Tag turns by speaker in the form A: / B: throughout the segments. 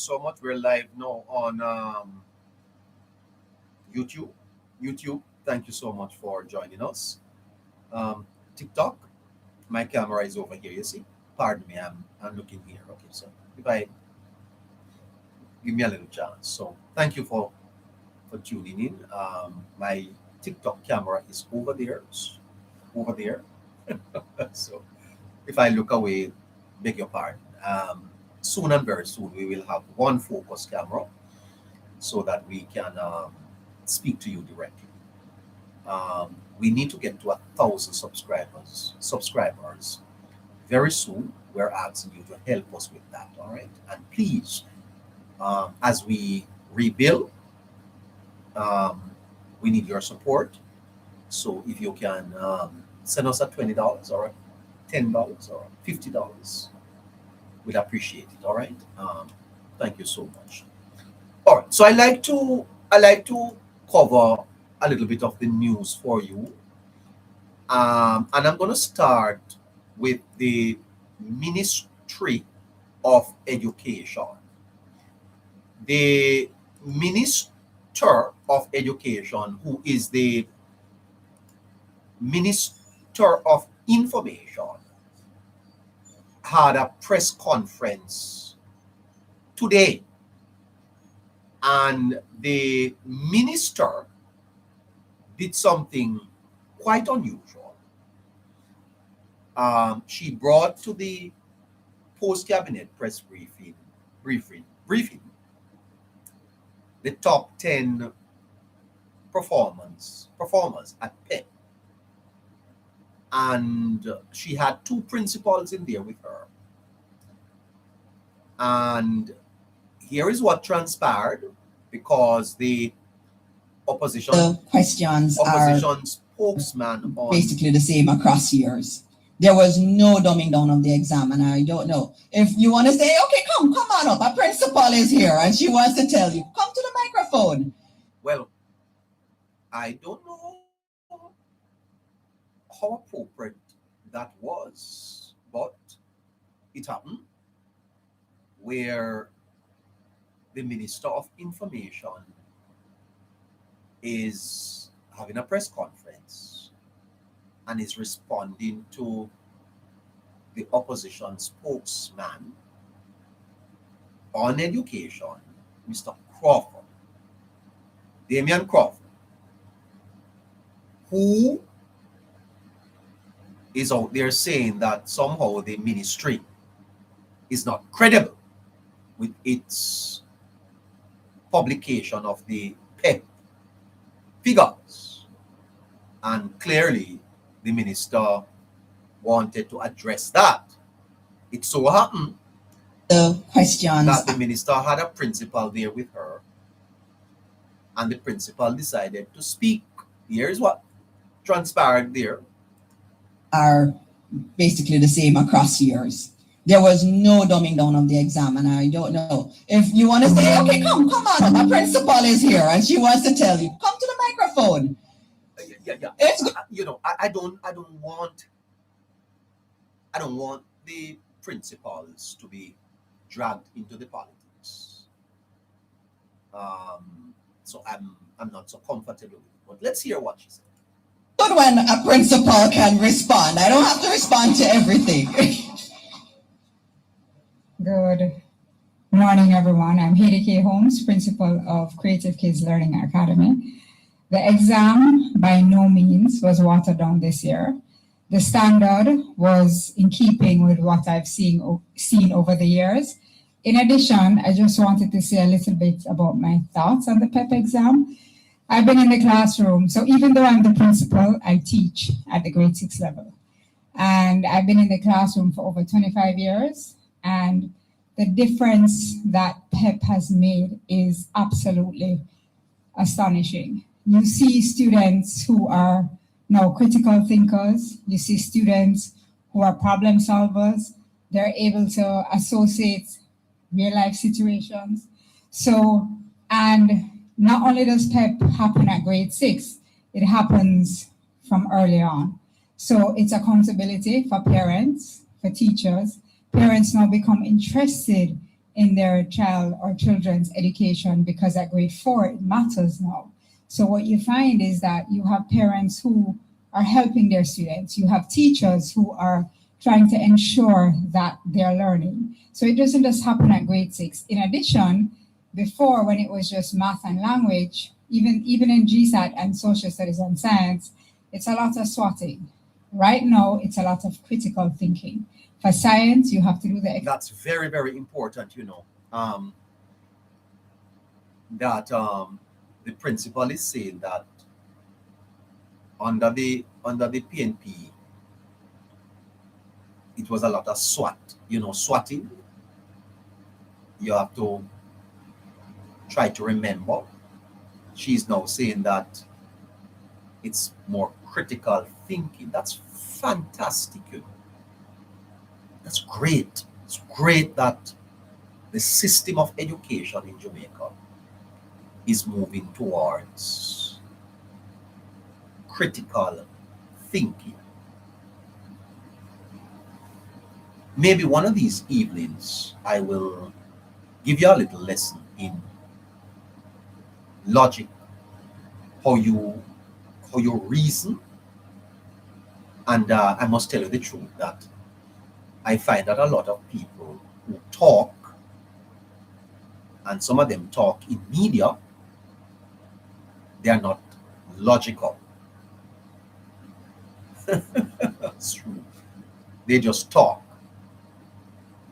A: so much. We're live now on YouTube. YouTube, thank you so much for joining us. Um, TikTok, my camera is over here. You see? Pardon me, I'm looking here. Okay, so if I give me a little chance. So thank you for tuning in. My TikTok camera is over there. Over there. So if I look away, beg your pardon. Soon and very soon we will have one focus camera so that we can speak to you directly. We need to get to 1,000 subscribers very soon. We're asking you to help us with that, all right? And please, as we rebuild, um, we need your support. So if you can send us a $20 or a $10 or $50, we'd appreciate it. All right. Thank you so much. All right. So I like to cover a little bit of the news for you, and I'm going to start with the Ministry of Education. The Minister of Education, who is the Minister of Information, had a press conference today, and the minister did something quite unusual. She brought to the post-cabinet press briefing the top 10 performers at PEP, and she had two principals in there with her. And here is what transpired, because the opposition
B: The questions are
A: opposition spokesman on
B: basically the same across years. There was no dumbing down of the exam, and I don't know if you want to say, okay, come on up. A principal is here, and she wants to tell you, come to the microphone.
A: well, I don't know how appropriate that was, but it happened where the Minister of Information is having a press conference and is responding to the opposition spokesman on education, Mr. Crawford, Damian Crawford, who is out there saying that somehow the ministry is not credible with its publication of the PEP figures. And clearly, the minister wanted to address that. It so happened
B: The questions
A: that the minister had a principal there with her, and the principal decided to speak. Here's what transpired there.
B: are basically the same across years. There was no dumbing down of the exam, and I don't know if you want to say, okay, come on up. A principal is here, and she wants to tell you, come to the microphone.
A: Yeah.
B: It's good.
A: I don't want the principals to be dragged into the politics. So I'm not so comfortable with it. But let's hear what she said.
B: Good when a principal can respond. I don't have to respond to everything.
C: Good morning, everyone. I'm Haiti K. Holmes, principal of Creative Kids Learning Academy. The exam by no means was watered down this year. The standard was in keeping with what I've seen over the years. In addition, I just wanted to say a little bit about my thoughts on the PEP exam. I've been in the classroom, so even though I'm the principal, I teach at the grade 6 level. And I've been in the classroom for over 25 years. And the difference that PEP has made is absolutely astonishing. You see students who are now critical thinkers. You see students who are problem solvers. They're able to associate real life situations. So, and not only does PEP happen at grade 6, it happens from early on. So it's accountability for parents, for teachers. Parents now become interested in their child or children's education, because at grade 4 it matters now. So what you find is that you have parents who are helping their students, you have teachers who are trying to ensure that they're learning. So it doesn't just happen at grade 6. In addition, before, when it was just math and language, even in GSAT and social studies and science, it's a lot of swatting. Right now, it's a lot of critical thinking. For science, you have to do the
A: That's very, very important, that the principal is saying that under the PNP, it was a lot of SWAT, swatting. You have to try to remember. She's now saying that it's more critical thinking. That's fantastic, That's great. It's great that the system of education in Jamaica is moving towards critical thinking. Maybe one of these evenings I will give you a little lesson in logic, how you reason. And I must tell you the truth that I find that a lot of people who talk, and some of them talk in media, they are not logical. That's true. They just talk.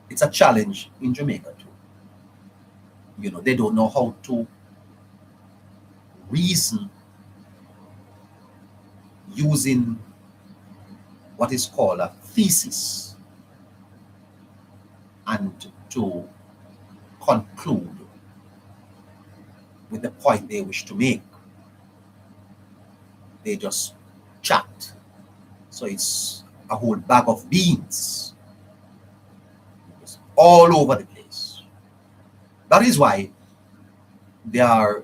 A: It's a challenge in Jamaica too. They don't know how to reason using what is called a thesis and to conclude with the point they wish to make. They just chat. So it's a whole bag of beans. It's all over the place. That is why they are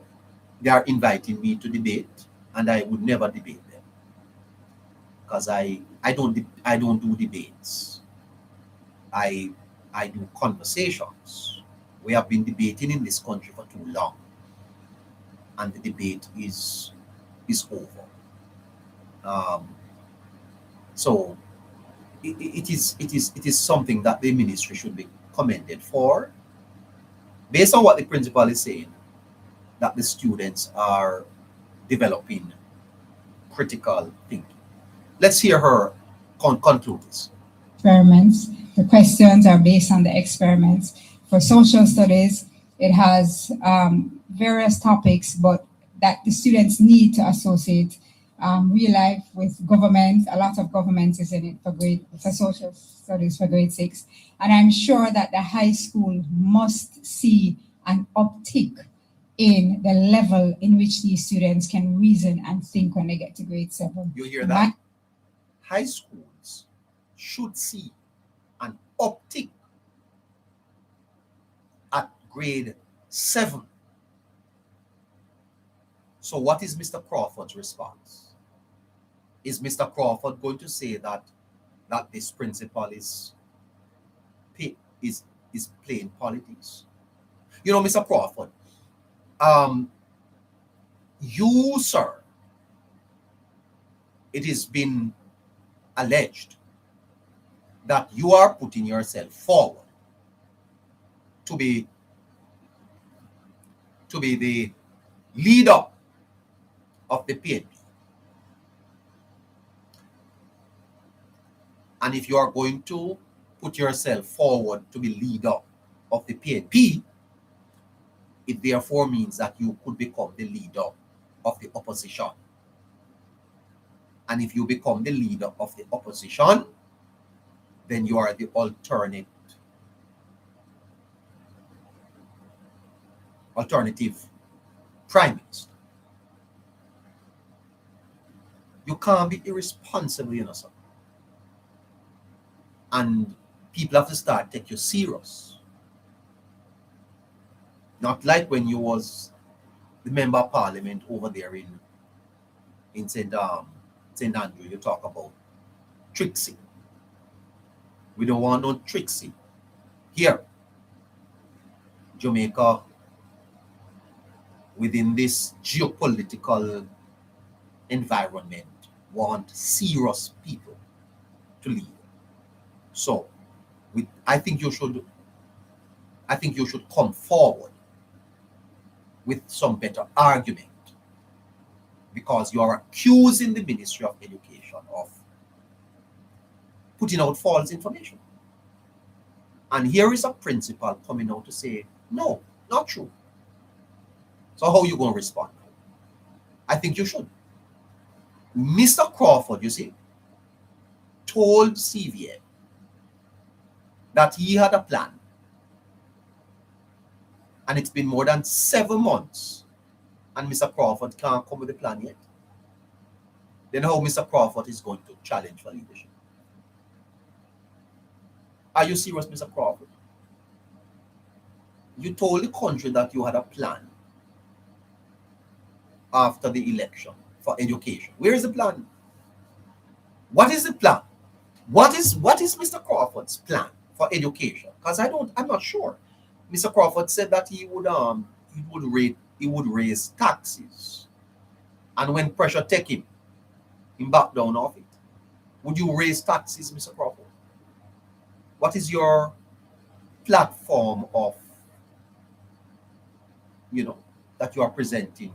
A: inviting me to debate, and I would never debate them, because I don't do debates. I do conversations. We have been debating in this country for too long, and the debate is over. So it is something that the ministry should be commended for, based on what the principal is saying, that the students are developing critical thinking. Let's hear her conclude this.
C: experiments. The questions are based on the experiments. For social studies, it has various topics, but that the students need to associate real life with government. A lot of government is in it for social studies for grade 6. And I'm sure that the high school must see an uptick in the level in which these students can reason and think when they get to grade 7.
A: You hear that? High schools should see an uptick at grade 7. So what is Mr. Crawford's response? Is Mr. Crawford going to say that this principal is playing politics? Mr. Crawford, you, sir, it has been alleged that you are putting yourself forward to be the leader of the PNP. And if you are going to put yourself forward to be leader of the PNP, it therefore means that you could become the leader of the opposition. And if you become the leader of the opposition, then you are the alternative prime minister. You can't be irresponsible, sir. And people have to start take you serious. Not like when you was the member of parliament over there in St. Andrew, you talk about tricksy. We don't want no tricksy here. Jamaica, within this geopolitical environment, want serious people to lead. So, I think you should come forward with some better argument, because you are accusing the Ministry of Education of putting out false information. And here is a principal coming out to say, no, not true. So how are you going to respond? I think you should. Mr. Crawford, you see, told CVM that he had a plan. And it's been more than 7 months. And Mr. Crawford can't come with a plan yet. Then how Mr. Crawford is going to challenge for leadership? Are you serious, Mr. Crawford? You told the country that you had a plan after the election for education. Where is the plan? What is the plan? What is Mr. Crawford's plan for education? Because I'm not sure. Mr. Crawford said that he would raise taxes. And when pressure take him back down off it. Would you raise taxes, Mr. Crawford? What is your platform of, that you are presenting?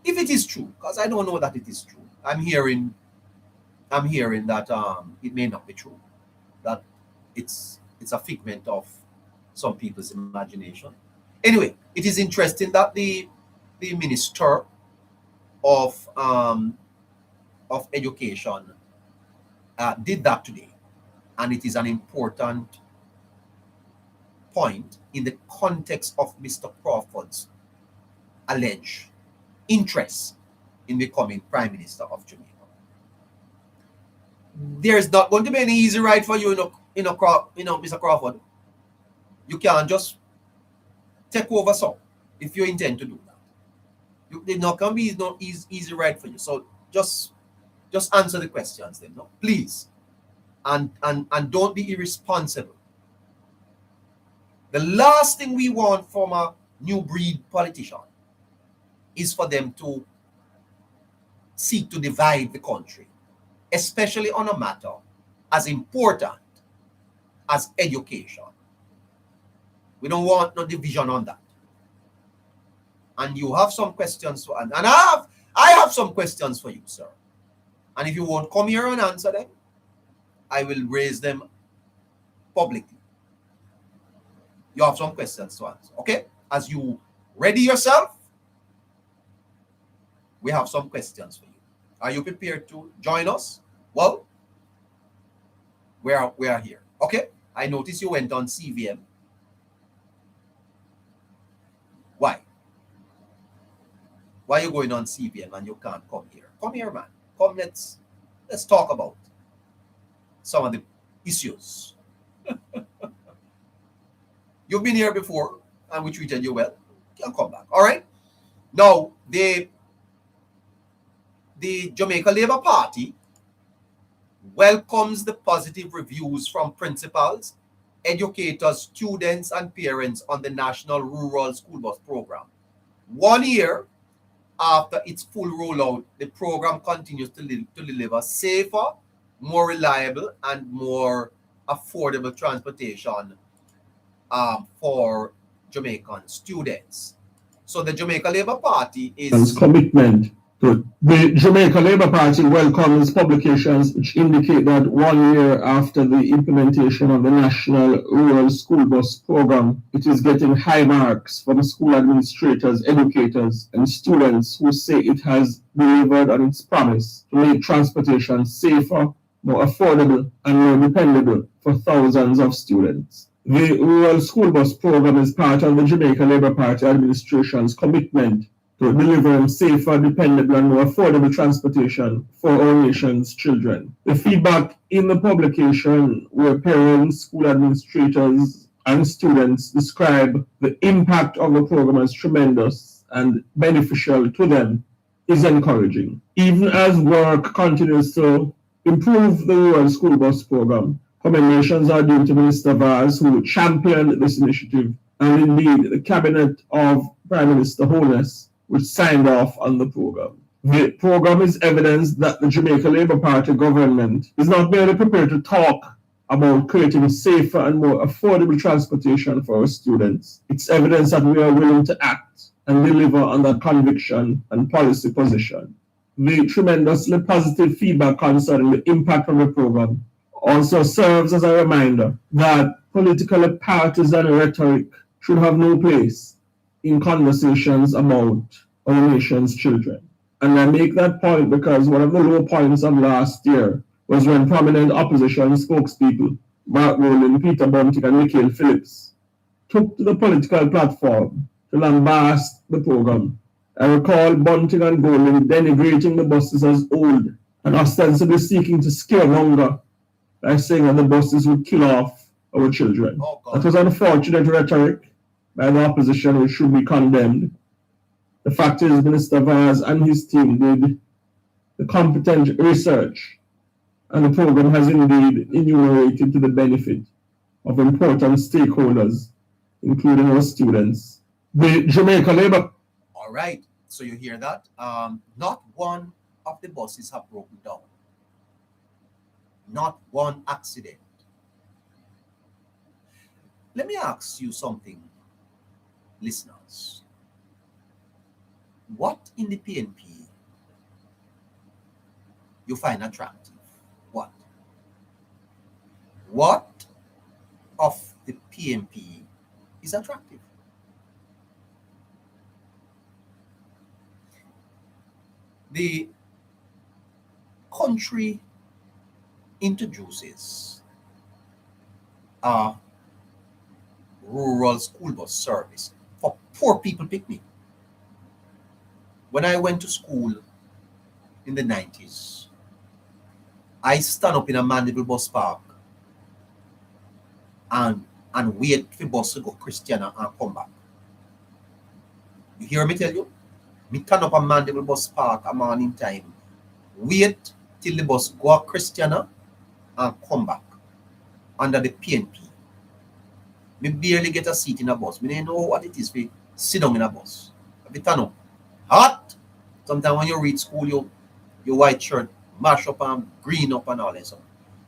A: If it is true, because I don't know that it is true. I'm hearing that it may not be true. That it's a figment of some people's imagination. Anyway, it is interesting that the Minister of Education did that today, and it is an important point in the context of Mr. Crawford's alleged interest in becoming Prime Minister of Jamaica. There's not going to be any easy ride for you, Mr. Crawford. You can't just take over so if you intend to do that. There's not going to be no easy ride for you. So just answer the questions then, no? Please. And don't be irresponsible. The last thing we want from a new breed politician is for them to seek to divide the country, especially on a matter as important as education. We don't want no division on that. And you have some questions to answer. And I have some questions for you, sir. And if you won't come here and answer them, I will raise them publicly. You have some questions to answer, okay? As you ready yourself, we have some questions for you. Are you prepared to join us? Well, we are here, okay? I noticed you went on CVM. Why? Why are you going on CVM and you can't come here? Come here, man. Come, let's talk about some of the issues. You've been here before and we treated you well. You can come back. All right. Now, the Jamaica Labour Party welcomes the positive reviews from principals, educators, students, and parents on the National Rural School Bus Program. 1 year after its full rollout, the program continues to deliver safer, more reliable, and more affordable transportation for Jamaican students. So the Jamaica Labour Party is
D: commitment. The Jamaica Labour Party welcomes publications which indicate that 1 year after the implementation of the National Rural School Bus Program, it is getting high marks from school administrators, educators, and students who say it has delivered on its promise to make transportation safer, more affordable, and more dependable for thousands of students. The Rural School Bus Program is part of the Jamaica Labour Party administration's commitment to delivering safer, dependable, and more affordable transportation for our nation's children. The feedback in the publication, where parents, school administrators, and students describe the impact of the program as tremendous and beneficial to them, is encouraging. Even as work continues to improve the Rural School Bus Program, commendations are due to Minister Vaz, who championed this initiative and indeed the cabinet of Prime Minister Holness, which signed off on the program. The program is evidence that the Jamaica Labour Party government is not merely prepared to talk about creating safer and more affordable transportation for our students. It's evidence that we are willing to act and deliver on that conviction and policy position. The tremendously positive feedback concerning the impact of the program also serves as a reminder that politically partisan rhetoric should have no place in conversations about our nation's children. And I make that point because one of the low points of last year was when prominent opposition spokespeople, Mark Rowland, Peter Bunting, and Nikhil Phillips, took to the political platform to lambast the program. I recall Bunting and Golding denigrating the buses as old and ostensibly seeking to scaremonger by saying that the buses would kill off our children. That was unfortunate rhetoric by the opposition, which should be condemned. The fact is, Minister Vaz and his team did the competent research, and the program has indeed enumerated to the benefit of important stakeholders, including our students. The Jamaica Labour.
A: All right, so you hear that? Not one of the buses have broken down. Not one accident. Let me ask you something, listeners. What in the PNP you find attractive? What? What of the PNP is attractive? The country introduces a rural school bus service for poor people picnic. When I went to school in the 90s, I stand up in a Mandeville bus park and wait for bus to go Christiana and come back. You hear me tell you? Me turn up a Mandeville bus park a morning time, wait till the bus go Christiana and come back under the PNP. Me barely get a seat in a bus. Me don't know what it is for sit down in a bus. I turn up. Hot. Sometimes when you reach school, your white shirt mash up and green up and all that stuff.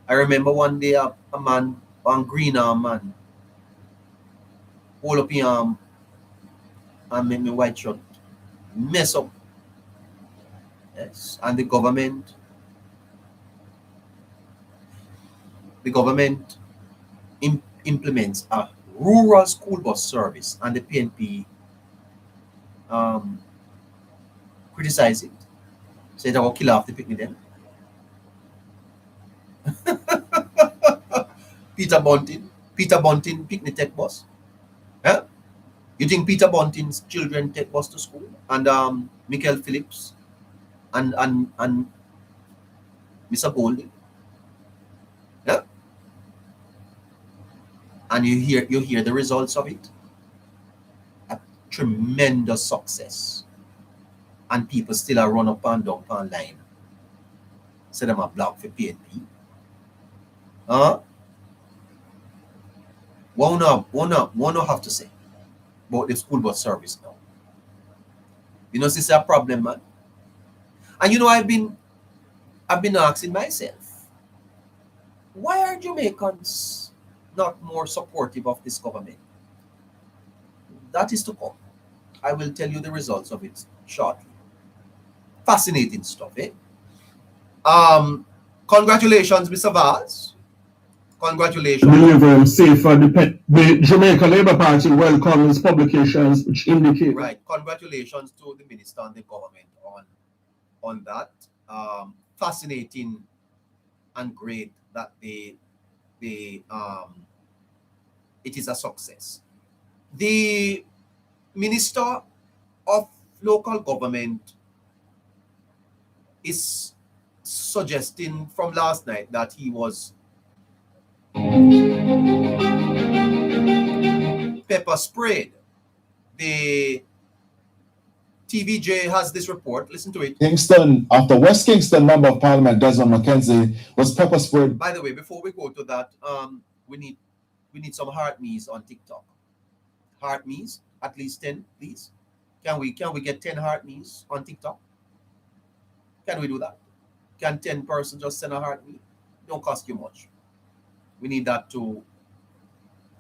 A: I remember one day a man, one green arm man, hold up his arm and make my white shirt mess up. Yes, and the government implements a rural school bus service, and the PNP criticize it. Say they will kill off the picnic then. Peter Bunting picnic take bus. Yeah? You think Peter Bunting's children take bus to school? And Michael Phillips and Mr. Golding. Yeah? And you hear the results of it. A tremendous success. And people still are run up and down online. Say them are blocked for PNP. One have to say about the school bus service now. You know, this is a problem, man. And you know, I've been asking myself, why are Jamaicans not more supportive of this government? That is to come. I will tell you the results of it shortly. Fascinating stuff, eh? Congratulations, Mr. Vaz. Congratulations.
D: Deliver safer. The Jamaica Labour Party welcomes publications which indicate.
A: Right. Congratulations to the minister and the government on that. Fascinating and great that it is a success. The Minister of Local Government is suggesting from last night that he was pepper sprayed. The TVJ has this report. Listen to it.
E: Kingston, after West Kingston Member of Parliament Desmond McKenzie was pepper sprayed.
A: By the way, before we go to that, we need some heart me's on TikTok. heart me's, at least 10, please? Can we get 10 heart me's on TikTok? Can we do that? Can 10 persons just send a heart me? Don't cost you much. We need that to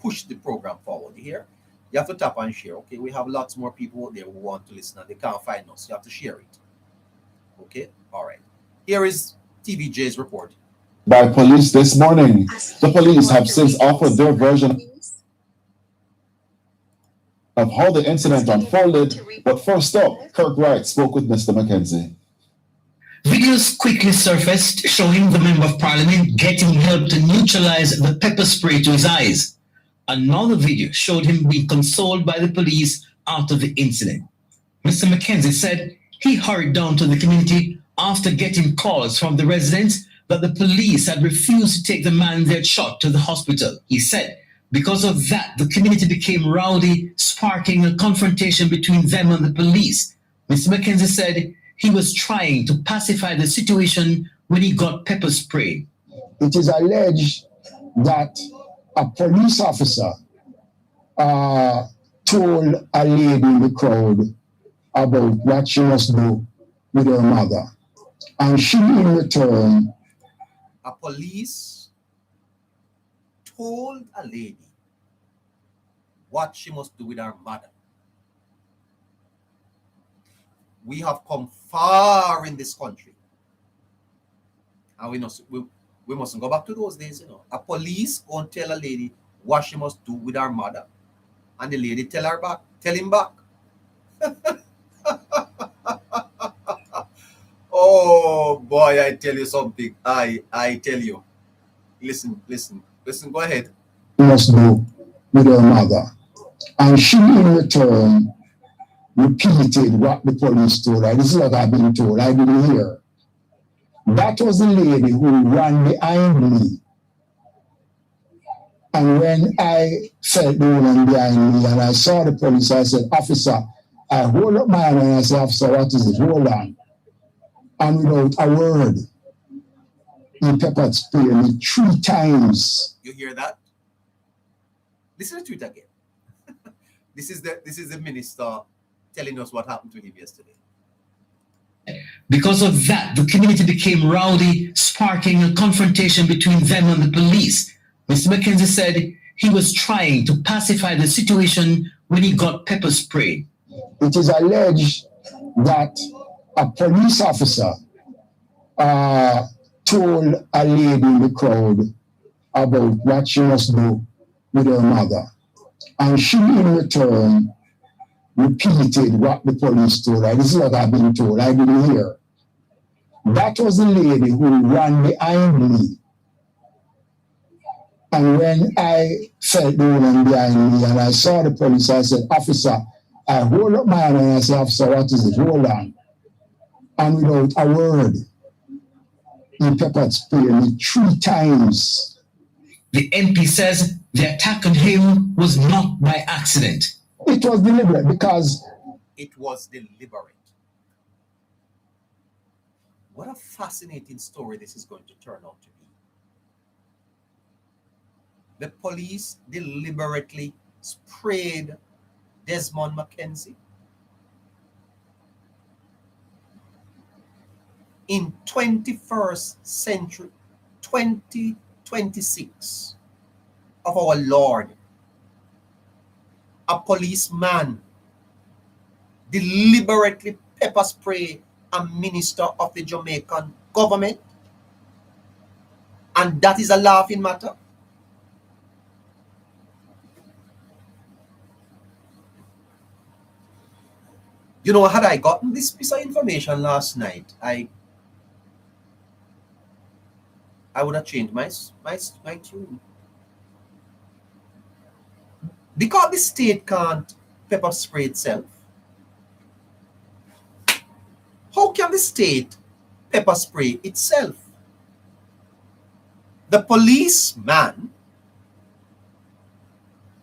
A: push the program forward. You hear? You have to tap and share. Okay, we have lots more people out there who want to listen and they can't find us. You have to share it. Okay, all right. Here is TVJ's report.
E: By police this morning. The police have since offered their version of how the incident unfolded. But first up, Kirk Wright spoke with Mr. McKenzie.
F: Videos quickly surfaced showing the Member of Parliament getting help to neutralize the pepper spray to his eyes. Another video showed him being consoled by the police after the incident. Mr. McKenzie said he hurried down to the community after getting calls from the residents that the police had refused to take the man they had shot to the hospital. He said because of that, the community became rowdy, sparking a confrontation between them and the police. Mr. McKenzie said he was trying to pacify the situation when he got pepper sprayed.
G: It is alleged that a police officer told a lady in the crowd about what she must do with her mother. And she, in return,
A: a police told a lady what she must do with her mother. We have come far in this country. And we mustn't go back to those days, you know. A police won't tell a lady what she must do with her mother. And the lady tell him back. Oh boy, I tell you something. I tell you. Listen, go ahead.
G: Must do with her mother. And she, in return, repeated what the police told her. This is what I've been told. I didn't hear. That was the lady who ran behind me. And when I felt the woman behind me and I saw the police, I said, "Officer," I hold up my hand and I said, "Officer, what is it? Hold on." And without a word, he peppered sprayed me 3 times.
A: You hear that? Listen to it again. This is the minister telling us what happened to him yesterday.
F: Because of that, the community became rowdy, sparking a confrontation between them and the police. Mr. McKenzie said he was trying to pacify the situation when he got pepper sprayed.
G: It is alleged that a police officer told a lady in the crowd about what she must do with her mother. And she, in return, repeated what the police told her. This is what I've been told. I didn't hear. That was the lady who ran behind me. And when I felt the woman behind me and I saw the police, I said, "Officer," I hold up my hand and I said, "Officer, what is it? Hold on." And without a word, he peppered sprayed me 3 times.
F: The MP says the attack on him was not by accident.
G: It was deliberate because
A: it was deliberate. What a fascinating story this is going to turn out to be. The police deliberately sprayed Desmond McKenzie. In 21st century, 2026 of our Lord, a policeman deliberately pepper spray a minister of the Jamaican government, and that is a laughing matter. You know, had I gotten this piece of information last night, I would have changed my tune. Because the state can't pepper spray itself, how can the state pepper spray itself? The policeman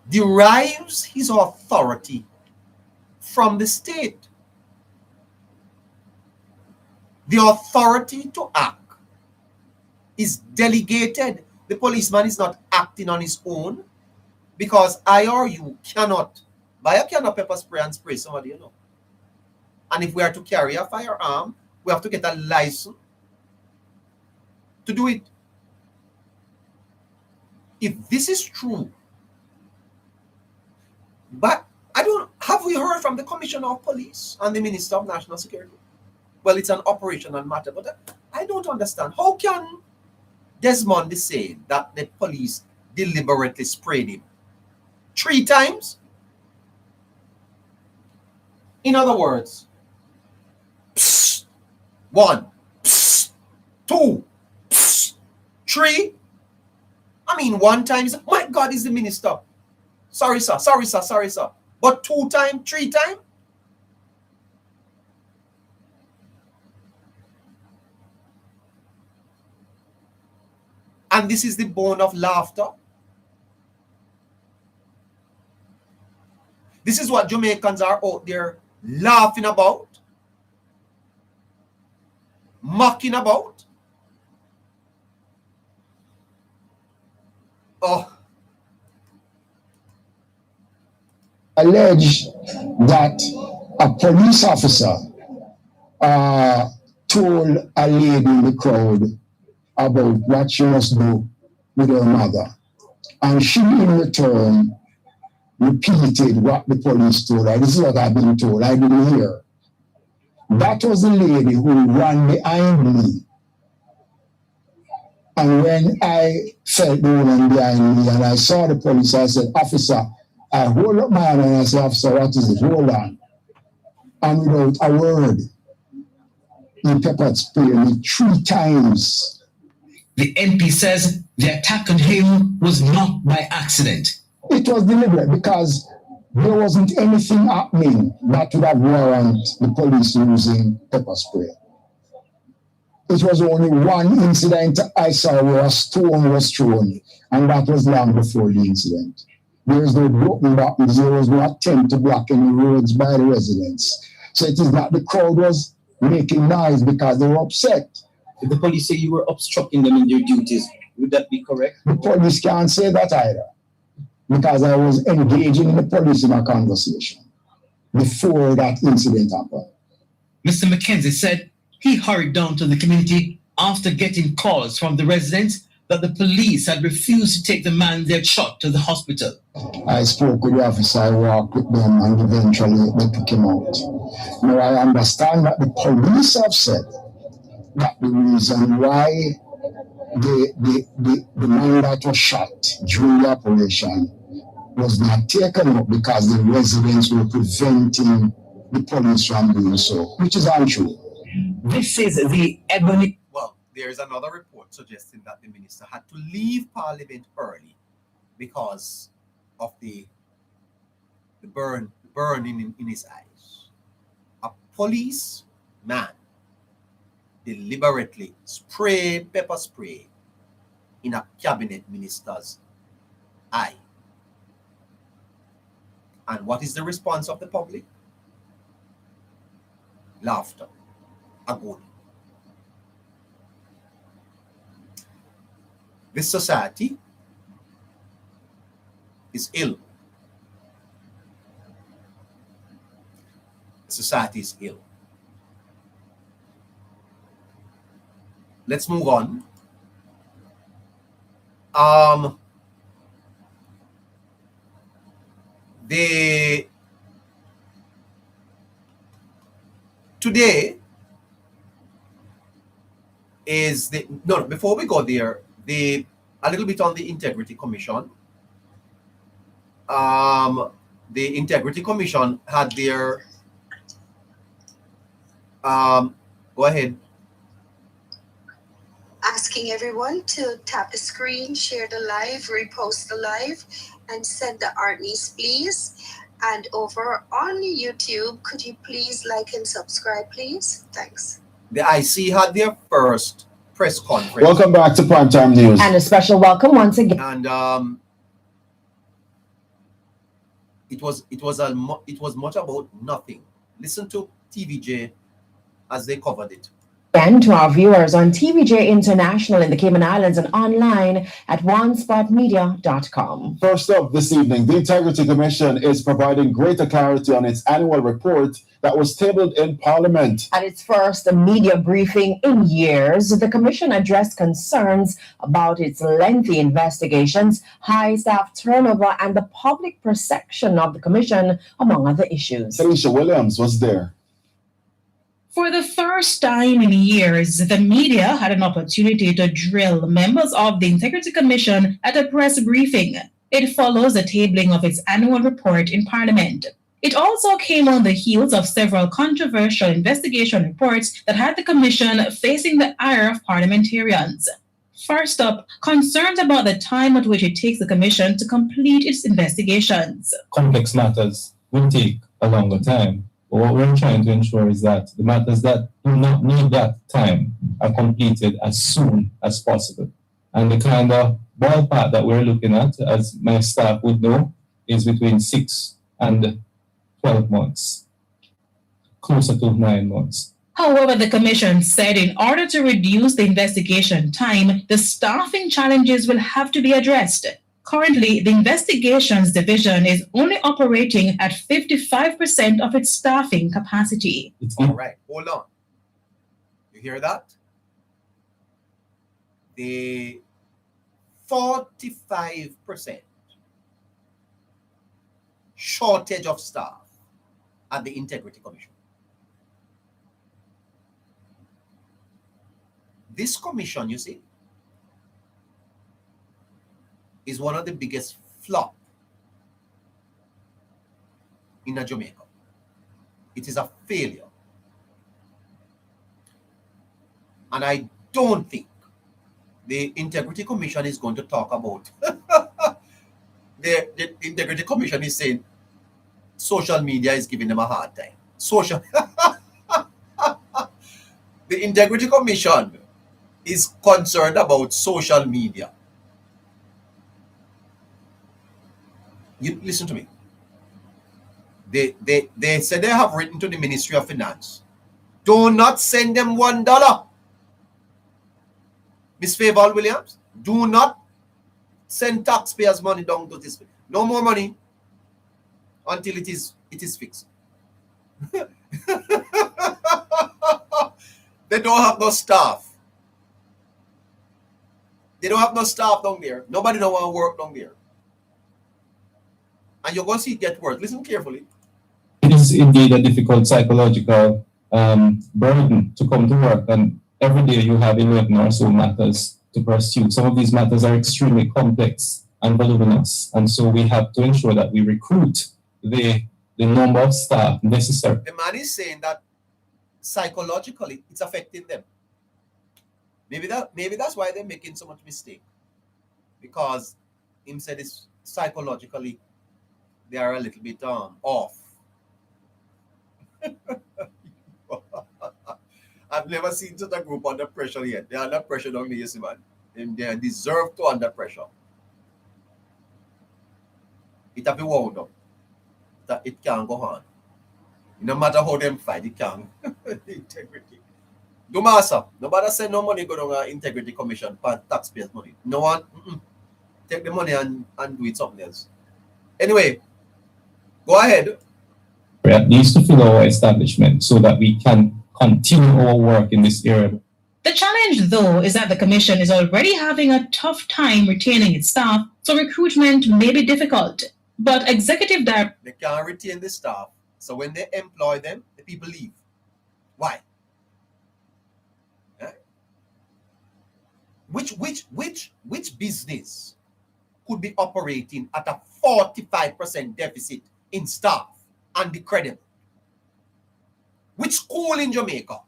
A: derives his authority from the state. The authority to act is delegated. The policeman is not acting on his own, because I or you cannot buy a can of pepper spray and spray somebody, you know. And if we are to carry a firearm, we have to get a license to do it. If this is true, but have we heard from the Commissioner of Police and the Minister of National Security? Well, it's an operational matter, but I don't understand. How can Desmond be saying that the police deliberately sprayed him 3 times? In other words, psst, 1, psst, 2, psst, 3. I mean, 1 time is, my God, is the minister. Sorry, sir. Sorry, sir. Sorry, sir. But 2 times, 3 times? And this is the bone of laughter. This is what Jamaicans are out there laughing about, mocking about. Oh.
G: Alleged that a police officer told a lady in the crowd about what she must do with her mother. And she, in return, repeated what the police told her. This is what I've been told. I didn't hear. That was the lady who ran behind me. And when I felt the woman behind me and I saw the police, I said, "Officer," I hold up my hand and I said, "Officer, what is it? Hold on." And without a word, he pepper sprayed me 3 times.
F: The MP says the attack on him was not by accident.
G: It was deliberate because there wasn't anything happening that would have warranted the police using pepper spray. It was only one incident I saw where a stone was thrown, and that was long before the incident. There is no broken bottles, there was no attempt to block any roads by the residents. So it is that the crowd was making noise because they were upset.
H: Did the police say you were obstructing them in their duties? Would that be correct?
G: The police can't say that either, because I was engaging the police in a conversation before that incident happened.
F: Mr. McKenzie said he hurried down to the community after getting calls from the residents that the police had refused to take the man they had shot to the hospital.
G: I spoke with the officer, I walked with them, and eventually they took him out. Now I understand that the police have said that the reason why the man that was shot during the operation was not taken up because the residents were preventing the police from doing so, which is untrue.
F: This is the Ebony.
A: Well, there is another report suggesting that the minister had to leave Parliament early because of the burn in his eyes. A police man deliberately sprayed pepper spray in a cabinet minister's eye. And what is the response of the public? Laughter. Agony. This society is ill. The society is ill. Let's move on. Today is before we go there, a little bit on the Integrity Commission. The Integrity Commission had their go ahead.
I: Asking everyone to tap the screen, share the live, repost the live, and send the art niece, please. And over on YouTube, could you please like and subscribe, please? Thanks.
A: The IC had their first press conference.
E: Welcome back to Primetime News.
J: And a special welcome once again.
A: And it was much about nothing. Listen to TVJ as they covered it.
J: And to our viewers on TVJ International in the Cayman Islands and online at onespotmedia.com.
E: First up this evening, the Integrity Commission is providing greater clarity on its annual report that was tabled in Parliament.
J: At its first media briefing in years, the Commission addressed concerns about its lengthy investigations, high staff turnover, and the public perception of the Commission, among other issues.
E: Alicia Williams was there.
K: For the first time in years, the media had an opportunity to drill members of the Integrity Commission at a press briefing. It follows the tabling of its annual report in Parliament. It also came on the heels of several controversial investigation reports that had the Commission facing the ire of parliamentarians. First up, concerns about the time at which it takes the Commission to complete its investigations.
L: Complex matters will take a longer time. But what we're trying to ensure is that the matters that do not need that time are completed as soon as possible. And the kind of ballpark that we're looking at, as my staff would know, is between 6 and 12 months, closer to 9 months.
K: However, the Commission said in order to reduce the investigation time, the staffing challenges will have to be addressed. Currently, the Investigations Division is only operating at 55% of its staffing capacity.
A: All right, hold on. You hear that? The 45% shortage of staff at the Integrity Commission. This commission, you see, is one of the biggest flop in Jamaica. It is a failure. And I don't think the Integrity Commission is going to talk about the Integrity Commission is saying social media is giving them a hard time. The Integrity Commission is concerned about social media. You listen to me. They said they have written to the Ministry of Finance. Do not send them $1. Miss Favour Williams, do not send taxpayers' money down to this. No more money until it is fixed. They don't have no staff. They don't have no staff down there. Nobody don't want to work down there. And you're going to see it get worse. Listen carefully.
L: It is indeed a difficult psychological burden to come to work, and every day you have 11 or so matters to pursue. Some of these matters are extremely complex and voluminous, and so we have to ensure that we recruit the number of staff necessary.
A: The man is saying that psychologically it's affecting them. Maybe that's why they're making so much mistake, because him said it's psychologically they are a little bit off. I've never seen such a group under pressure yet. They're under pressure down there, man. And they deserve to under pressure. It have been wound up. That it can't go on. No matter how them fight, it can't. Integrity. Do master. Nobody send no money go to Integrity Commission for taxpayers' money. No one. Take the money and do it something else. Anyway, go ahead.
L: At least to fill our establishment so that we can continue our work in this area.
K: The challenge, though, is that the Commission is already having a tough time retaining its staff, so recruitment may be difficult. But executive director...
A: They can't retain the staff, so when they employ them, the people leave. Why? Yeah. Which business could be operating at a 45% deficit in staff and the credit? Which school in Jamaica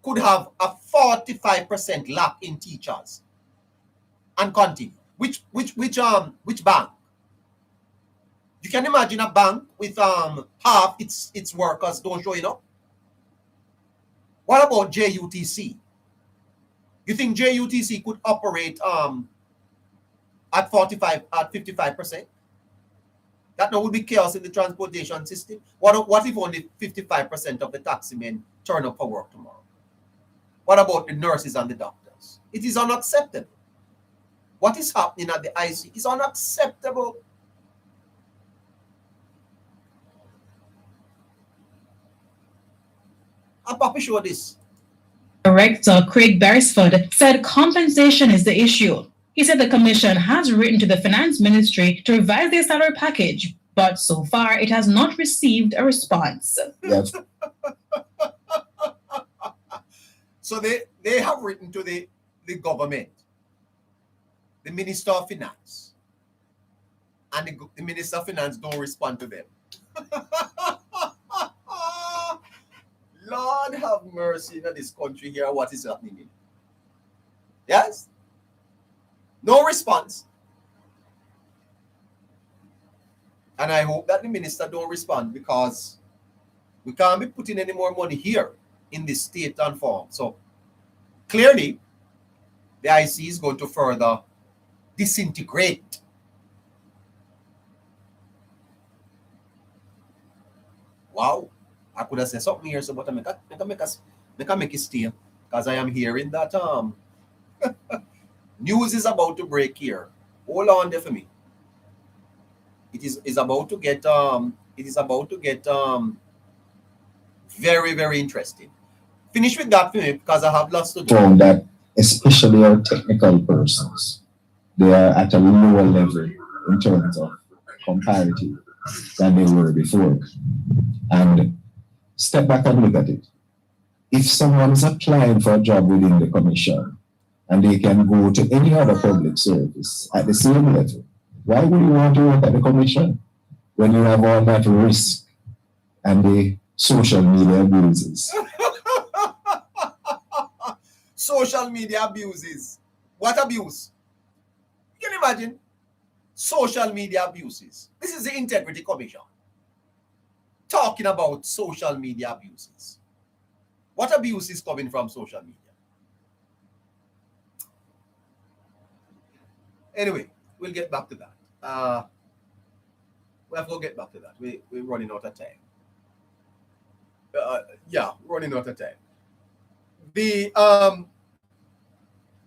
A: could have a 45% lack in teachers and continue? Which bank? You can imagine a bank with half its workers don't show up. What about JUTC? You think JUTC could operate at 55%? That now would be chaos in the transportation system. What if only 55% of the taxi men turn up for work tomorrow? What about the nurses and the doctors? It is unacceptable. What is happening at the IC is unacceptable. I'm Papi sure this.
K: Director Craig Beresford said compensation is the issue. He said the commission has written to the finance ministry to revise their salary package, but so far it has not received a response.
E: Yes.
A: So they have written to the government, the Minister of Finance, and the Minister of Finance don't respond to them. Lord have mercy in this country here. What is happening? Yes? No response. And I hope that the minister don't respond, because we can't be putting any more money here in this state and form. So clearly, the IC is going to further disintegrate. Wow. I could have said something here, so but I make it stay, because I am hearing that news is about to break here. Hold on there for me. It is about to get very, very interesting. Finish with that for me, because I have lots to do.
G: Found that especially our technical persons, they are at a lower level in terms of comparative than they were before. And step back and look at it. If someone is applying for a job within the commission and they can go to any other public service at the same level, why would you want to work at the commission when you have all that risk and the social media abuses?
A: Social media abuses. What abuse? You can imagine social media abuses. This is the Integrity Commission talking about social media abuses. What abuse is coming from social media? Anyway, we'll get back to that. We have to get back to that. We're running out of time. Running out of time.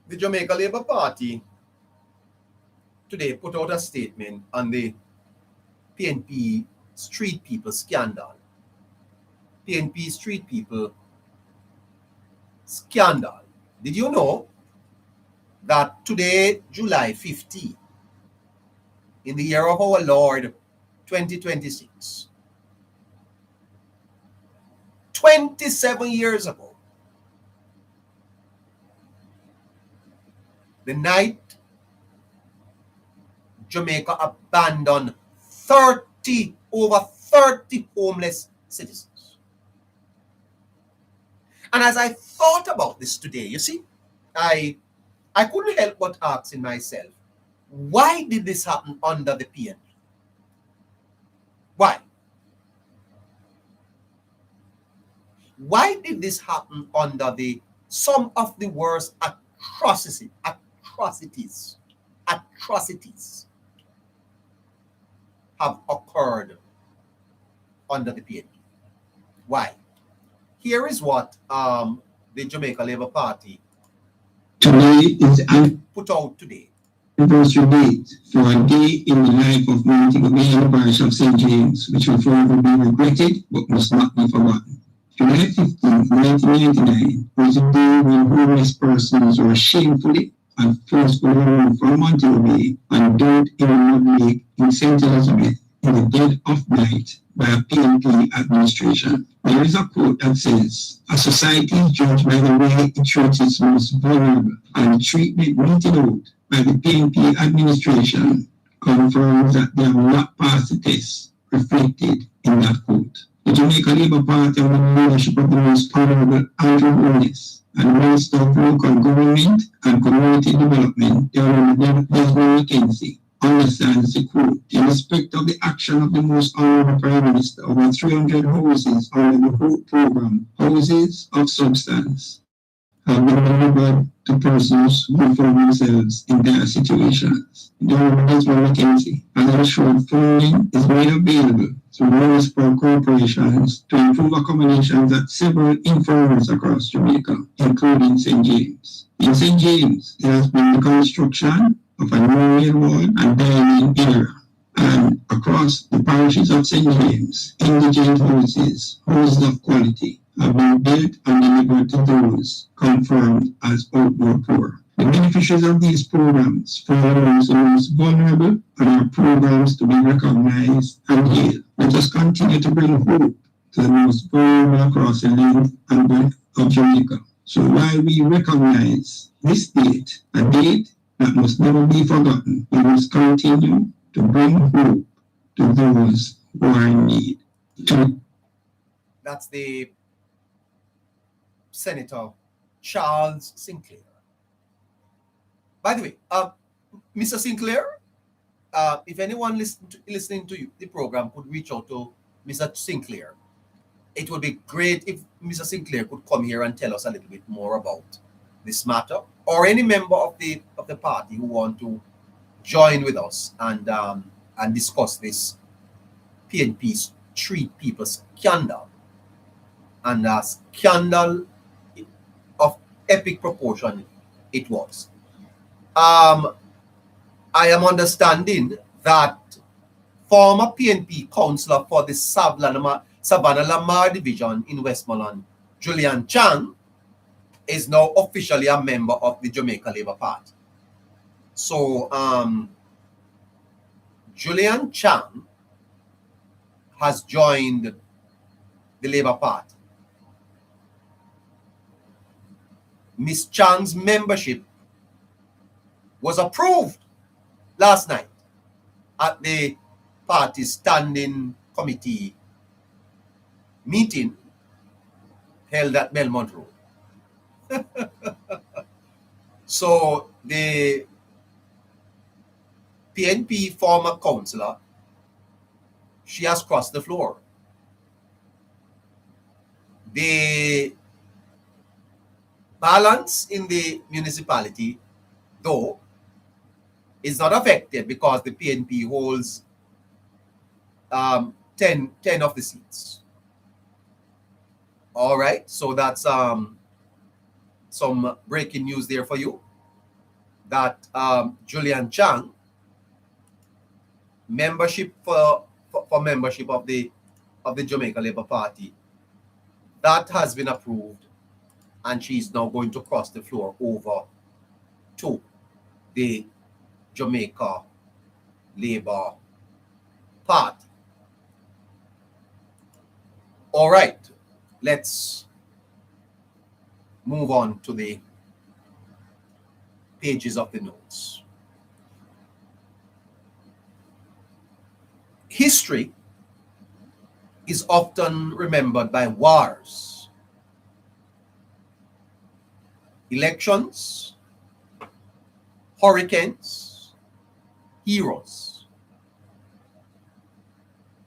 A: The Jamaica Labour Party today put out a statement on the PNP street people scandal. PNP street people scandal. Did you know that today, July 15, in the year of our Lord 2026, 27 years ago, the night Jamaica abandoned over 30 homeless citizens. And as I thought about this today, you see, I couldn't help but asking myself, why did this happen under the PNP? Why? Why did this happen under some of the worst atrocities have occurred under the PNP? Why? Here is what the Jamaica Labour Party
M: today is
A: put out today.
M: Anniversary date for a day in the life of Montego Bay and the parish of St. James, which will forever be regretted but must not be forgotten. July 15, 1999 was a day when homeless persons were shamefully and forcefully removed from Montego Bay and dumped in a mud lake in St. Elizabeth in the dead of night by a PNP administration. There is a quote that says, "A society is judged by the way it treats its most vulnerable, and the treatment meted out by the PNP administration confirms that they have not passed the test reflected in that quote." The Jamaica Labour Party, under the leadership of the most honorable Andrew Holness and Minister of Local Government and Community Development, the Honorable Desmond Mackenzie, understands the quote, "In respect of the action of the most honorable Prime Minister, over 300 houses under the Hope program, houses of substance, have been delivered offered to persons who found themselves in dire situations. The Ombudsman Mackenzie has ensured funding is made available through municipal corporations to improve accommodations at several infirmaries across Jamaica, including St. James. In St. James, there has been the construction of a new rail wall and dining area. And across the parishes of St. James, indigent houses of quality, have been built and delivered to those confirmed as outdoor poor. The beneficiaries of these programs fall amongst the most vulnerable and are programs to be recognized and hailed. Let us continue to bring hope to the most vulnerable across the length and breadth of Jamaica. So while we recognize this date, a date that must never be forgotten, we must continue to bring hope to those who are in need.
A: That's the Senator Charles Sinclair. By the way, Mr. Sinclair, if anyone listening to the program could reach out to Mr. Sinclair, it would be great if Mr. Sinclair could come here and tell us a little bit more about this matter, or any member of the party who want to join with us and discuss this PNP Street People scandal, and a scandal of epic proportion it was. I am understanding that former PNP councillor for the Savannah Lamar division in Westmoreland, Julian Chang, is now officially a member of the Jamaica Labour Party. So Julian Chang has joined the Labour Party. Miss Chang's membership was approved last night at the party's standing committee meeting held at Belmont Road. So the PNP former councillor, she has crossed the floor. The balance in the municipality, though, is not affected because the PNP holds 10 of the seats. All right, so that's some breaking news there for you. That Julian Chang, membership for membership of the Jamaica Labour Party, that has been approved, and she's now going to cross the floor over to the Jamaica Labour Party. All right, let's move on to the pages of the notes. History is often remembered by wars, elections, hurricanes, heroes.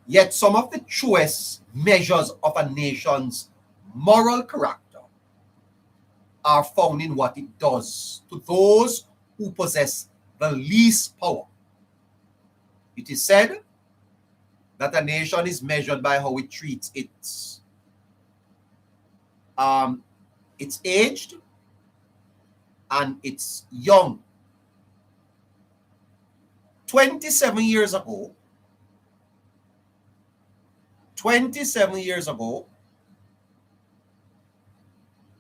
A: Yet some of the truest measures of a nation's moral character are found in what it does to those who possess the least power. It is said that a nation is measured by how it treats its aged and its young. 27 years ago,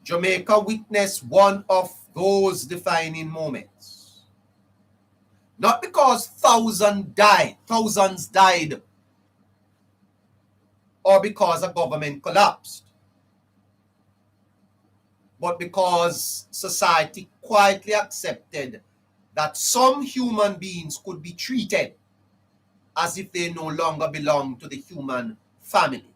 A: Jamaica witnessed one of those defining moments. Not because thousands died, or because a government collapsed, but because society quietly accepted that some human beings could be treated as if they no longer belong to the human family.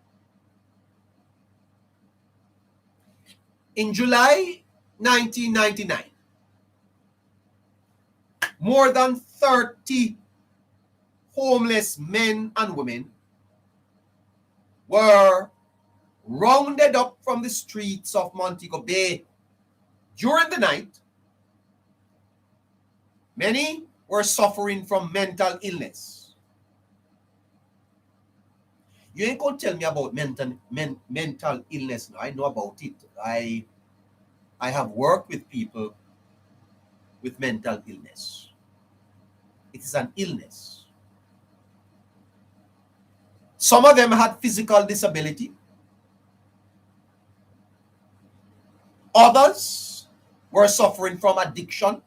A: In July 1999, more than 30 homeless men and women were rounded up from the streets of Montego Bay, During the night, many were suffering from mental illness. You ain't gonna tell me about mental illness now. I know about it. I have worked with people with mental illness. It is an illness. Some of them had physical disability. Others were suffering from addiction.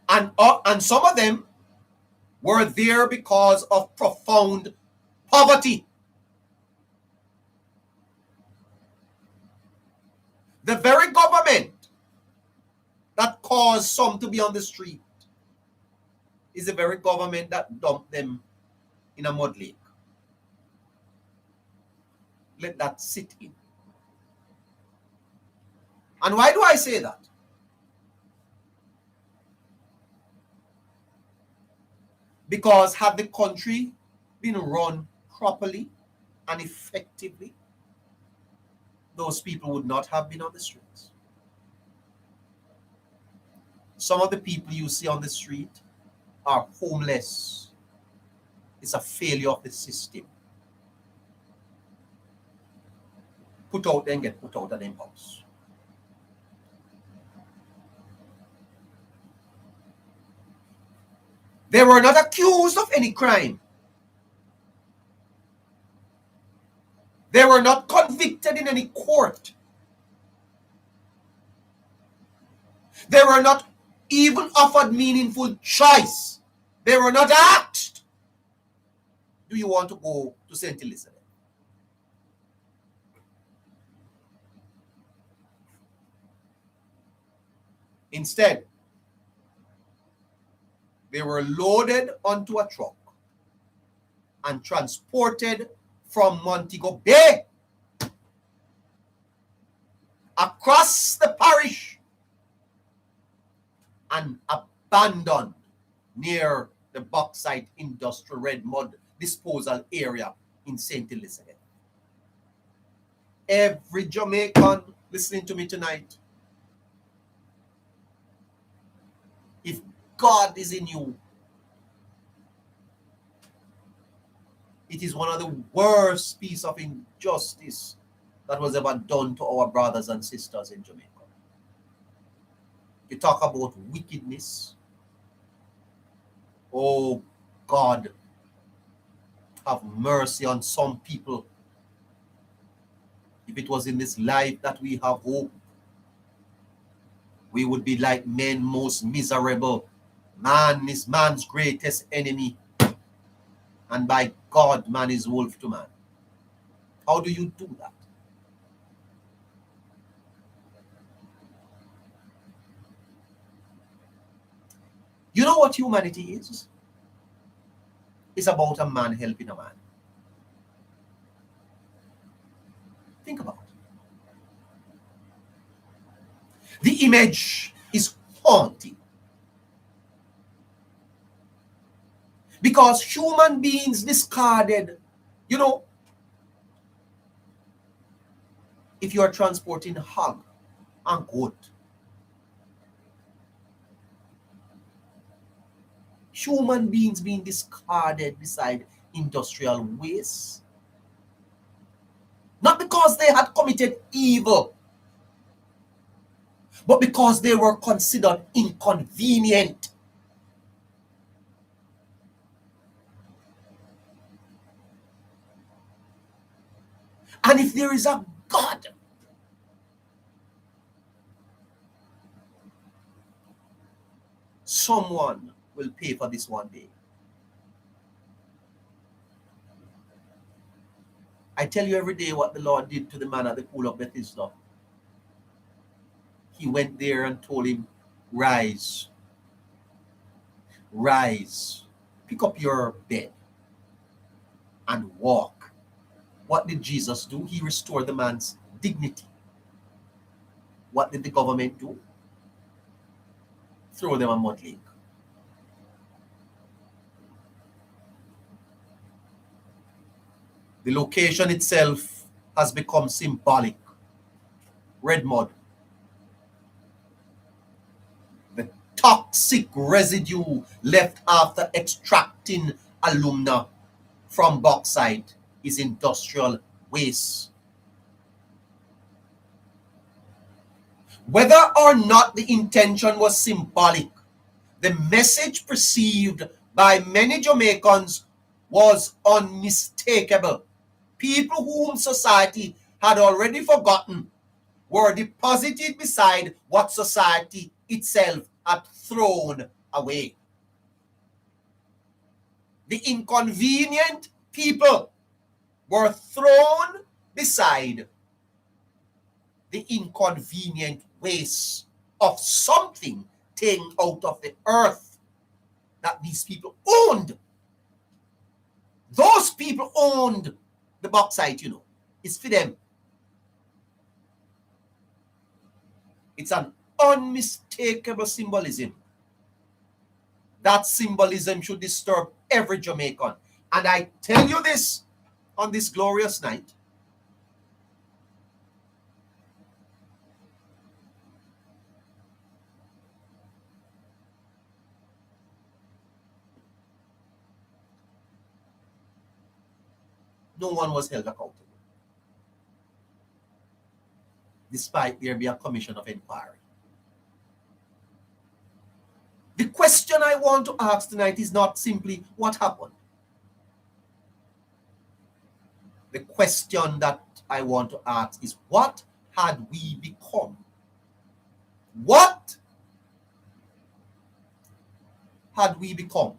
A: And some of them were there because of profound poverty. The very government that caused some to be on the street is the very government that dumped them in a mud lake. Let that sit in. And why do I say that? Because had the country been run properly and effectively, those people would not have been on the streets. Some of the people you see on the street are homeless. It's a failure of the system. Put out and get put out of them house. They were not accused of any crime. They were not convicted in any court. They were not even offered meaningful choice. They were not asked, do you want to go to St. Elizabeth? Instead, they were loaded onto a truck and transported from Montego Bay across the parish and abandoned near the bauxite industrial red mud disposal area in St. Elizabeth. Every Jamaican listening to me tonight, if God is in you, it is one of the worst piece of injustice that was ever done to our brothers and sisters in Jamaica. You talk about wickedness. Oh God, have mercy on some people. If it was in this life that we have hope, we would be like men most miserable. Man is man's greatest enemy. And by God, man is wolf to man. How do you do that? You know what humanity is? It's about a man helping a man. Think about it. The image is haunting. Because human beings discarded, you know, if you are transporting hog and goat, human beings being discarded beside industrial waste, not because they had committed evil, but because they were considered inconvenient. And if there is a God, someone will pay for this one day. I tell you every day what the Lord did to the man at the pool of Bethesda. He went there and told him, rise, rise, pick up your bed and walk. What did Jesus do? He restored the man's dignity. What did the government do? Throw them a mud lake. The location itself has become symbolic red mud. The toxic residue left after extracting alumina from bauxite is industrial waste. Whether or not the intention was symbolic, the message perceived by many Jamaicans was unmistakable. People whom society had already forgotten were deposited beside what society itself had thrown away. The inconvenient people were thrown beside the inconvenient waste of something taken out of the earth that these people owned. Those people owned the bauxite, you know. It's for them. It's an unmistakable symbolism. That symbolism should disturb every Jamaican. And I tell you this on this glorious night, no one was held accountable, despite there be a commission of inquiry. The question I want to ask tonight is not simply what happened. The question that I want to ask is, what had we become? What had we become?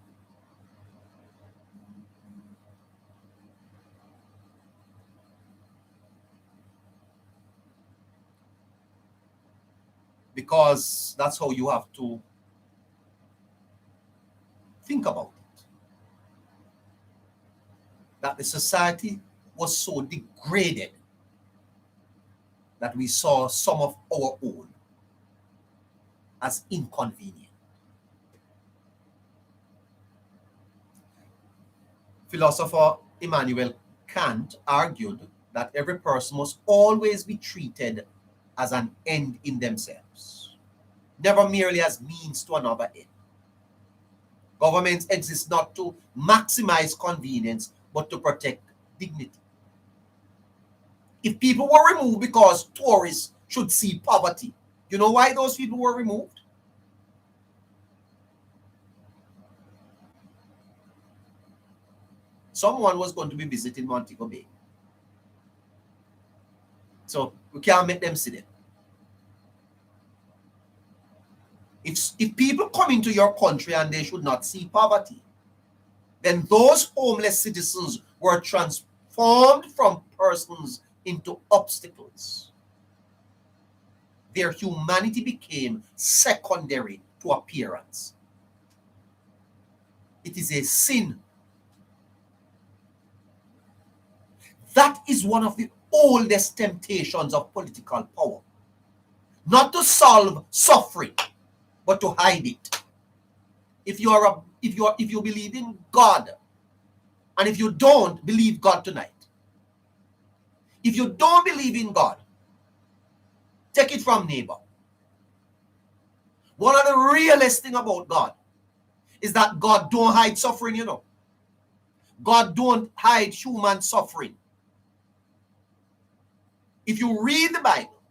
A: Because that's how you have to think about it. That the society was so degraded that we saw some of our own as inconvenient. Philosopher Immanuel Kant argued that every person must always be treated as an end in themselves, never merely as means to another end. Governments exist not to maximize convenience, but to protect dignity. If people were removed because tourists should see poverty, you know why those people were removed? Someone was going to be visiting Montego Bay. So we can't make them see them. If people come into your country and they should not see poverty, then those homeless citizens were transformed from persons into obstacles. Their humanity became secondary to appearance. It is a sin. That is one of the oldest temptations of political power. Not to solve suffering, but to hide it. If you believe in God, and if you don't believe God tonight, if you don't believe in God, take it from neighbor. One of the realest thing about God is that God don't hide suffering, you know. God don't hide human suffering. If you read the Bible,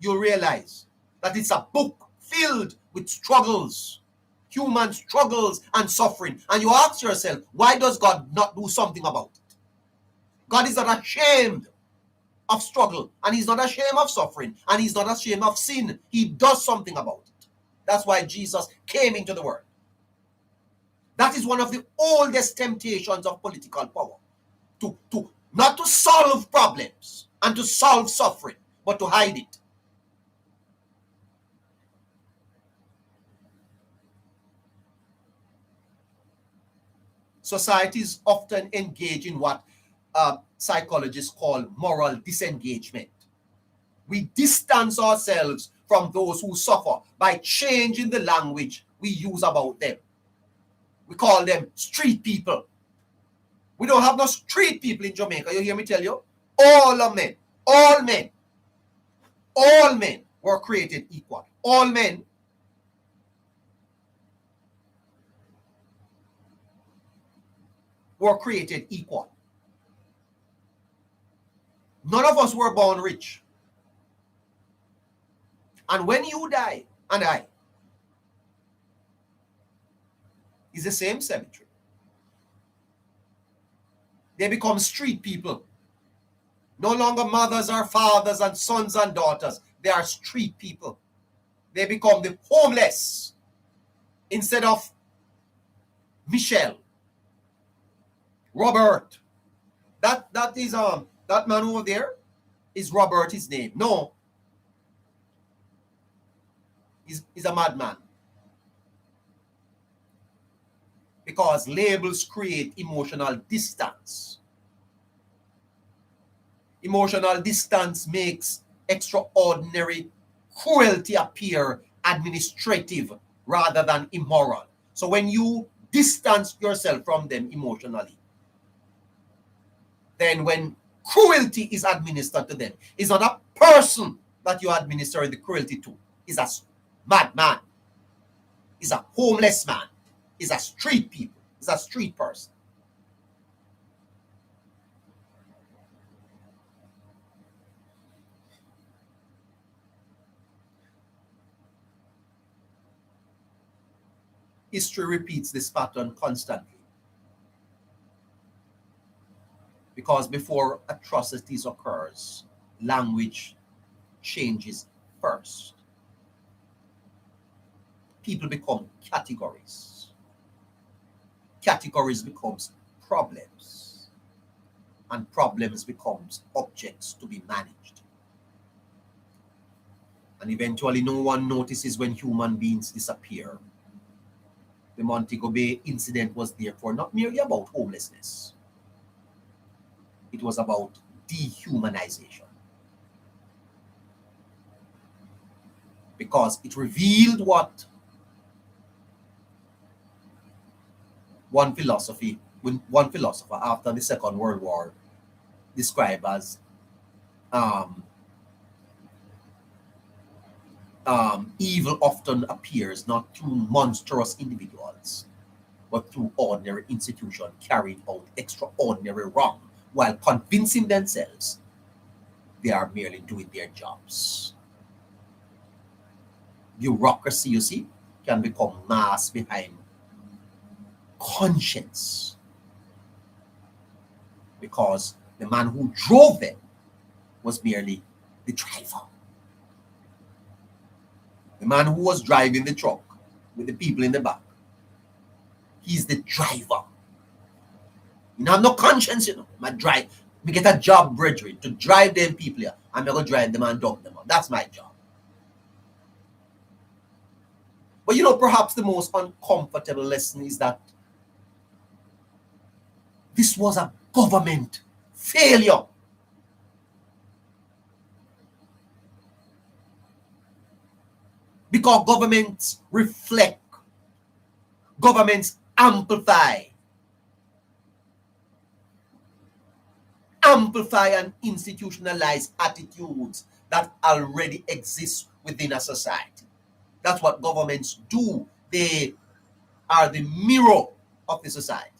A: you'll realize that it's a book filled with struggles, human struggles and suffering. And you ask yourself, why does God not do something about it? God is not ashamed of struggle, and he's not ashamed of suffering, and he's not ashamed of sin. He does something about it. That's why Jesus came into the world. That is one of the oldest temptations of political power. To not to solve problems and to solve suffering, but to hide it. Societies often engage in what psychologists call moral disengagement. We distance ourselves from those who suffer by changing the language we use about them. We call them street people. We don't have no street people in Jamaica. You hear me tell you? All men. All men were created equal. All men. Were created equal. None of us were born rich. And when you die, and I, it's the same cemetery. They become street people. No longer mothers or fathers and sons and daughters. They are street people. They become the homeless instead of Michelle, Robert. That is that man over there is Robert his name. No. He's a madman. Because labels create emotional distance. Emotional distance makes extraordinary cruelty appear administrative rather than immoral. So when you distance yourself from them emotionally, then when cruelty is administered to them, it's not a person that you administer the cruelty to. It's a madman. It's a homeless man. It's a street people. It's a street person. History repeats this pattern constantly. Because before atrocities occurs, language changes first. People become categories. Categories becomes problems. And problems becomes objects to be managed. And eventually no one notices when human beings disappear. The Montego Bay incident was therefore not merely about homelessness. It was about dehumanization. Because it revealed what one philosopher after the Second World War described as evil often appears not through monstrous individuals, but through ordinary institutions carrying out extraordinary wrong while convincing themselves they are merely doing their jobs. Bureaucracy, you see, can become masked behind conscience because the man who drove them was merely the driver. The man who was driving the truck with the people in the back, he's the driver. You have no conscience, you know. My drive, we get a job, brethren, to drive them people here. I'm going to drive them and dump them out. That's my job. But you know, perhaps the most uncomfortable lesson is that this was a government failure. Because governments reflect, governments amplify and institutionalize attitudes that already exist within a society. That's what governments do. They are the mirror of the society.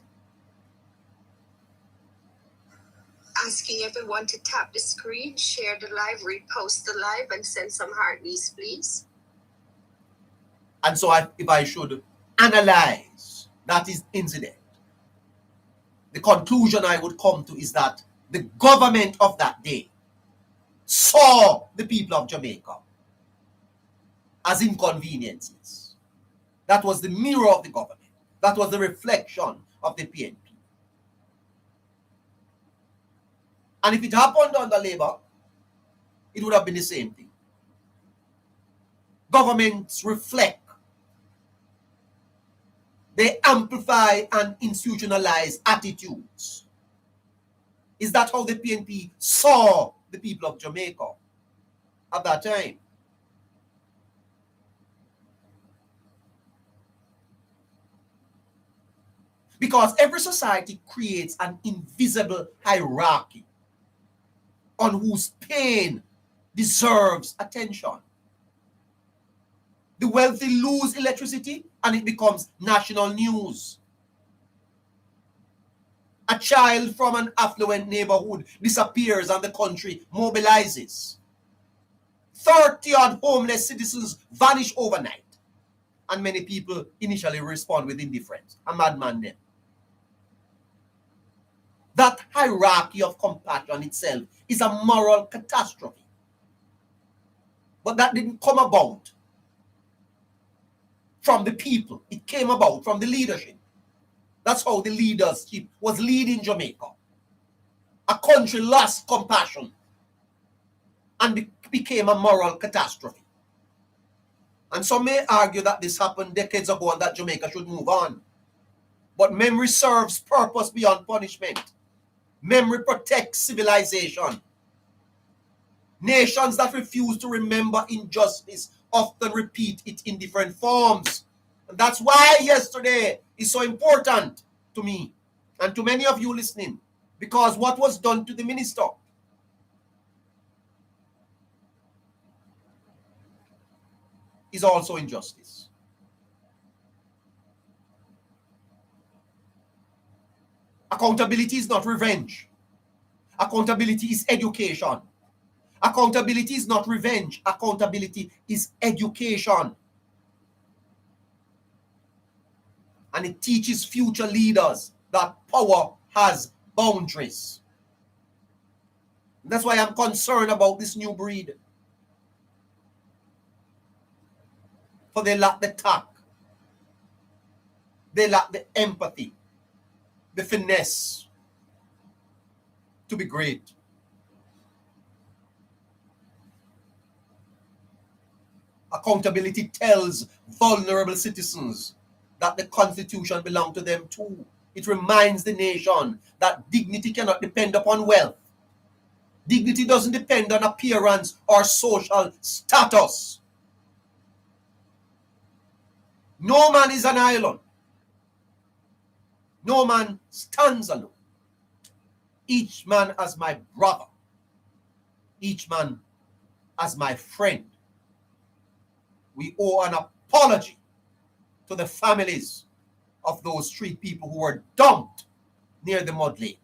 I: Asking everyone to tap the screen, share the live, repost the live, and send some heartbeats, please.
A: And so if I should analyze that incident, the conclusion I would come to is that the government of that day saw the people of Jamaica as inconveniences. That was the mirror of the government. That was the reflection of the PNP. And if it happened under Labour, it would have been the same thing. Governments reflect, they amplify and institutionalize attitudes. Is that how the PNP saw the people of Jamaica at that time? Because every society creates an invisible hierarchy on whose pain deserves attention. The wealthy lose electricity and it becomes national news. A child from an affluent neighborhood disappears and the country mobilizes. 30-odd homeless citizens vanish overnight. And many people initially respond with indifference. A madman then. That hierarchy of compassion itself is a moral catastrophe. But that didn't come about from the people. It came about from the leadership. That's how the leadership was leading Jamaica. A country lost compassion and became a moral catastrophe. And some may argue that this happened decades ago and that Jamaica should move on. But memory serves purpose beyond punishment. Memory protects civilization. Nations that refuse to remember injustice often repeat it in different forms. And that's why yesterday is so important to me and to many of you listening. Because what was done to the minister is also injustice. Accountability is not revenge. Accountability is education. Accountability is not revenge. Accountability is education. And it teaches future leaders that power has boundaries. That's why I'm concerned about this new breed. For they lack the tact. They lack the empathy, the finesse to be great. Accountability tells vulnerable citizens that the Constitution belongs to them too. It reminds the nation that dignity cannot depend upon wealth. Dignity doesn't depend on appearance or social status. No man is an island. No man stands alone. Each man as my brother. Each man as my friend. We owe an apology to the families of those 3 people who were dumped near the mud lake.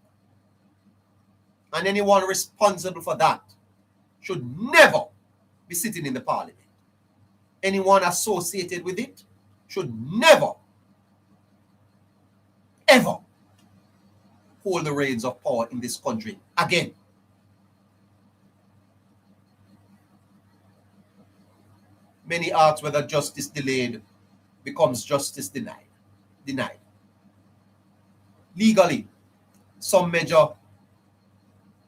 A: And anyone responsible for that should never be sitting in the parliament. Anyone associated with it should never, ever hold the reins of power in this country again. Many ask whether justice delayed becomes justice denied. Legally, some measure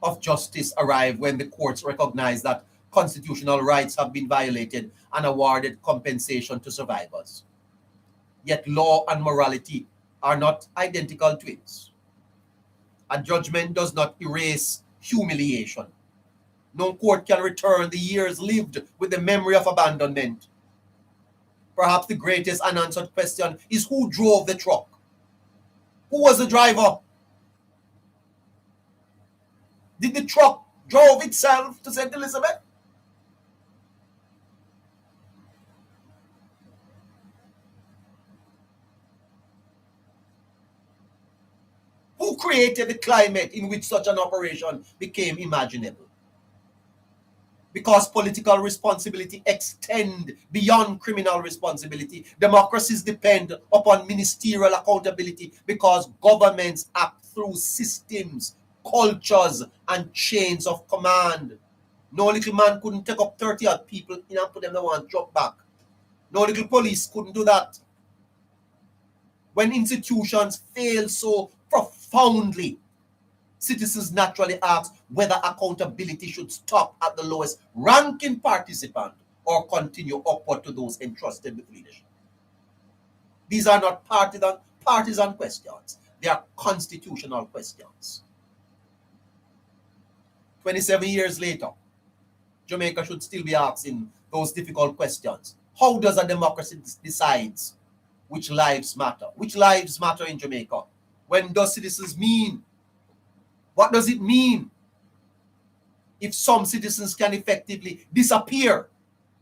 A: of justice arrive when the courts recognize that constitutional rights have been violated and awarded compensation to survivors. Yet law and morality are not identical twins. A judgment does not erase humiliation. No court can return the years lived with the memory of abandonment. Perhaps the greatest unanswered question is who drove the truck? Who was the driver? Did the truck drive itself to St. Elizabeth? Who created the climate in which such an operation became imaginable? Because political responsibility extends beyond criminal responsibility, democracies depend upon ministerial accountability because governments act through systems, cultures, and chains of command. No little man couldn't take up 30 odd people and put them in one drop back. No little police couldn't do that. When institutions fail so profoundly, citizens naturally ask whether accountability should stop at the lowest ranking participant or continue upward to those entrusted with leadership. These are not partisan questions. They are constitutional questions. 27 years later, Jamaica should still be asking those difficult questions. How does a democracy decide which lives matter? Which lives matter in Jamaica? When does citizens mean? What does it mean if some citizens can effectively disappear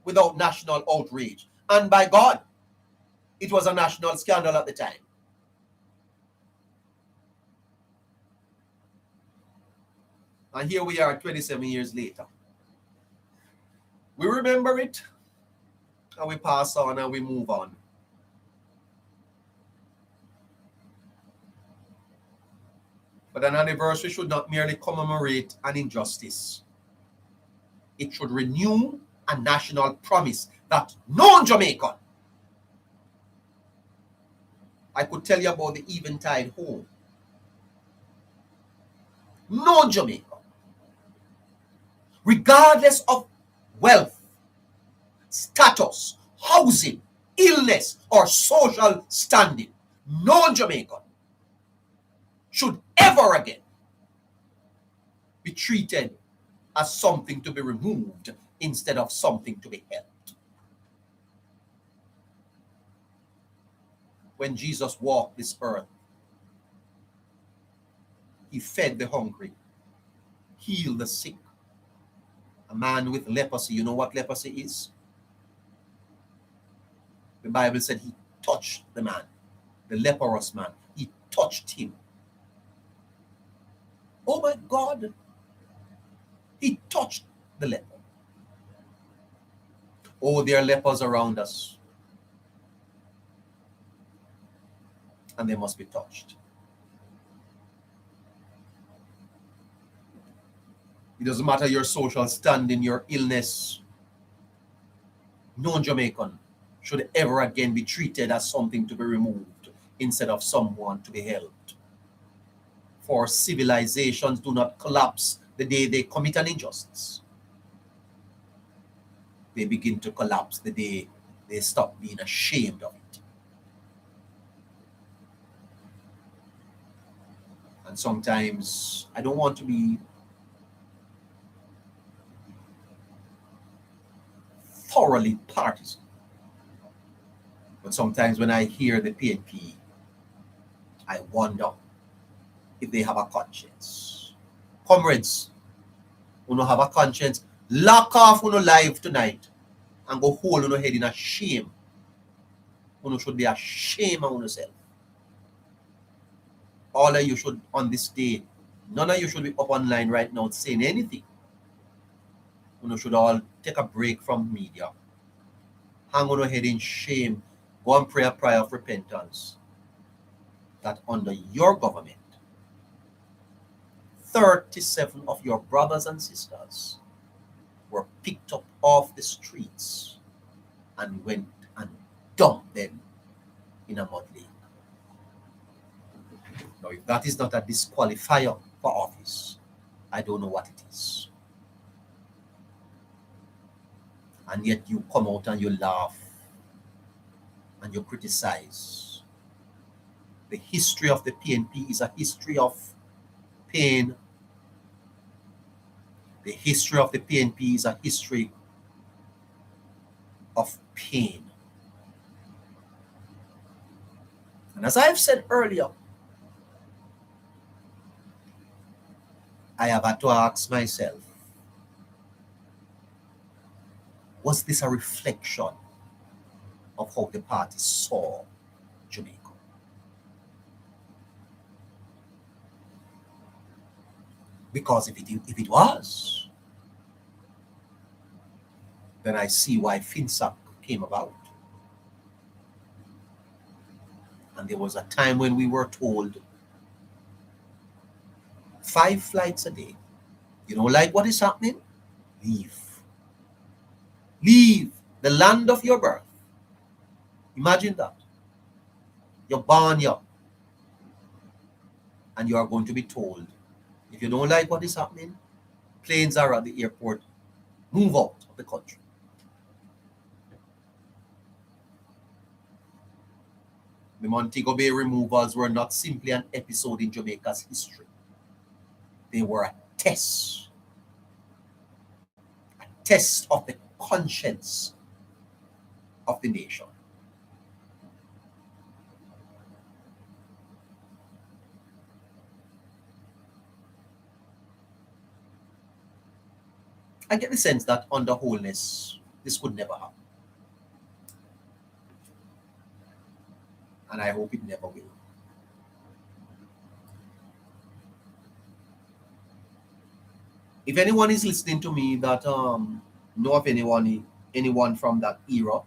A: without national outrage. And by God, it was a national scandal at the time. And here we are 27 years later. We remember it, and we pass on and we move on. But an anniversary should not merely commemorate an injustice. It should renew a national promise that no Jamaican, I could tell you about the Eventide home, no Jamaican, regardless of wealth, status, housing, illness, or social standing, no Jamaican should ever again be treated as something to be removed instead of something to be helped. When Jesus walked this earth, he fed the hungry, healed the sick. A man with leprosy, you know what leprosy is? The Bible said he touched the man, the leprous man. He touched him. Oh my God. He touched the leper. Oh, there are lepers around us. And they must be touched. It doesn't matter your social standing, your illness. No Jamaican should ever again be treated as something to be removed instead of someone to be helped. For civilizations do not collapse the day they commit an injustice. They begin to collapse the day they stop being ashamed of it. And sometimes I don't want to be thoroughly partisan. But sometimes when I hear the PNP, I wonder if they have a conscience. Comrades, who don't have a conscience, lock off on live tonight and go hold on your head in a shame. You should be ashamed of yourself. All of you should, on this day, none of you should be up online right now saying anything. You should all take a break from media. Hang on your head in shame. Go and pray a prayer of repentance. That under your government, 37 of your brothers and sisters were picked up off the streets and went and dumped them in a mud lake. Now, if that is not a disqualifier for office, I don't know what it is. And yet you come out and you laugh and you criticize. The history of the PNP is a history of pain. The history of the PNP is a history of pain. And as I've said earlier, I have had to ask myself, was this a reflection of how the party saw Jamaica? Because if it was, then I see why FinSAC came about. And there was a time when we were told 5 flights a day. You don't like what is happening? Leave. Leave the land of your birth. Imagine that. You're born here. And you are going to be told, if you don't like what is happening, planes are at the airport, move out of the country. The Montego Bay removals were not simply an episode in Jamaica's history. They were a test of the conscience of the nation. I get the sense that under wholeness, this could never happen. And I hope it never will. If anyone is listening to me that know of anyone from that era,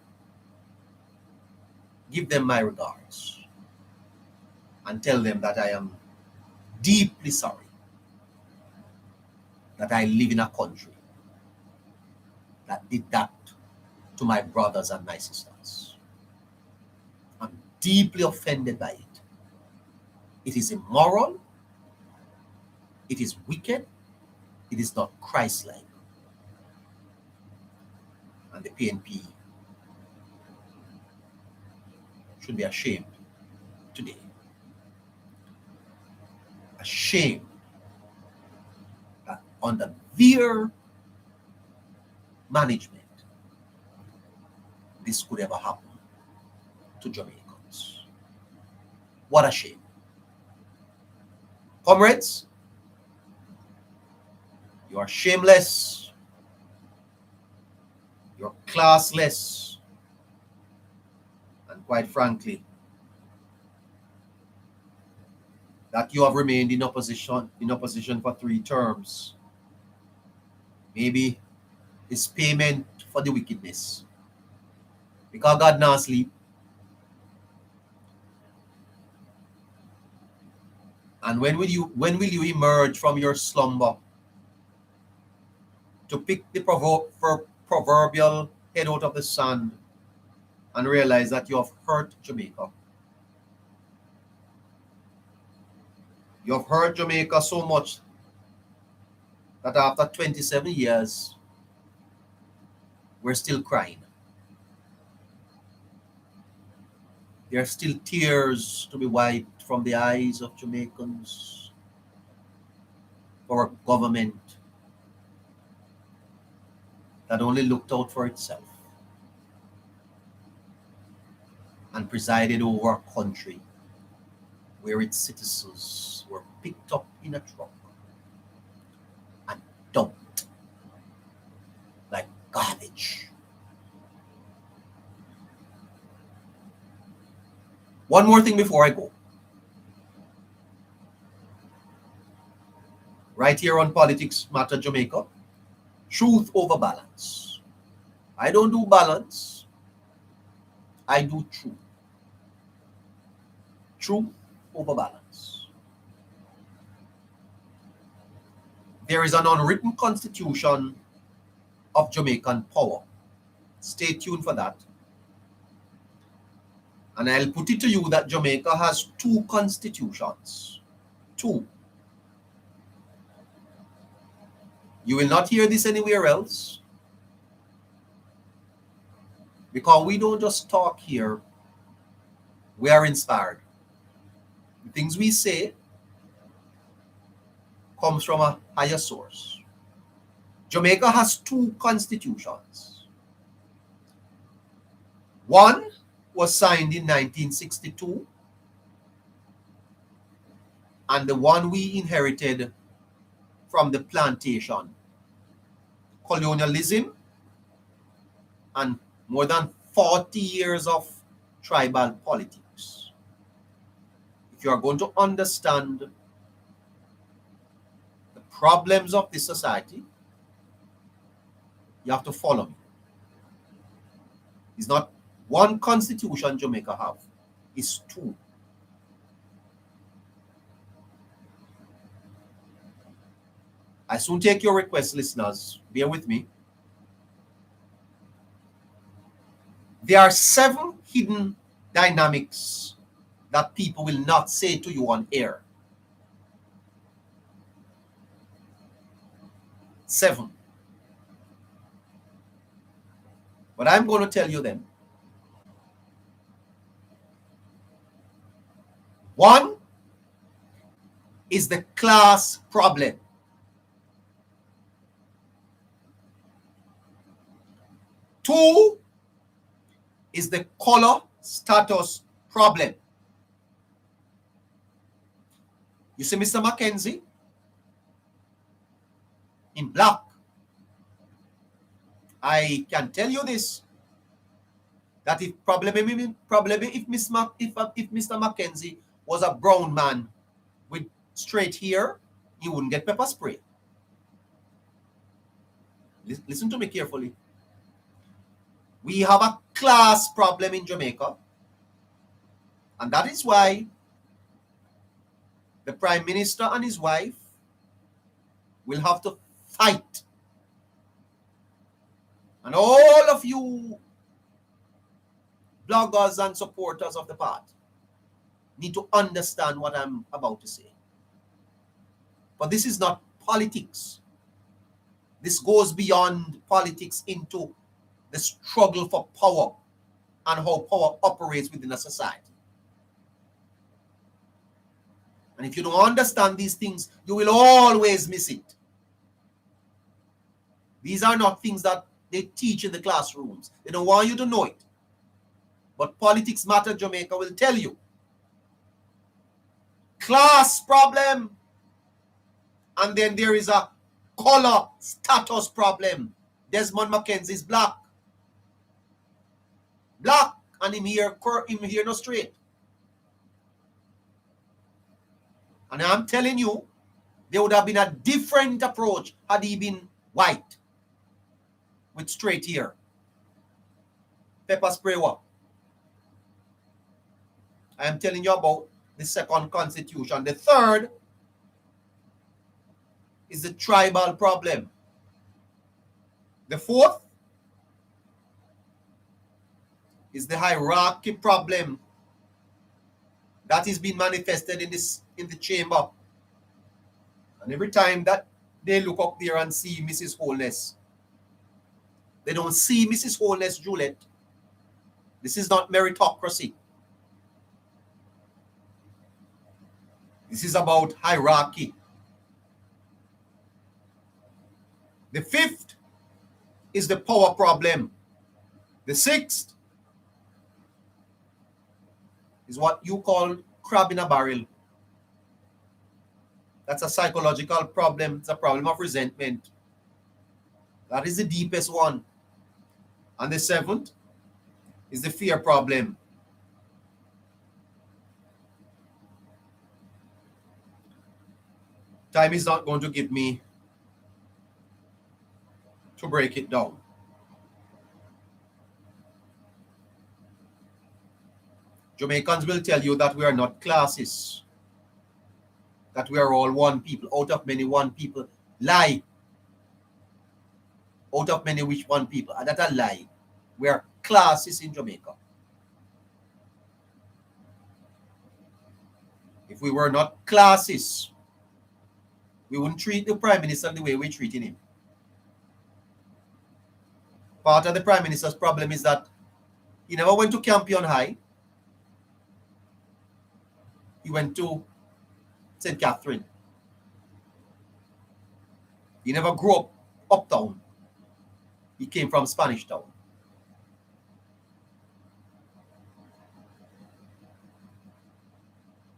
A: give them my regards and tell them that I am deeply sorry that I live in a country that did that to my brothers and my sisters. I'm deeply offended by it. It is immoral. It is wicked. It is not Christ-like. And the PNP should be ashamed today. Ashamed that under their management, this could ever happen to Jamaicans. What a shame. Comrades, you are shameless, you're classless, and quite frankly, that you have remained in opposition for 3 terms, maybe is payment for the wickedness. Because God not sleep. And when will you emerge from your slumber to pick the proverbial head out of the sand and realize that you have hurt Jamaica? You have hurt Jamaica so much that after 27 years, we're still crying. There are still tears to be wiped from the eyes of Jamaicans for a government that only looked out for itself and presided over a country where its citizens were picked up in a truck and dumped like garbage. One more thing before I go. Right here on Politics Matter Jamaica, truth over balance. I don't do balance. I do truth. Truth over balance. There is an unwritten constitution of Jamaican power. Stay tuned for that. And I'll put it to you that Jamaica has 2 constitutions. 2. You will not hear this anywhere else. Because we don't just talk here. We are inspired. The things we say comes from a higher source. Jamaica has 2 constitutions. One was signed in 1962, and the one we inherited from the plantation, colonialism, and more than 40 years of tribal politics. If you are going to understand the problems of this society, you have to follow me. It's not one constitution Jamaica have, it's 2. I soon take your request, listeners. Bear with me. There are 7 hidden dynamics that people will not say to you on air. 7. But I'm going to tell you them. 1 is the class problem. 2 is the color status problem. You see Mr. Mackenzie? In black. I can tell you this, that if Mr. Mackenzie was a brown man with straight hair, he wouldn't get pepper spray. Listen to me carefully. We have a class problem in Jamaica, and that is why the Prime Minister and his wife will have to fight. And all of you bloggers and supporters of the party need to understand what I'm about to say. But this is not politics. This goes beyond politics into the struggle for power and how power operates within a society. And if you don't understand these things, you will always miss it. These are not things that they teach in the classrooms. They don't want you to know it. But Politics Matter Jamaica will tell you. Class problem. And then there is a color status problem. Desmond Mackenzie is black. Black. And him here no straight. And I'm telling you, there would have been a different approach had he been white with straight hair. Pepper spray what? I am telling you about the second constitution. The third is the tribal problem. The fourth is the hierarchy problem that is being manifested in the chamber. And every time that they look up there and see Mrs. Holness, they don't see Mrs. Holness, Juliet. This is not meritocracy. This is about hierarchy. The fifth is the power problem. The sixth is what you call crab in a barrel. That's a psychological problem. It's a problem of resentment. That is the deepest one. And the seventh is the fear problem. Time is not going to give me to break it down. Jamaicans will tell you that we are not classes, that we are all one people, out of many one people. Lie. Out of many which one people. And that's a lie. We are classes in Jamaica. If we were not classes, we wouldn't treat the Prime Minister the way we're treating him. Part of the Prime Minister's problem is that he never went to Campion High. He went to St. Catherine. He never grew up uptown. He came from Spanish Town.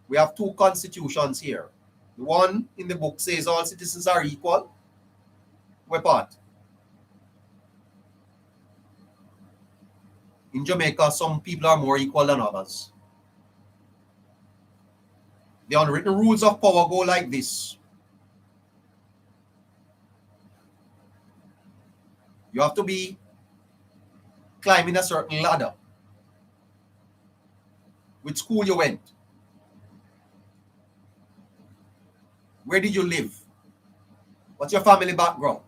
A: We have two constitutions here. The one in the book says all citizens are equal. We're part. In Jamaica, some people are more equal than others. The unwritten rules of power go like this. You have to be climbing a certain ladder. Which school you went? Where did you live? What's your family background?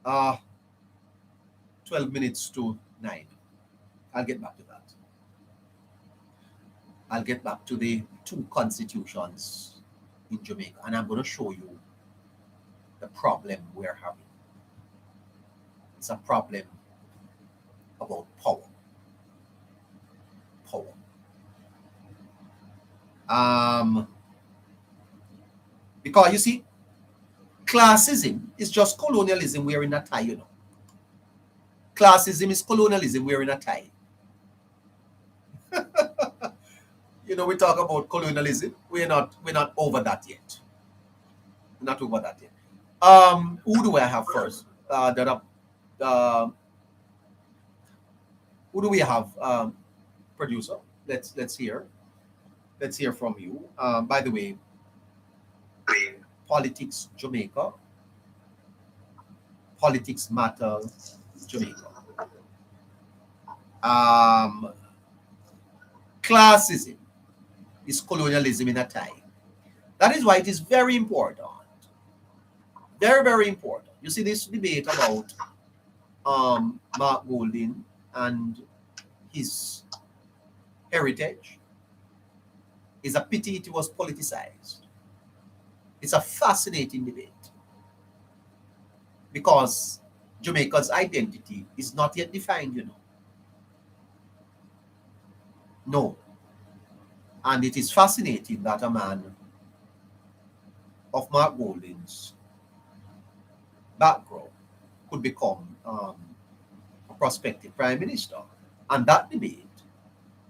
A: Uh, 12 minutes to 9. I'll get back to that. I'll get back to the two constitutions in Jamaica, and I'm going to show you the problem we're having. It's a problem about power. Because you see, classism is just colonialism wearing a tie, you know. Classism is colonialism wearing a tie. we talk about colonialism. We're not over that yet. We're not over that yet. Who do I have first? Who do we have? Producer. Let's hear. Let's hear from you. By the way, politics Jamaica. Politics matter Jamaica. Classism is colonialism in a time. That is why it is very important. Very, very important. You see this debate about Mark Golding and his heritage. It's a pity it was politicized. It's a fascinating debate because Jamaica's identity is not yet defined, No. And it is fascinating that a man of Mark Golding's background could become a prospective prime minister. And that debate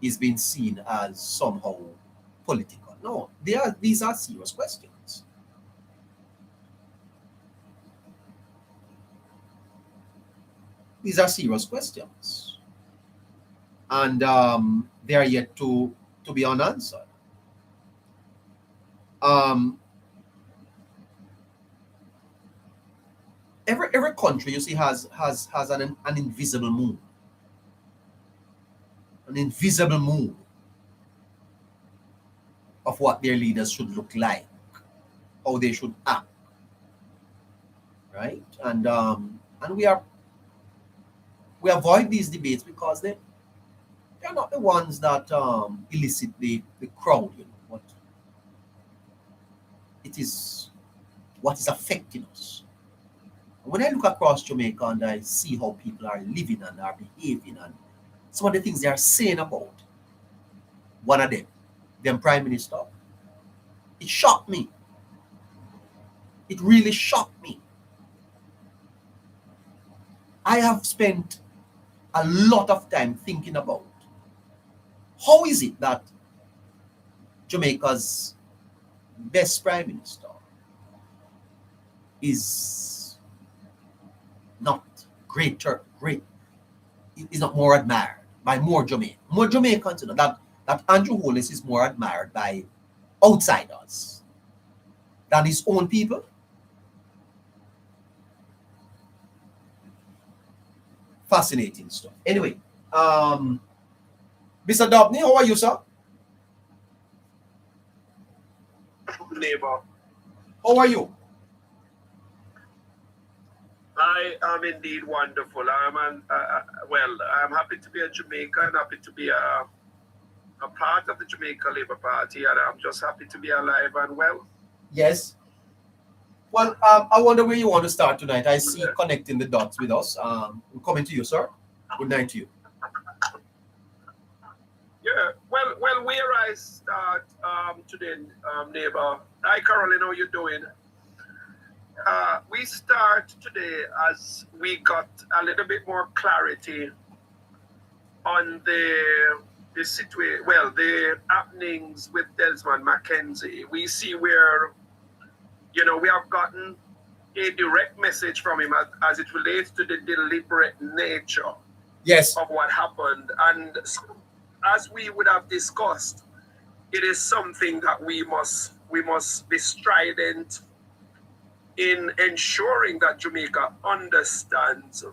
A: is being seen as somehow political. No, these are serious questions. These are serious questions. And they are yet to be unanswered. Every country you see has an invisible moon. An invisible moon of what their leaders should look like, how they should act. Right? And we avoid these debates because they're not the ones that elicit the crowd, What it is what is affecting us. When I look across Jamaica and I see how people are living and are behaving and some of the things they are saying about one of them prime minister, it shocked me. It really shocked me. I have spent a lot of time thinking about how is it that Jamaica's best prime minister is not great, is not more admired by more Jamaicans, that Andrew Holness is more admired by outsiders than his own people. Fascinating stuff. Anyway, Mr. Dobney, how are you, sir?
N: Neighbor.
A: How are you?
N: I am indeed wonderful. I'm happy to be a Jamaican, happy to be a part of the Jamaica Labour Party, and I'm just happy to be alive and well.
A: Yes. Well, I wonder where you want to start tonight. I see connecting the dots with us. We're coming to you, sir. Good night to you.
N: Yeah. Well, where I start today, neighbor, I currently know you're doing. We start today as we got a little bit more clarity on the situation. Well, the happenings with Desmond Mackenzie. We see where, we have gotten a direct message from him as it relates to the deliberate nature of what happened. And as we would have discussed, it is something that we must be strident in ensuring that Jamaica understands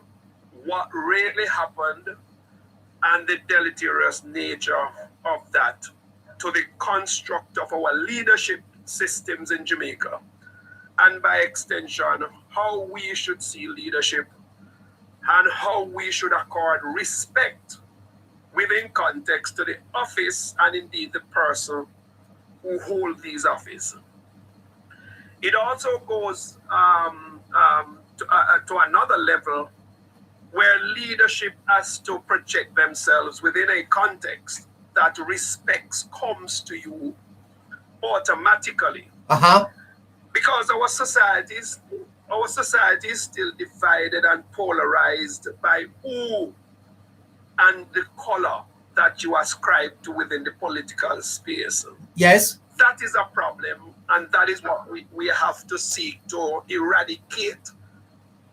N: what really happened and the deleterious nature of that to the construct of our leadership systems in Jamaica. And by extension, how we should see leadership and how we should accord respect within context to the office and indeed the person who holds these office. It also goes to another level where leadership has to project themselves within a context that respect comes to you automatically. Because our society is still divided and polarized by who and the color that you ascribe to within the political space.
A: Yes.
N: That is a problem, and that is what we have to seek to eradicate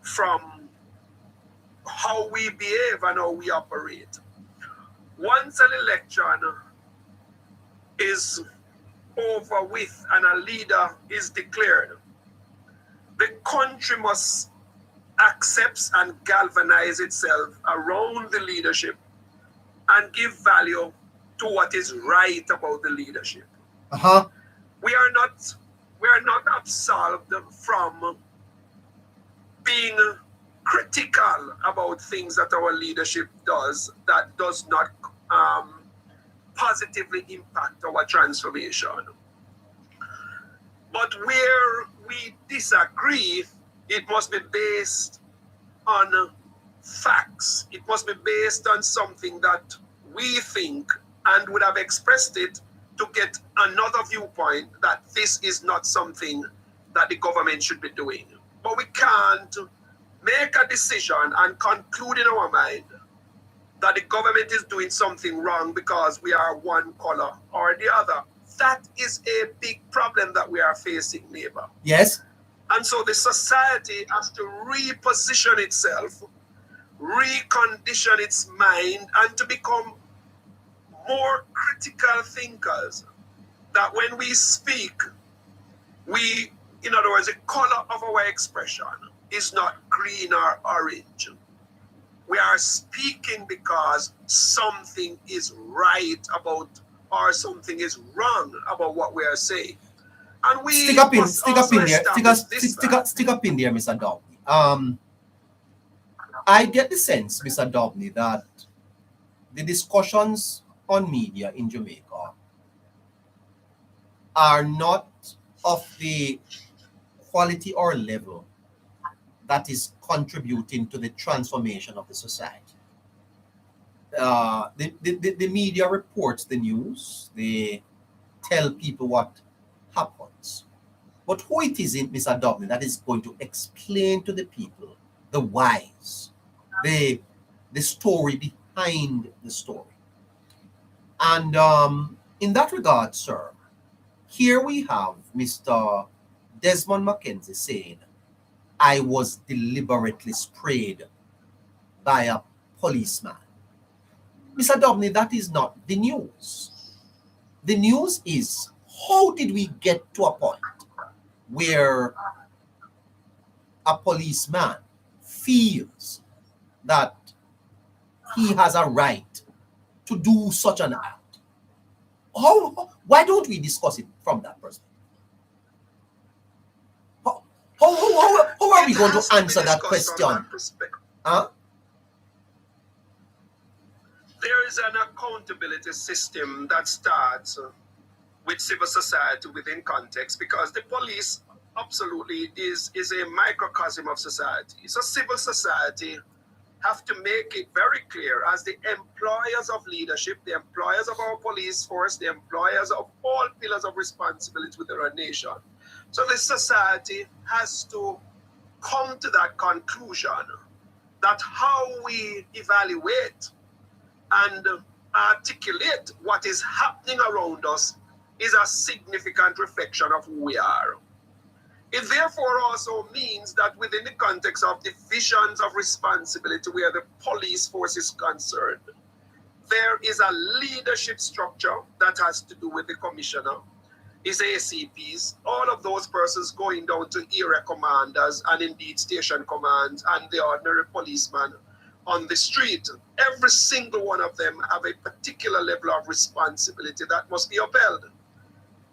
N: from how we behave and how we operate. Once an election is over with and a leader is declared, the country must accept and galvanize itself around the leadership and give value to what is right about the leadership. We are not absolved from being critical about things that our leadership does that does not positively impact our transformation. But where we disagree, it must be based on facts. It must be based on something that we think and would have expressed it to get another viewpoint that this is not something that the government should be doing. But we can't make a decision and conclude in our mind that the government is doing something wrong because we are one color or the other. That is a big problem that we are facing, neighbor.
A: Yes.
N: And so the society has to reposition itself, recondition its mind, and to become more critical thinkers. That when we speak, in other words, the color of our expression is not green or orange. We are speaking because something is right about, or something is wrong about what we are saying. And we
A: stick up in there, stick up in there, Mr. Dobney. I get the sense, Mr. Dobney, that the discussions on media in Jamaica are not of the quality or level that is contributing to the transformation of the society. The media reports the news, they tell people what happens. But who it is, Mr. Dobney, that is going to explain to the people the whys, the story behind the story. And in that regard, sir, here we have Mr. Desmond Mackenzie saying, I was deliberately sprayed by a policeman. Mr. Dobney, that is not the news. The news is, how did we get to a point where a policeman feels that he has a right to do such an act? Why don't we discuss it from that perspective? How are we going to answer that question? Huh?
N: There is an accountability system that starts with civil society within context, because the police absolutely is a microcosm of society. So civil society have to make it very clear, as the employers of leadership, the employers of our police force, the employers of all pillars of responsibility within our nation. So the society has to come to that conclusion that how we evaluate and articulate what is happening around us is a significant reflection of who we are. It therefore also means that within the context of divisions of responsibility where the police force is concerned, there is a leadership structure that has to do with the commissioner, his ACPs, all of those persons going down to area commanders and indeed station commands and the ordinary policeman on the street. Every single one of them have a particular level of responsibility that must be upheld.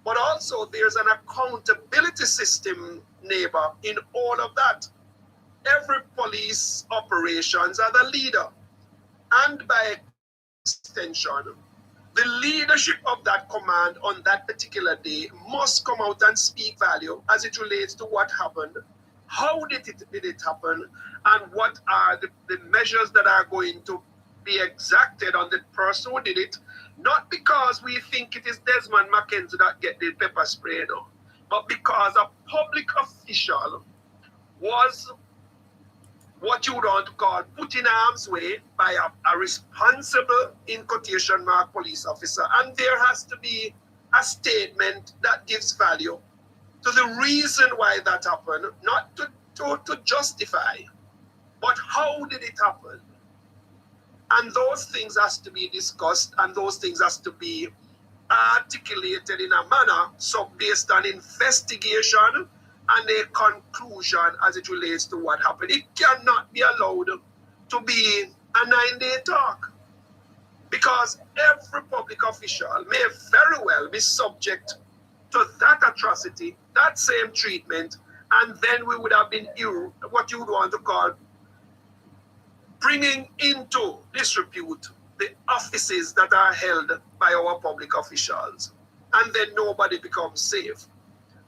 N: But also there's an accountability system, neighbor, in all of that. Every police operations are the leader. And by extension, the leadership of that command on that particular day must come out and speak value as it relates to what happened, how did it happen, and what are the measures that are going to be exacted on the person who did it, not because we think it is Desmond Mackenzie that get the pepper spray, no, but because a public official was what you would want to call put in harm's way by a responsible, in quotation mark, police officer. And there has to be a statement that gives value to the reason why that happened, not to justify, but how did it happen? And those things has to be discussed, and those things has to be articulated in a manner so based on investigation and a conclusion as it relates to what happened. It cannot be allowed to be a 9-day talk, because every public official may very well be subject to that atrocity, that same treatment, and then we would have been what you would want to call bringing into disrepute the offices that are held by our public officials, and then nobody becomes safe.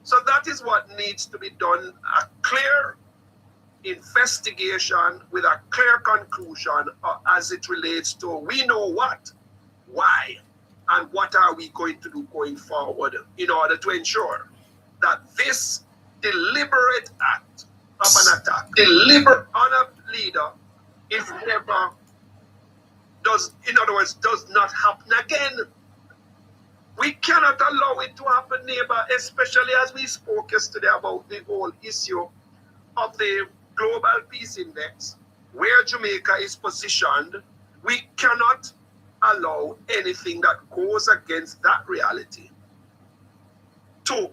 N: So that is what needs to be done, a clear investigation with a clear conclusion as it relates to we know what, why, and what are we going to do going forward in order to ensure that this deliberate act of an attack, deliberate on a leader, is never, in other words, does not happen again. We cannot allow it to happen, neighbor, especially as we spoke yesterday about the whole issue of the Global Peace Index, where Jamaica is positioned. We cannot allow anything that goes against that reality to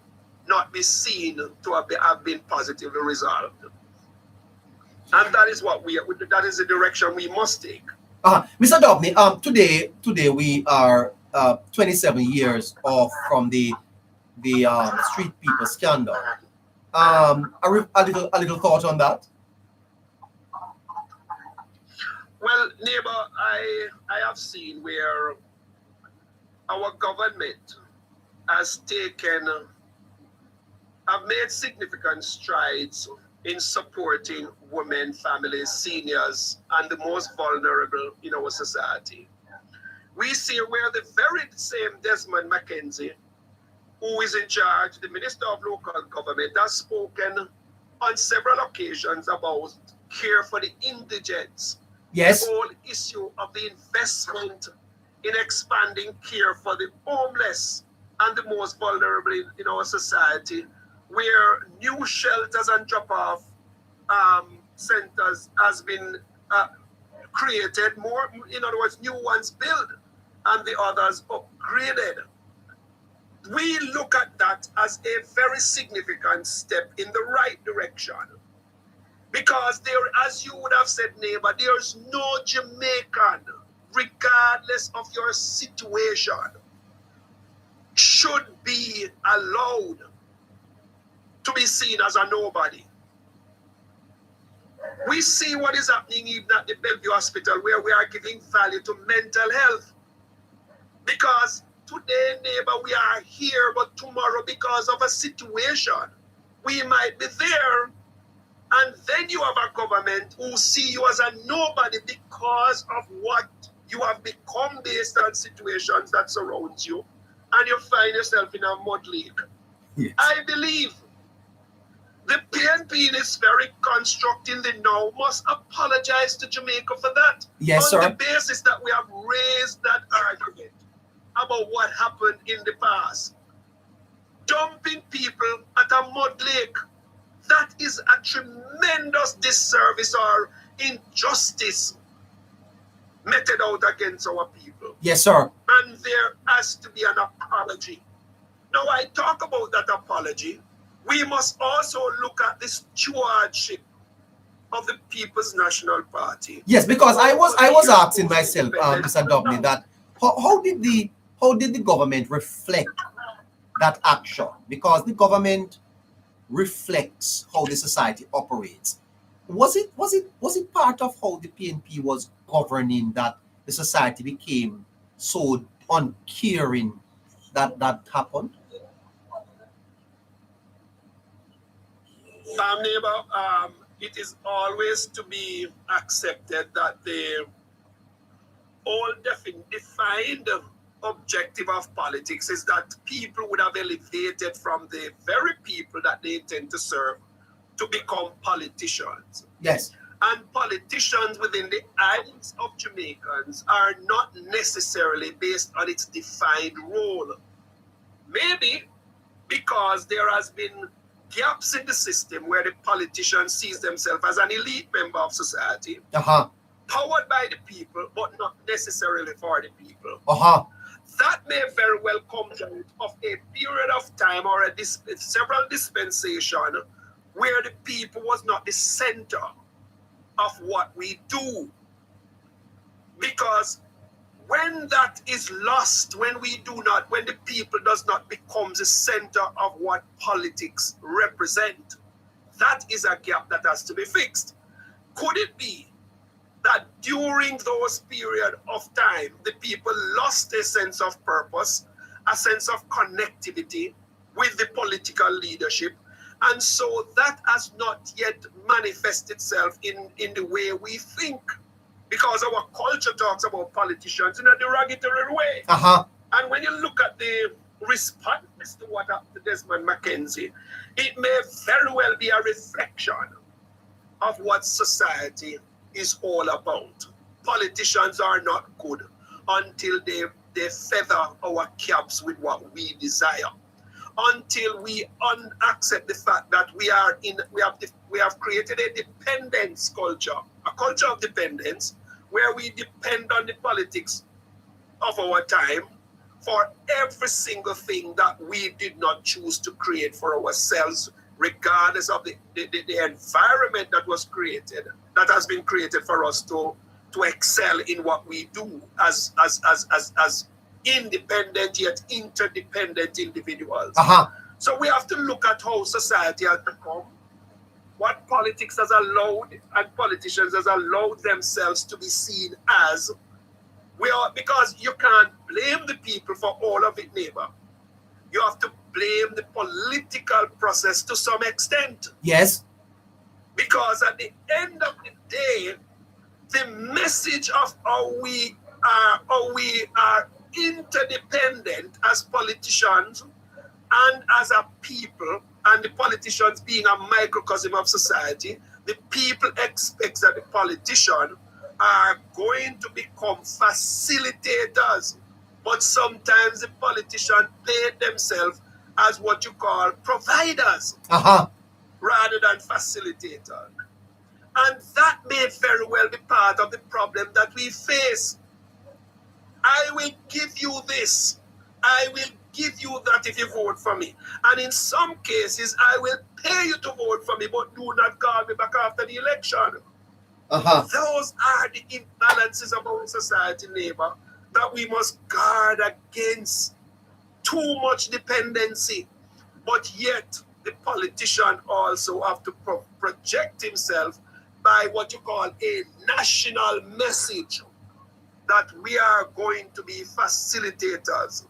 N: not be seen to have been positively resolved. And that is that is the direction we must take.
A: Mr. Dobney, today we are 27 years off from the street people scandal. A little thought on that?
N: Well, neighbor, I have seen where our government have made significant strides in supporting women, families, seniors, and the most vulnerable in our society. We see where the very same Desmond McKenzie, who is in charge, the Minister of Local Government, has spoken on several occasions about care for the indigents.
A: Yes.
N: The whole issue of the investment in expanding care for the homeless and the most vulnerable in our society, where new shelters and drop-off centers has been created, more, in other words, new ones built and the others upgraded. We look at that as a very significant step in the right direction. Because there, as you would have said, neighbor, there's no Jamaican, regardless of your situation, should be allowed to be seen as a nobody. We see what is happening even at the Bellevue Hospital, where we are giving value to mental health. Because today, neighbor, we are here, but tomorrow, because of a situation, we might be there. And then you have a government who see you as a nobody because of what you have become based on situations that surround you. And you find yourself in a mud lake. Yes. I believe the PNP in its very construct in the now must apologize to Jamaica for that.
A: Yes,
N: on
A: sir.
N: the basis that we have raised that argument about what happened in the past. Dumping people at a mud lake, that is a tremendous disservice or injustice meted out against our people.
A: Yes, sir.
N: And there has to be an apology. Now, I talk about that apology. We must also look at the stewardship of the People's National Party.
A: Yes, because I was asking myself, Mr. Dobney, that how did the government reflect that action? Because the government reflects how the society operates. Was it part of how the PNP was governing that the society became so uncaring that happened?
N: Neighbor, it is always to be accepted that the all defined objective of politics is that people would have elevated from the very people that they intend to serve to become politicians.
A: Yes.
N: And politicians within the eyes of Jamaicans are not necessarily based on its defined role. Maybe because there has been gaps in the system where the politician sees themselves as an elite member of society, powered by the people, but not necessarily for the people. That may very well come out of a period of time or several dispensation where the people was not the center of what we do. Because when that is lost, when the people does not become the center of what politics represent, that is a gap that has to be fixed. Could it be that during those period of time, the people lost a sense of purpose, a sense of connectivity with the political leadership, and so that has not yet manifested itself in the way we think? Because our culture talks about politicians in a derogatory way. And when you look at the response to what happened to Desmond Mackenzie, it may very well be a reflection of what society is all about. Politicians are not good until they feather our caps with what we desire. Until we accept the fact that we have created a dependence culture, a culture of dependence, where we depend on the politics of our time for every single thing that we did not choose to create for ourselves, regardless of the environment that was created, that has been created for us to excel in what we do as independent yet interdependent individuals. So we have to look at how society has become, what politics has allowed and politicians has allowed themselves to be seen as. Because you can't blame the people for all of it, neighbor. You have to blame the political process to some extent.
A: Yes.
N: Because at the end of the day, the message of how we are interdependent as politicians and as a people, and the politicians being a microcosm of society, the people expect that the politician are going to become facilitators. But sometimes the politicians paint themselves as what you call providers rather than facilitators. And that may very well be part of the problem that we face. I will give you this. I will give you that if you vote for me. And in some cases, I will pay you to vote for me, but do not call me back after the election. Those are the imbalances of our society, neighbor, that we must guard against. Too much dependency. But yet, the politician also have to project himself by what you call a national message that we are going to be facilitators.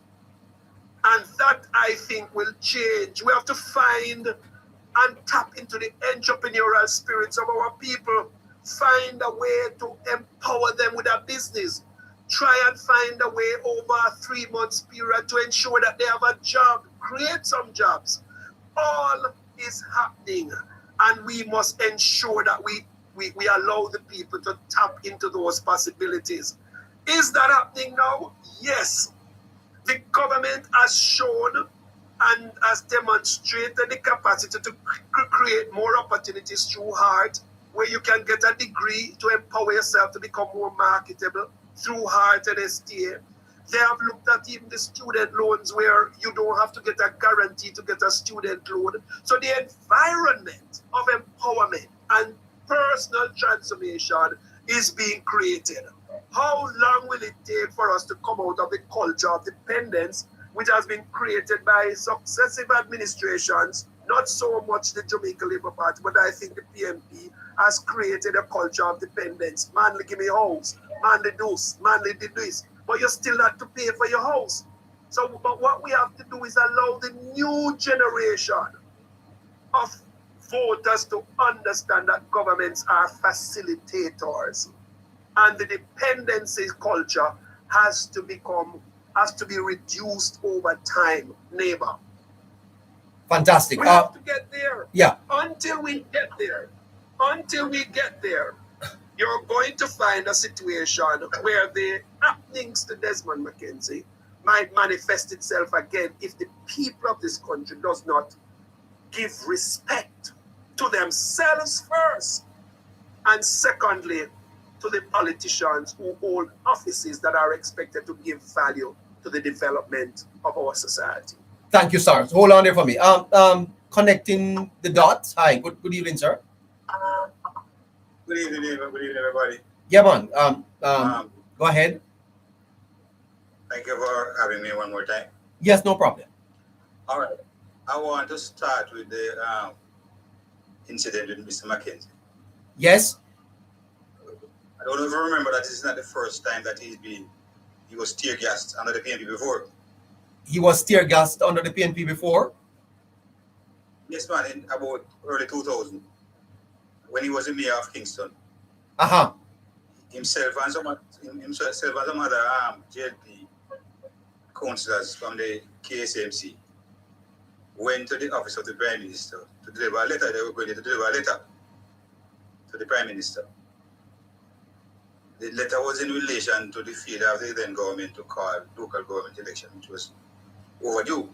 N: And that, I think, will change. We have to find and tap into the entrepreneurial spirits of our people. Find a way to empower them with a business. Try and find a way over a 3 month period to ensure that they have a job. Create some jobs. All is happening. And we must ensure that we allow the people to tap into those possibilities. Is that happening now? Yes. The government has shown and has demonstrated the capacity to create more opportunities through heart, where you can get a degree to empower yourself to become more marketable through heart and STA. They have looked at even the student loans where you don't have to get a guarantee to get a student loan. So the environment of empowerment and personal transformation is being created. How long will it take for us to come out of the culture of dependence, which has been created by successive administrations, not so much the Jamaica Labour Party, but I think the PMP has created a culture of dependence. Man, give me a house. Man, they do this. Man, they did this. But you still have to pay for your house. So, but what we have to do is allow the new generation of voters to understand that governments are facilitators. And the dependency culture has to be reduced over time, neighbor.
A: Fantastic.
N: We have to get there.
A: Yeah.
N: Until we get there, until we get there, you're going to find a situation where the happenings to Desmond Mackenzie might manifest itself again if the people of this country does not give respect to themselves first, and secondly, to the politicians who hold offices that are expected to give value to the development of our society.
A: Thank you, sir. Hold on there for me. Connecting the dots. Hi, good evening, sir.
O: Good evening, good evening, everybody.
A: Yeah, man. Go ahead.
O: Thank you for having me one more time.
A: Yes, no problem.
O: All right. I want to start with the incident with Mr. Mackenzie.
A: Yes.
O: I don't know if you remember that this is not the first time that he was tear gassed under the PNP before.
A: He was tear gassed under the PNP before?
O: Yes, man, in about early 2000, when he was the mayor of Kingston.
A: Uh-huh.
O: Himself and some other JLP councillors from the KSMC went to the office of the Prime Minister to deliver a letter. They were going to deliver a letter to the Prime Minister. The letter was in relation to the failure of the then government to call local government election, which was overdue.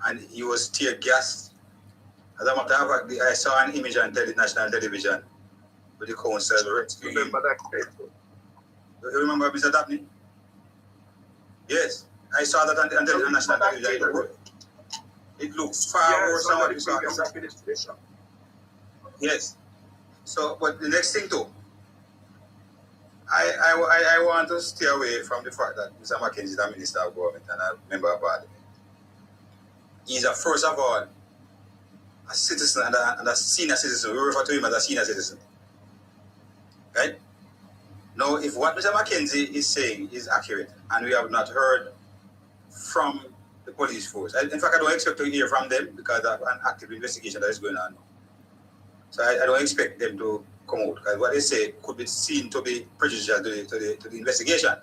O: And he was tear gassed. As a matter of fact, I saw an image on national television with the council rescuing him. You remember Mr. Dabney? Yes. I saw that on the national television. It looks far worse than what you saw. Yes. So, but the next thing too, I want to stay away from the fact that Mr. Mackenzie is a minister of government and a member of parliament. He's first of all a citizen and a senior citizen. We refer to him as a senior citizen. Right? Now, if what Mr. Mackenzie is saying is accurate and we have not heard from the police force, in fact, I don't expect to hear from them because of an active investigation that is going on now. So I don't expect them to come out because what they say could be seen to be prejudicial to the investigation.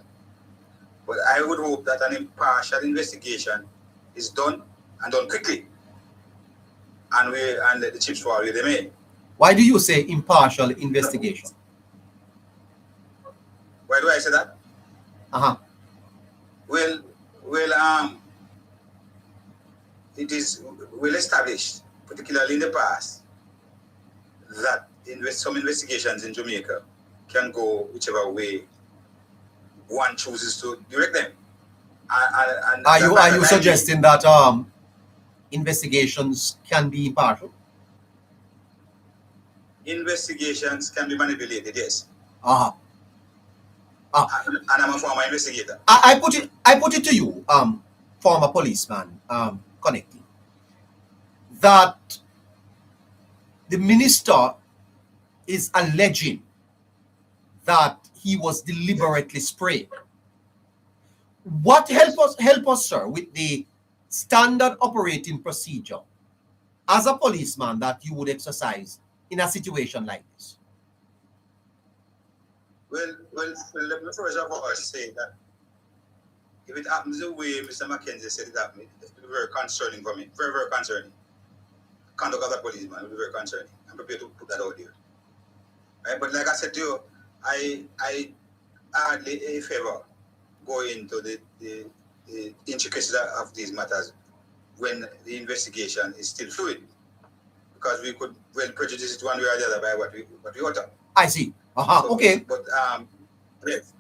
O: But I would hope that an impartial investigation is done and done quickly, and the chips fall where they may.
A: Why do you say impartial investigation?
O: Why do I say that?
A: Uh-huh.
O: Well, it is well established, particularly in the past, that some investigations in Jamaica can go whichever way one chooses to direct them.
A: Are you suggesting that investigations can be impartial?
O: Investigations can be manipulated, yes.
A: Uh-huh.
O: And I'm a former investigator.
A: I put it to you, former policeman, connecting, that the minister is alleging that he was deliberately sprayed. What help us, sir, with the standard operating procedure as a policeman that you would exercise in a situation like this?
O: Well, let me first of all say that if it happens the way Mr. Mackenzie said it happened, it will be very concerning for me. Very, very concerning. Conduct of the policeman will be very concerning. I'm prepared to put that out there. Right? But like I said to you, I hardly a favor go into the intricacies of these matters when the investigation is still fluid, because we could well prejudice it one way or the other by what we utter.
A: I see. So, okay.
O: But yes,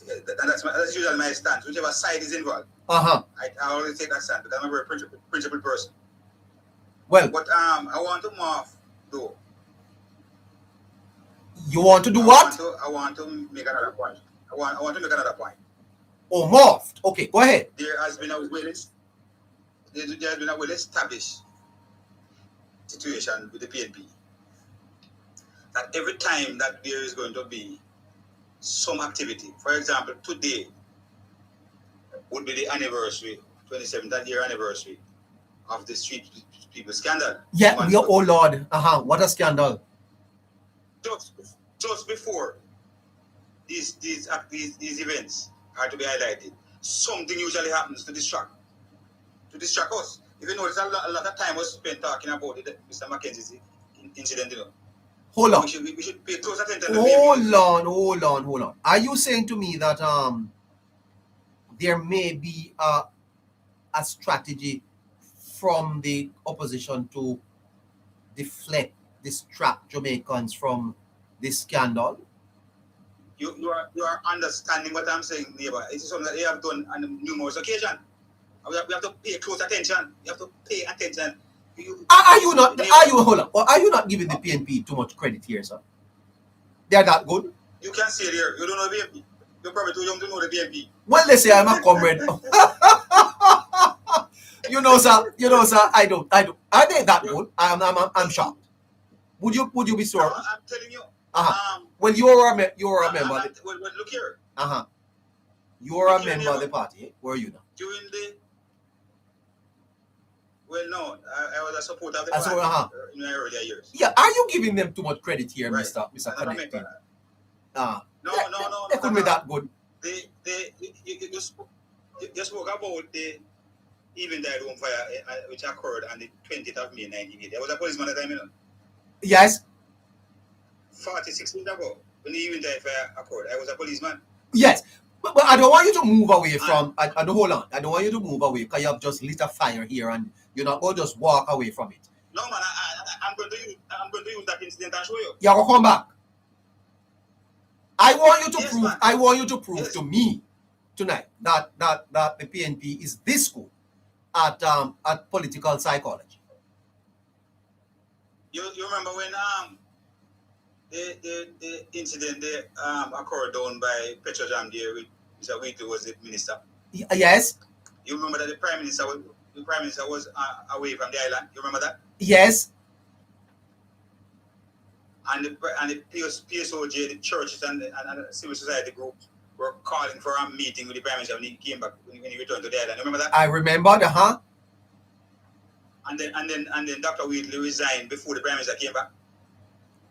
O: that's usually my stance. Whichever side is involved, I always take that stance. Because I'm a very principled person.
A: Well,
O: but I want to morph though.
A: You want to do what?
O: I want to make another point. I want to make another point.
A: Oh, morphed. Okay, go ahead.
O: There has been a well-established situation with the PNP. That every time that there is going to be some activity, for example, today would be the anniversary, 27th year anniversary of the street people scandal.
A: Yeah, oh Lord, what a scandal!
O: Just before these events are to be highlighted, something usually happens to distract us. If you notice, a lot of time was spent talking about Mr. Mackenzie's incident, you know.
A: Hold on.
O: We should pay close attention to
A: Hold on. Are you saying to me that there may be a strategy from the opposition to distract Jamaicans from this scandal?
O: You are understanding what I'm saying, neighbor. It's something that they have done on numerous occasions. We have to pay close attention. You have to pay attention.
A: Are you not giving the PNP too much credit here, sir? They are that good?
O: You can say there, you don't know the PNP. You're probably too young to know the PNP.
A: Well, they say I'm a comrade. you know, sir, I don't. Are they that good? I'm shocked. Would you be sure?
O: I'm telling you.
A: Well, you're a member.
O: Well, look here.
A: You're a member of the party, were you not?
O: During the no, I was a supporter of the party in my earlier years.
A: Yeah, are you giving them too much credit here, right. Mr. Connecting?
O: No.
A: They couldn't be that good.
O: You spoke about the event that home fire which occurred on the 20th of May 1980. I was a policeman at the time, you know.
A: Yes.
O: 46 years ago, when the event that fire occurred, I was a policeman.
A: Yes. But I don't want you to move away from. I don't hold on. I don't want you to move away because you have just lit a fire here, and you're not going to just walk away from it.
O: No, man. I'm going to use that incident and show you.
A: You're going to come back. I want you to prove to me tonight that the PNP is this good at political psychology.
O: You remember when the incident occurred down by Petrojam there with Mr. Wheatley was the minister?
A: Yes.
O: You remember that the prime minister was away from the island? You remember that?
A: Yes.
O: And the PSOJ, the churches and the civil society groups were calling for a meeting with the prime minister when he came back, when he returned to the island. You remember that?
A: I remember that,
O: And then Dr. Wheatley resigned before the prime minister came back.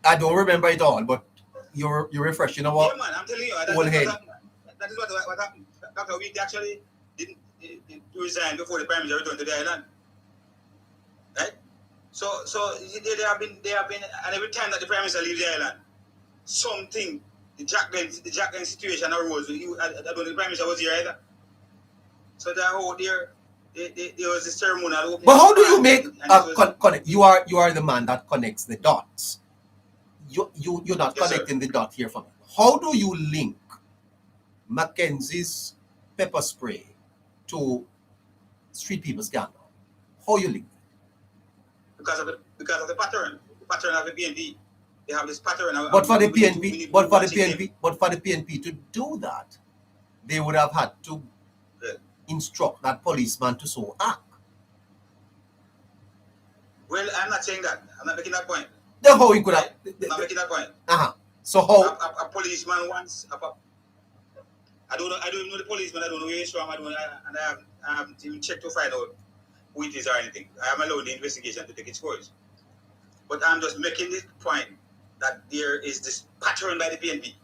A: I don't remember it all, but you're refreshing about.
O: Yeah, man, I'm telling you, that is what happened. Dr. Wheatley actually didn't resign before the prime minister returned to the island, right? So they have been, and every time that the prime minister leaves the island, something, the Jack Glen situation arose. I don't think the prime minister was here either. So that whole there was a ceremonial opening.
A: But how do you make connect? You are the man that connects the dots. You're not connecting the dot here for me. How do you link Mackenzie's pepper spray to street people scandal? How you link?
O: Because of the pattern of the PNP. They have this pattern.
A: But for the PNP to do that, they would have had to instruct that policeman to so act.
O: Well, I'm not saying that. I'm not making that point.
A: Then how he could have?
O: I'm not making that point.
A: So how?
O: A policeman wants. I don't even know the policeman. I don't know where he's from. I haven't even checked to find out who it is or anything. I am allowed the investigation to take its course. But I'm just making this point that there is this pattern by the PNP.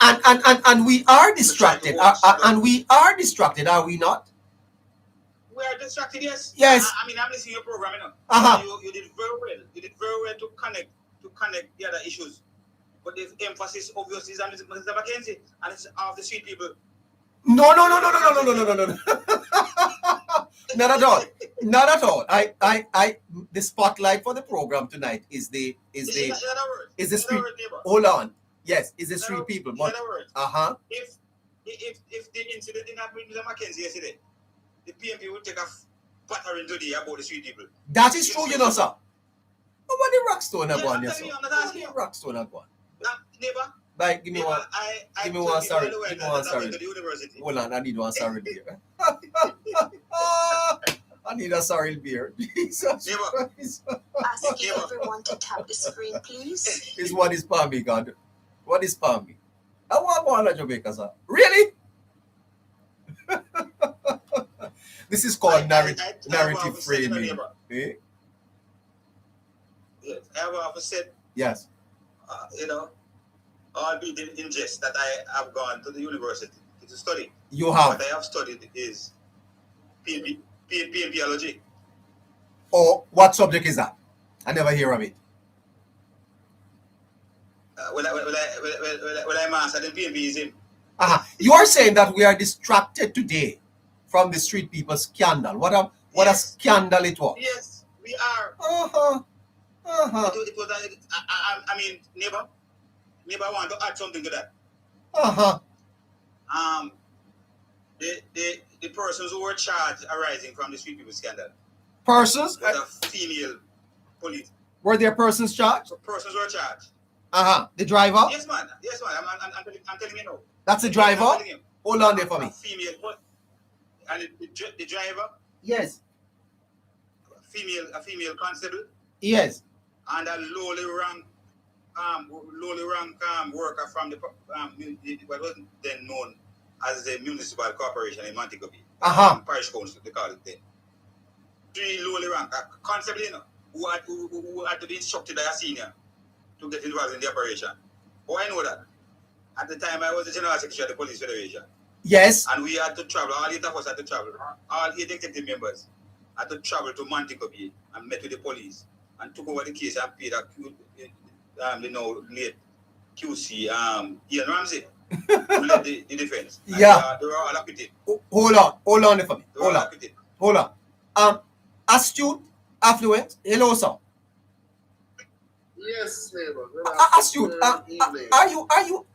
A: And we are distracted. And we are distracted, are we not?
O: We are distracted, yes.
A: Yes.
O: I mean, I'm listening to your program, you know. You did very well. You did very well to connect the other issues. But the emphasis obviously is on Mr. Mackenzie and it's of the street people.
A: No. Not at all. Not at all. The spotlight for the program tonight is the street. Hold on. Yes, is the street people. But
O: if the incident didn't happen with Mr. Mackenzie yesterday, the PNP would take a battering today about the street people.
A: That is true, you know, sir. But what the Rockstone have gone, yes, sir? Rockstone have gone.
O: Neighbor.
A: Like, give me one. Give me one. Sorry. Give me one. Sorry. Hold on, I need one. Sorry beer. I need a sorry beer. Jesus Christ.
I: Asking everyone to tap the screen, please.
A: Is what is palmy, God? What is palmy? I want one at Jamaica, sir. Really? This is called narrative framing.
O: Yes, I have often said.
A: Yes.
O: Albeit in jest that I have gone to the university to study.
A: You have.
O: What I have studied is PNPology.
A: Oh, what subject is that? I never hear of it.
O: Well, I master the PNP is him.
A: You are saying that we are distracted today from the street people scandal. What a scandal it was.
O: Yes, we are. It was. I mean, neighbor, I want to add something to that. The persons who were charged arising from the street people scandal.
A: Persons?
O: Was a female police.
A: Were there persons charged?
O: Persons were charged.
A: The driver?
O: Yes, man. I'm telling you now.
A: That's the driver? Hold on there for me.
O: Female, and the driver?
A: Yes.
O: A female constable?
A: Yes.
O: And a lowly rank worker from the what was then known as the municipal corporation in Montego Bay. Parish council, they call it then. 3 lowly rank constable, you know, who had to be instructed by a senior to get involved in the operation. Oh, I know that. At the time, I was the General Secretary of the Police Federation.
A: Yes.
O: And we had to travel, all 8 of us had to travel. All 8 executive members had to travel to Montego Bay and met with the police and took over the case and paid late QC, Ian Ramsey, who led the defense. And they were all acquitted.
A: Hold on there for me. Hold on. Astute, affluent, hello, sir.
P: Yes, neighbor.
A: Astute,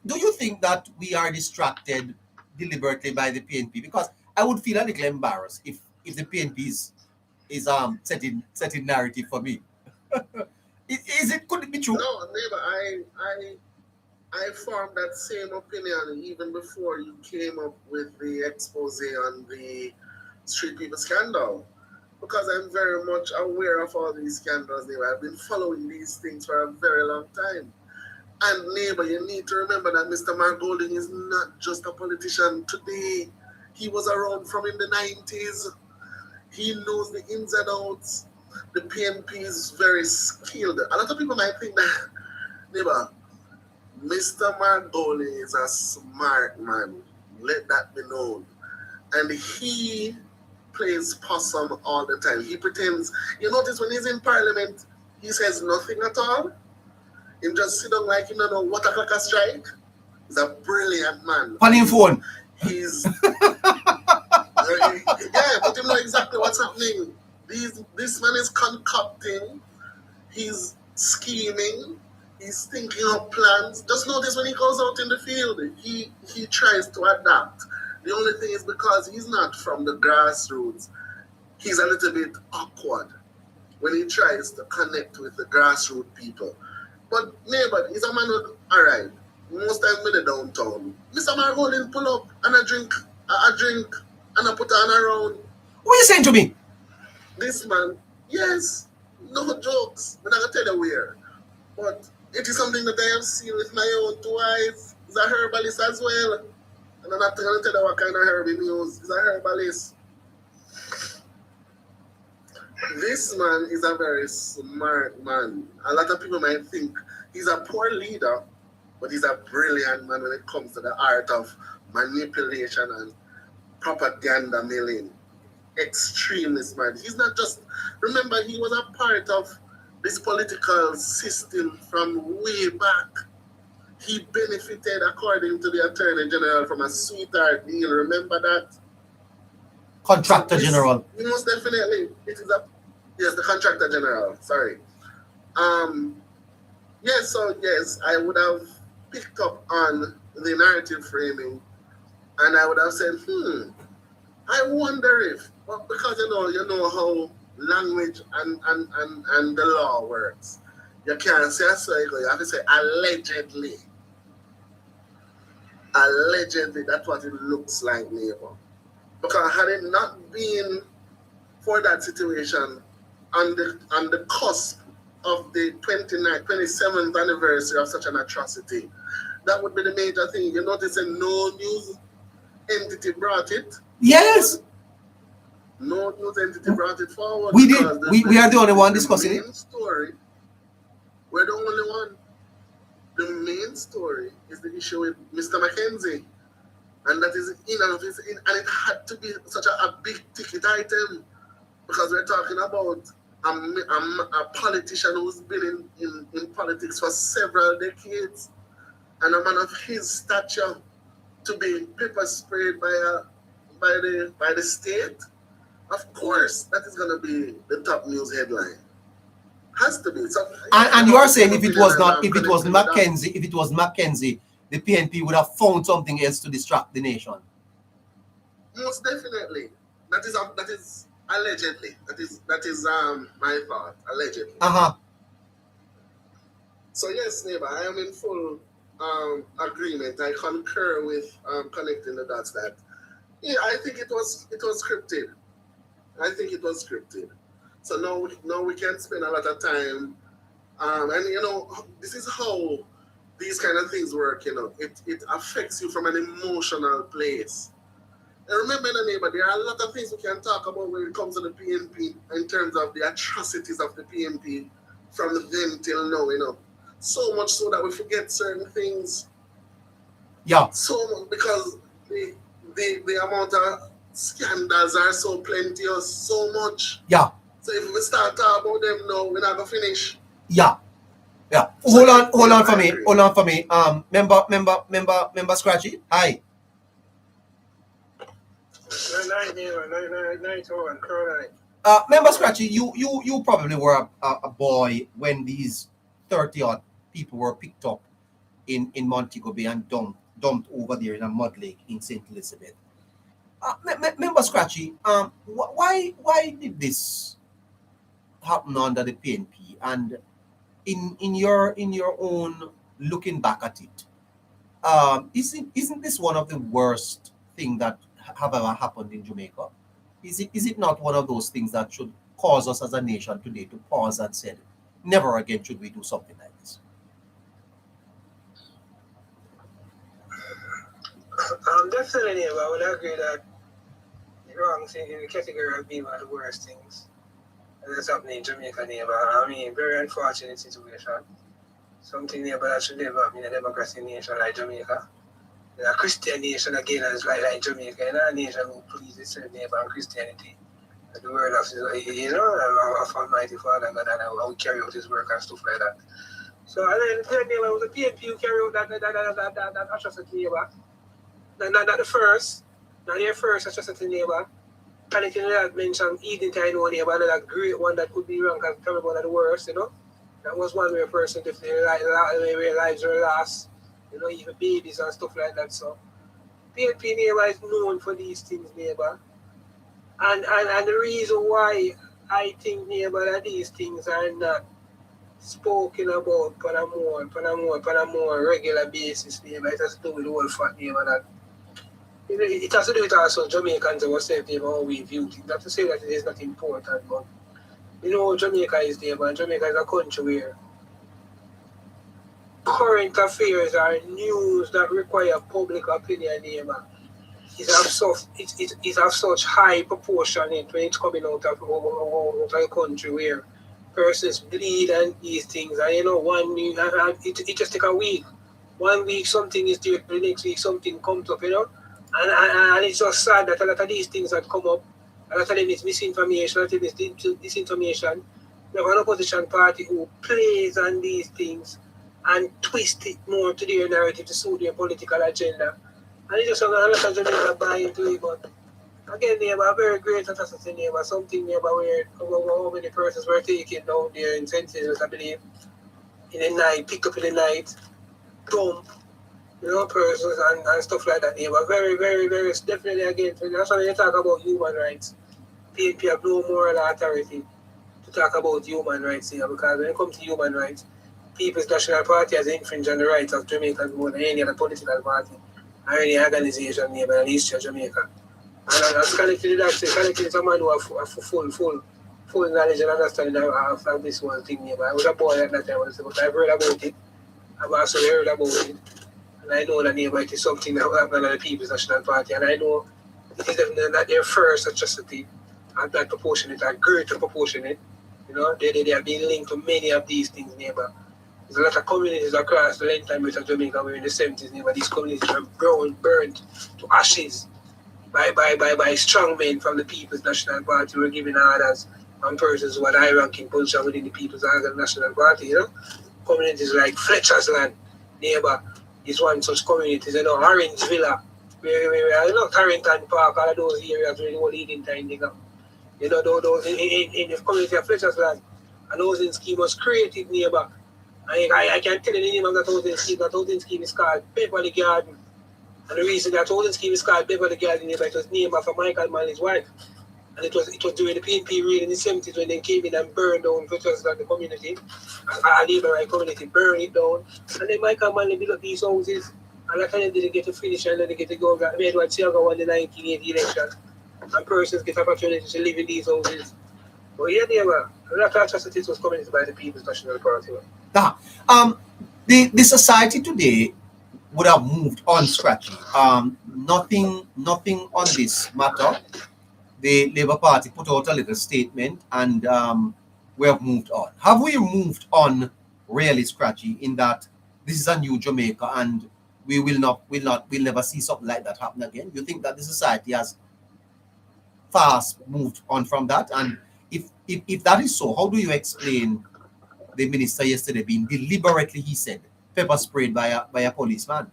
A: do you think that we are distracted deliberately by the PNP? Because I would feel a little embarrassed if the PNP is setting narrative for me. Could it be true?
P: No, neighbor, I formed that same opinion even before you came up with the expose on the street people scandal. Because I'm very much aware of all these scandals, neighbor. I've been following these things for a very long time. And neighbor, you need to remember that Mr. Mark Golding is not just a politician today. He was around from in the 90s. He knows the ins and outs. The PNP is very skilled. A lot of people might think that, neighbor, Mr. Mark Golding is a smart man. Let that be known. And he plays possum all the time. He pretends. You notice when he's in parliament, he says nothing at all. He just sit down like he don't know what o'clock a strike. He's a brilliant man.
A: Funny phone.
P: He's but you know exactly what's happening. This man is concocting. He's scheming. He's thinking of plans. Just notice when he goes out in the field, he tries to adapt. The only thing is because he's not from the grassroots, he's a little bit awkward when he tries to connect with the grassroots people. But neighbor, he's a man who, all right, most times in the downtown, Mr. Margolin pull up and I drink and I put on around.
A: What are you saying to me?
P: This man, yes, no jokes. I'm not going to tell you where. But it is something that I have seen with my own 2 eyes. He's a herbalist as well. And I'm not going to tell you what kind of herb he uses. He's a herbalist. This man is a very smart man. A lot of people might think he's a poor leader, but he's a brilliant man when it comes to the art of manipulation and propaganda milling. Extremely smart. He's not just, remember, he was a part of this political system from way back. He benefited, according to the Attorney General, from a sweetheart deal. Remember that?
A: Contractor General.
P: Most definitely. Yes, the Contractor General. Sorry. Yes, I would have picked up on the narrative framing and I would have said, I wonder if, well, because you know how language and the law works. You can't say so, you have to say allegedly. Allegedly, that's what it looks like, neighbor. Because had it not been for that situation on the cusp of the 27th anniversary of such an atrocity, that would be the major thing. You notice that no news entity brought it.
A: Yes.
P: No news entity brought it forward.
A: We did. We are the only one discussing it.
P: Story, we're the only one. The main story is the issue with Mr. Mackenzie. And that is and it had to be such a big ticket item because we're talking about I'm a politician who's been in politics for several decades, and a man of his stature to be pepper sprayed by the state. Of course, that is going to be the top news headline. Has to be. So,
A: and you are saying if it was Mackenzie, the PNP would have found something else to distract the nation.
P: Most definitely. That is allegedly. That is my thought. Allegedly. So yes, neighbor, I am in full agreement. I concur with connecting the dots. That I think it was scripted. I think it was scripted. So now we can spend a lot of time, and this is how these kind of things work. It affects you from an emotional place. And remember, neighbor, there are a lot of things we can talk about when it comes to the PNP in terms of the atrocities of the PNP from then till now. So much so that we forget certain things.
A: Yeah.
P: So much because the amount of scandals are so plenteous, so much.
A: Yeah.
P: So if we start talking about them now, we're not gonna finish.
A: Yeah. Hold on for me. Member Scratchy. Hi. Member Scratchy, you probably were a boy when these 30-odd people were picked up in Montego Bay and dumped over there in a mud lake in St. Elizabeth. Member Scratchy, why did this happen under the PNP? And in your own looking back at it, isn't this one of the worst things that have ever happened in Jamaica? Is it not one of those things that should cause us as a nation today to pause and say, never again should we do something like this?
Q: Definitely, I would agree that the wrong thing in the category of being one of the worst things that's happening in Jamaica, neighbor. I mean, very unfortunate situation. Something neighbor that should never happen in a democratic nation like Jamaica. A Christian nation again as like Jamaica, a nation who pleases their neighbor and Christianity. And the word of Almighty Father God and how we carry out his work and stuff like that. So and then the neighbor was the PNP who carry out that atrocity neighbor. Not the first, not their first atrocity neighbor. And it that mentioned Eden Time neighbor, another great one that could be ranked as probably one of the worst, That was one where a person where lives were lost. Even babies and stuff like that. So PNP neighbor is known for these things, neighbor. And the reason why I think, neighbor, that these things are not spoken about on a more regular basis, neighbor, it has to do with the whole fact, neighbor, that it has to do with also Jamaicans ourselves, neighbor, how we view things. Not to say that it is not important, but Jamaica is, neighbor, Jamaica is a country where current affairs are news that require public opinion, neighbor. It's of such high proportionate when it's coming out of a country where persons bleed and these things. And it just take a week. 1 week something is there, the next week something comes up, And it's just sad that a lot of these things that come up, a lot of them is misinformation, a lot of them is disinformation. We have an opposition party who plays on these things and twist it more to their narrative to suit their political agenda. And it's just a lot of Jamaica buy into it, but again, neighbor, a very great atrocity, neighbor, something, neighbor, where how many persons were taken down there in St. Elizabeth, I believe, in the night, picked up in the night, dump, persons and stuff like that, neighbor. Very, very, very, definitely, again, that's when you talk about human rights. PNP have no moral authority to talk about human rights here, because when it comes to human rights, People's National Party has infringed on the rights of Jamaicans more than any other political party or any organization neighbor in the history of Jamaica. And as connected to that, connected to someone who have full knowledge and understanding of this one thing neighbor. I was a boy at that time, but I've heard about it. I've also heard about it. And I know that neighbor, it is something that happened on the People's National Party. And I know it is definitely not their first atrocity at that proportionate, or greater proportionate. They have been linked to many of these things, neighbor. There's a lot of communities across the length and width of Jamaica where in the 70s, neighbor, these communities were burnt to ashes by strong men from the People's National Party who were giving orders and persons who had high ranking position within the People's National Party, you know. Communities like Fletcher's Land, neighbor, is one such communities, you know, Orange Villa, where you know, Carrington Park, all of those areas where the whole eating time they go. You know, those in the community of Fletcher's Land, a housing scheme was created neighbor. I can tell you the name of that housing scheme. That housing scheme is called Beverly Garden. And the reason that housing scheme is called Beverly Garden is it was named after Michael Manley's wife. And it was during the PNP raid in the 70s when they came in and burned down Fletcher's Land, the community, a Labour community, burned it down. And then Michael Manley built up these houses. And that kind of didn't get to finish and then they get to go. Edward Seaga won the 1980 election. And persons get opportunity to live in these houses. But yeah, neighbor, a lot of atrocities was committed by the People's National Party.
A: The society today would have moved on, Scratchy. Nothing on this matter. The Labour Party put out a little statement and we have moved on. Have we moved on really, Scratchy, in that this is a new Jamaica and we'll never see something like that happen again? You think that the society has fast moved on from that? And if that is so, how do you explain the minister yesterday being deliberately, he said, pepper sprayed by a policeman?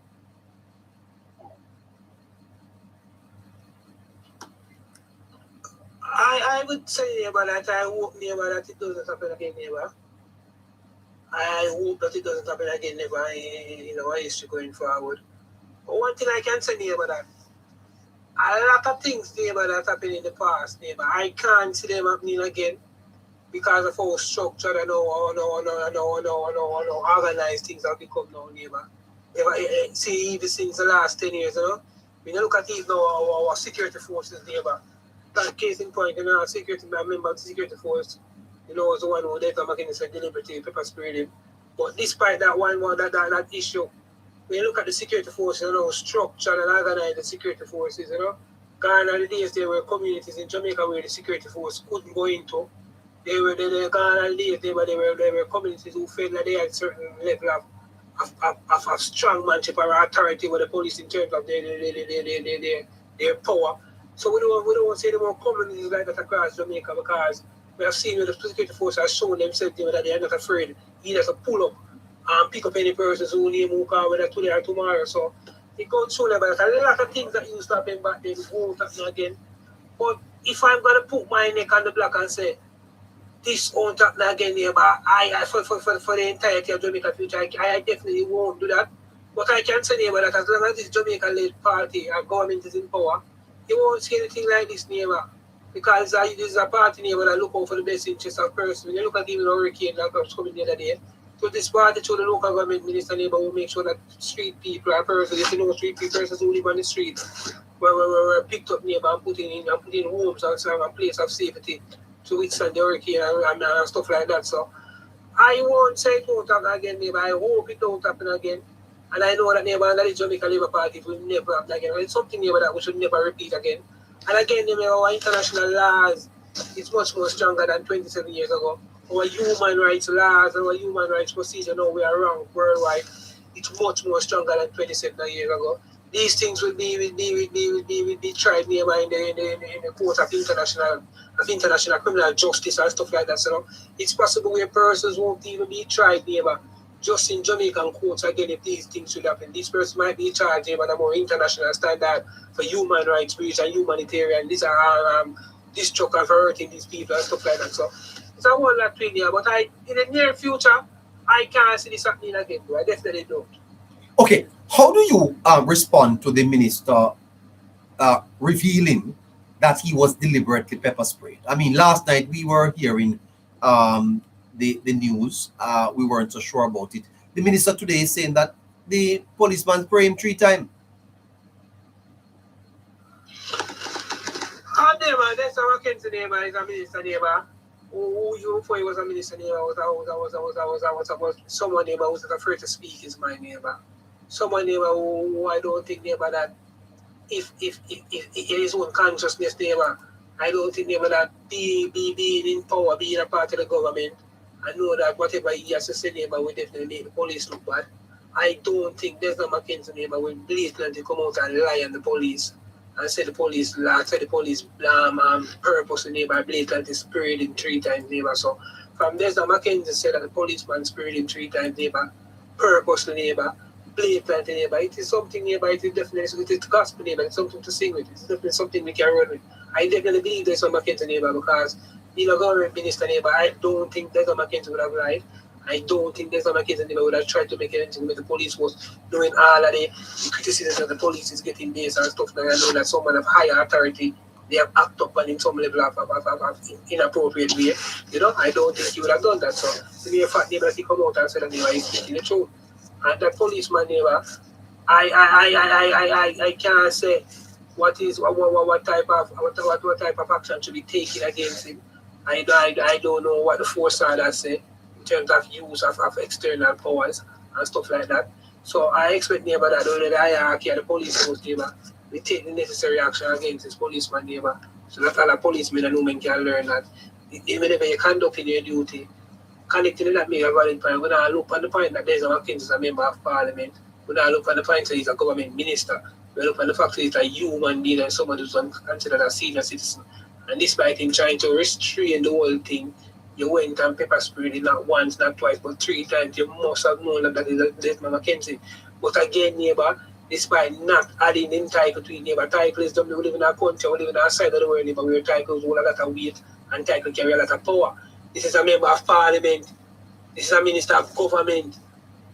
Q: I would say, neighbor, that I hope, neighbor, that it doesn't happen again, neighbor. I hope that it doesn't happen again, neighbor, in our history going forward. But one thing I can say, neighbor, that a lot of things, neighbor, that happened in the past, neighbor, I can't see them happening again because of how structured and how organized things have become now, neighbor. See, even since the last 10 years, you know, when you look at even now, our security forces, neighbor, that case in point, you know, a member of the security force, you know, was the one who later McKinney deliberately pepper sprayed him. But despite that that issue, when you look at the security forces, you know, structured and organized the security forces, you know, gone are the days there were communities in Jamaica where the security force couldn't go into. They were gone are the days there were communities who felt that they had certain level of strong manship or authority with the police in terms of their power. So we don't see any more communities like that across Jamaica because we have seen where the security force has shown themselves that they are not afraid either to pull up and pick up any persons who name who call whether today or tomorrow. So it goes show them that a lot of things that used to happen back then won't happen again. But if I'm gonna put my neck on the block and say this won't happen again, neighbor, for the entirety of Jamaica future, I definitely won't do that. But I can say, neighbor, that as long as this Jamaica-led party and government is in power, you won't see anything like this, neighbor. Because this is a party, neighbor, that look out for the best interest of person. When you look at even hurricane that was coming the other day, so this party to the local government minister, neighbor, will make sure that street people are persons, you know, street people, persons who live on the street, were picked up, neighbor, and put in homes and a place of safety to withstand the hurricane and stuff like that. So I won't say it won't happen again, neighbor. I hope it won't happen again. And I know that, neighbor, that is Jamaica Labour Party will never happen again. And it's something, neighbor, that we should never repeat again. And again, neighbor, our international laws is much more stronger than 27 years ago. Our human rights laws and our human rights procedure now we are wrong worldwide. It's much more stronger than 27 years ago. These things will be tried, neighbor, in the court of international criminal justice and stuff like that. So it's possible where persons won't even be tried, neighbor, just in Jamaican courts again if these things should happen. This person might be charged with a more international standard for human rights breach and humanitarian. These are destruction for hurting these people and stuff like that. So it's a whole lot to here. But in the near future, I can't see this happening again. I definitely don't.
A: Okay, how do you respond to the minister revealing that he was deliberately pepper sprayed? I mean, last night we were hearing the news. We weren't so sure about it. The minister today is saying that the policeman sprayed him 3 times.
Q: Neighbor, that's our Ken's neighbor, is a minister neighbor. Who you before he was a minister neighbor was someone neighbor who was afraid to speak is my neighbor. Someone neighbor who I don't think neighbor that if in his own consciousness neighbor, I don't think neighbor that being in power, being a part of the government, I know that whatever he has to say neighbor will definitely make the police look bad. I don't think Desmond McKenzie neighbor will blatantly come out and lie on the police and said the police purposely neighbor blatantly sprayed him 3 times neighbor. So from there, Mackenzie said that the policeman sprayed him 3 times neighbor, purposely neighbor, blatantly neighbor. It is something neighbor, it is definitely, it is gospel neighbor, it's something to sing with, it's definitely something we can run with. I definitely believe there's a Mackenzie neighbor because being a government minister neighbor, I don't think there's a Mackenzie would have lied. I don't think there's a Mackenzie neighbor would have tried to make anything with the police was doing all of the criticism that the police is getting based and stuff. Now I know that someone of higher authority, they have acted up on in some level of inappropriate way. You know, I don't think he would have done that. So to be a fact neighbor, he come out and said that neighbor is speaking the truth. And that policeman neighbor, I can't say what type of action should be taken against him. I don't know what the force order say in terms of use of external powers and stuff like that. So I expect neighbor that the hierarchy of the police force neighbor we take the necessary action against this policeman neighbor. So that all the policemen and women can learn that even if you conduct in your duty, connecting that make a valid point. We're not look on the point that there's a Mackenzie a member of parliament. We're not look on the point that he's a government minister. We look on the fact that he's a human being and someone who's considered a senior citizen. And despite him trying to restrain the whole thing, you went and pepper sprayed him not once, not twice, but 3 times. You must have known that is Desmond Mackenzie. But again, neighbor, despite not adding in title to it, neighbor, title is done. We live in a country, we live in a side of the world, neighbor, where titles hold a lot of weight and title carry a lot of power. This is a member of parliament. This is a minister of government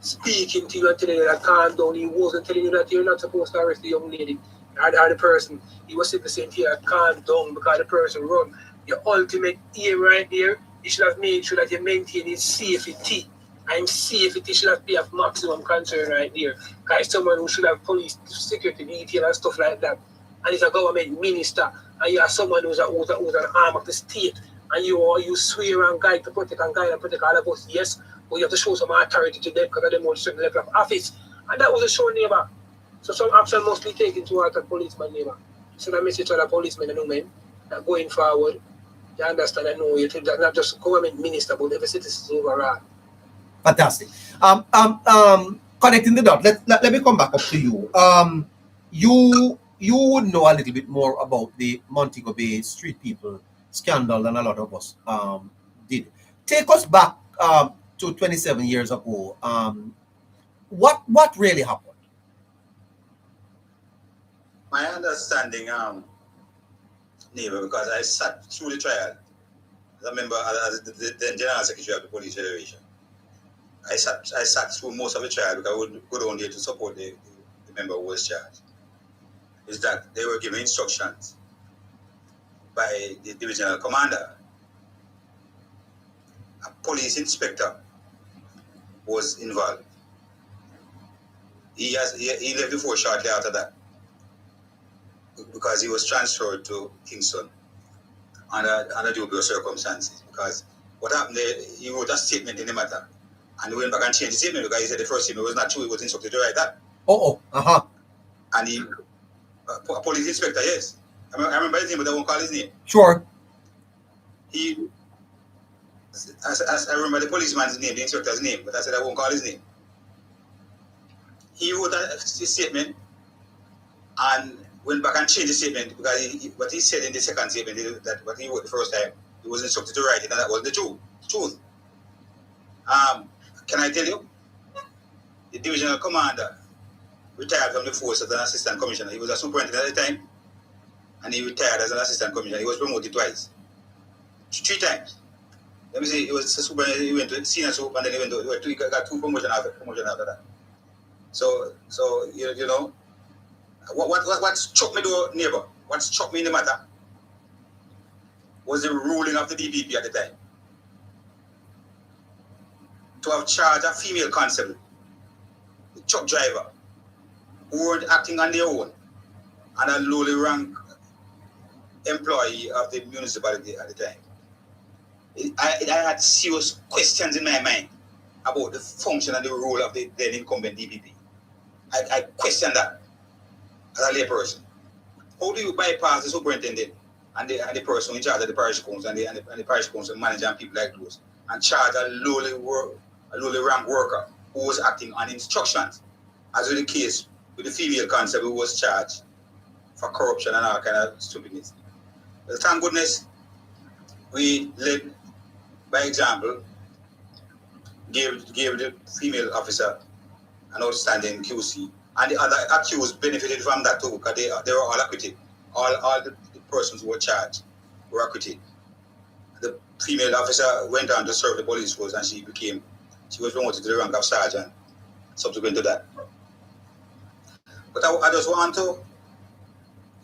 Q: speaking to you and telling you that calm down. He wasn't telling you that you're not supposed to arrest the young lady or the person. He was simply saying to you that calm down because the person run. Your ultimate aim right there, you should have made sure that you maintain his safety. And safety should have be of maximum concern right there. Because someone who should have police security detail and stuff like that. And he's a government minister. And you are someone who's an arm of the state. And you swear and guide to protect and guide and protect all of us, yes, but you have to show some authority to them because of them on a certain level of office. And that was a show neighbor. So some action must be taken towards the policeman neighbor. So that message to the policemen and women that going forward, you understand and know you're not just government minister, but every citizen overall.
A: Fantastic. Connecting the dot, let me come back up to you. You would know a little bit more about the Montego Bay street people scandal than a lot of us did. Take us back to 27 years ago. What really happened?
O: My understanding, neighbor, because I sat through the trial. I remember as the General Secretary of the Police Federation. I sat through most of the trial because I would go down there to support the member who was charged. Is that they were given instructions by the divisional commander. A police inspector was involved. He left the force shortly after that because he was transferred to Kingston under dubious circumstances. Because what happened there, he wrote a statement in the matter and he went back and changed the statement because he said the first statement was not true. He was instructed to write that. And he, a police inspector, yes. I remember his name, but I won't call his name.
A: Sure.
O: I remember the policeman's name, the inspector's name, but I said I won't call his name. He wrote a statement and went back and changed the statement because what he said in the second statement, that what he wrote the first time, he was instructed to write it, and that was the truth. Can I tell you? The divisional commander retired from the force as an assistant commissioner. He was a superintendent at the time, and he retired as an assistant commissioner. He was promoted twice. 3 times. Let me see, he was a superintendent, he went to senior super, and then he got 2 promotions after that. So you know, what struck me though, neighbor, what struck me in the matter was the ruling of the DPP at the time. To have charged a female constable, the truck driver, who were acting on their own, and a lowly rank employee of the municipality at the time. I had serious questions in my mind about the function and the role of the then incumbent DPP. I questioned that as a lay person. How do you bypass the superintendent and the person in charge of the parish council and the parish council manager and people like those, and charge a lowly rank worker who was acting on instructions, as with the case with the female constable who was charged for corruption and all kind of stupidness. But thank goodness, we led by example, gave the female officer an outstanding QC, and the other accused benefited from that too, because they were all acquitted. All the persons who were charged were acquitted. The female officer went on to serve the police force, and she was promoted to the rank of sergeant subsequent to that. But I just want to,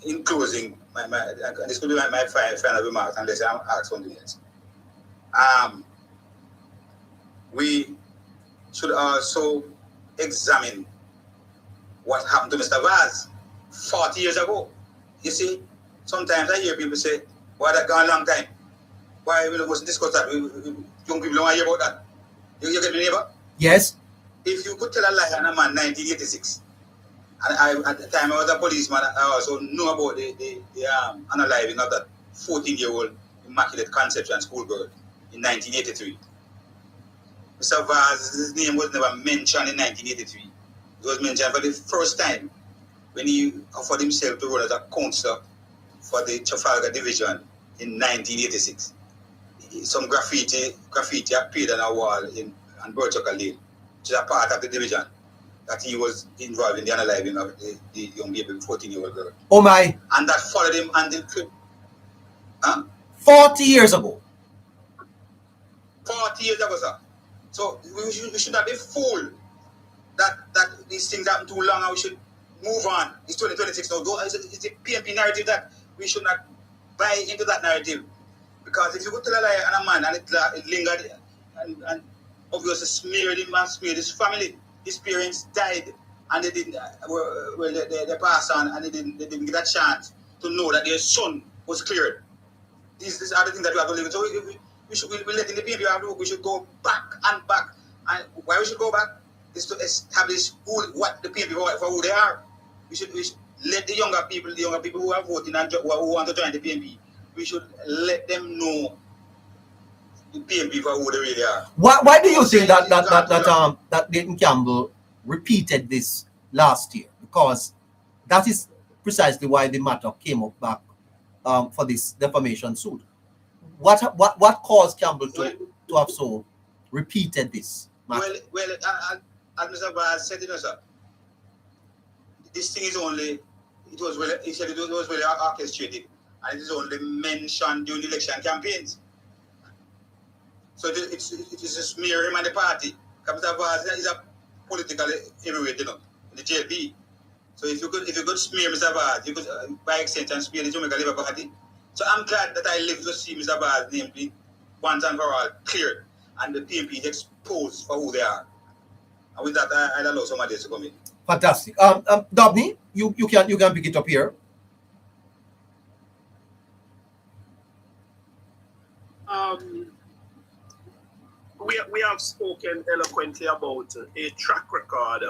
O: in closing, this could be my final remarks, unless I ask something else. We should also examine what happened to Mr. Vaz 40 years ago. You see, sometimes I hear people say, why that gone a long time? Why we wasn't discuss that? Young people don't want to hear about that. You get me, neighbor?
A: Yes.
O: If you could tell a lie on a man 1986, and at the time I was a policeman, I also know about the unaliving of that 14-year-old Immaculate Conception schoolgirl in 1983. Mr. Vaz's name was never mentioned in 1983. It was mentioned for the first time when he offered himself to run as a councillor for the Trafalgar Division in 1986. Some graffiti appeared on a wall on Birchucker Lane, which is a part of the division, that he was involved in the unaliving of the young baby, 14-year-old girl.
A: Oh my.
O: And that followed him until
A: 40 years ago.
O: 40 years ago, sir. So we should not be fooled that these things happen too long and we should move on. It's 2026 now. It's the PNP narrative that we should not buy into that narrative. Because if you go to the lie on a man and it lingered and obviously smeared him and smeared his family, his parents died and they didn't they passed on and they didn't get a chance to know that their son was cleared. These are the things that we have to live with. So we're letting the PNP have to work. We should go back and back. And why we should go back is to establish what the PNP for who they are. We should let the younger people who are voting and who want to join the PNP, we should let them know the PNP for who they really are.
A: Why do you think that Dayton Campbell repeated this last year? Because that is precisely why the matter came up back for this defamation suit. What caused Campbell to have so repeated this matter?
O: Well, as Mr. Vaz said, sir, this thing is only, he said it was really orchestrated, and it is only mentioned during the election campaigns. So it is a smear him and the party. Mr. Vaz is a political heavyweight, in the JLP. So if you could smear Mr. Vaz, you could by extension smear the Jamaica Labour Party. So I'm glad that I live to see Mr. Vaz's name be once and for all cleared and the PNP exposed for who they are. And with that, I'll allow somebody else to come in.
A: Fantastic. Dobney, you can pick it up here.
N: We have spoken eloquently about a track record,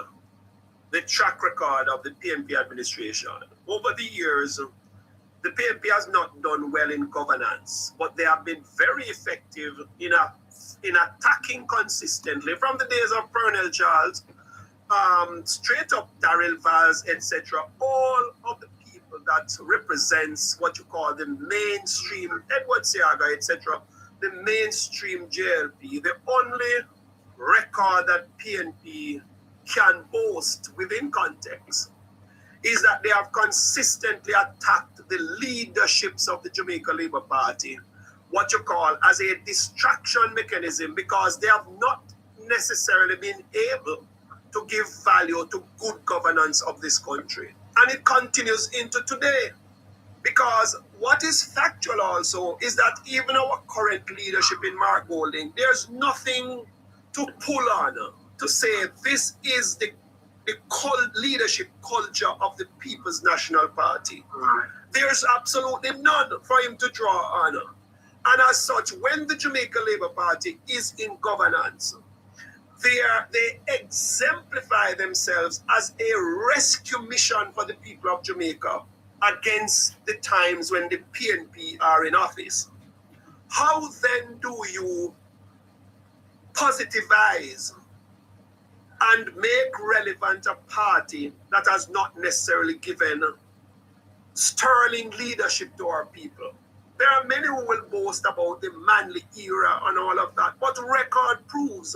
N: the track record of the PNP administration. Over the years, the PNP has not done well in governance, but they have been very effective in attacking consistently from the days of Colonel Charles, straight up Darrell Vaz, etc. All of the people that represents what you call the mainstream, Edward Seaga, etc., the mainstream JLP, the only record that PNP can boast within context is that they have consistently attacked the leaderships of the Jamaica Labour Party, what you call as a distraction mechanism, because they have not necessarily been able to give value to good governance of this country. And it continues into today. Because what is factual also is that even our current leadership in Mark Golding, there's nothing to pull on to say this is the leadership culture of the People's National Party. There's absolutely none for him to draw on. And as such, when the Jamaica Labour Party is in governance, they exemplify themselves as a rescue mission for the people of Jamaica against the times when the PNP are in office. How then do you positivize and make relevant a party that has not necessarily given sterling leadership to our people. There are many who will boast about the manly era and all of that, but record proves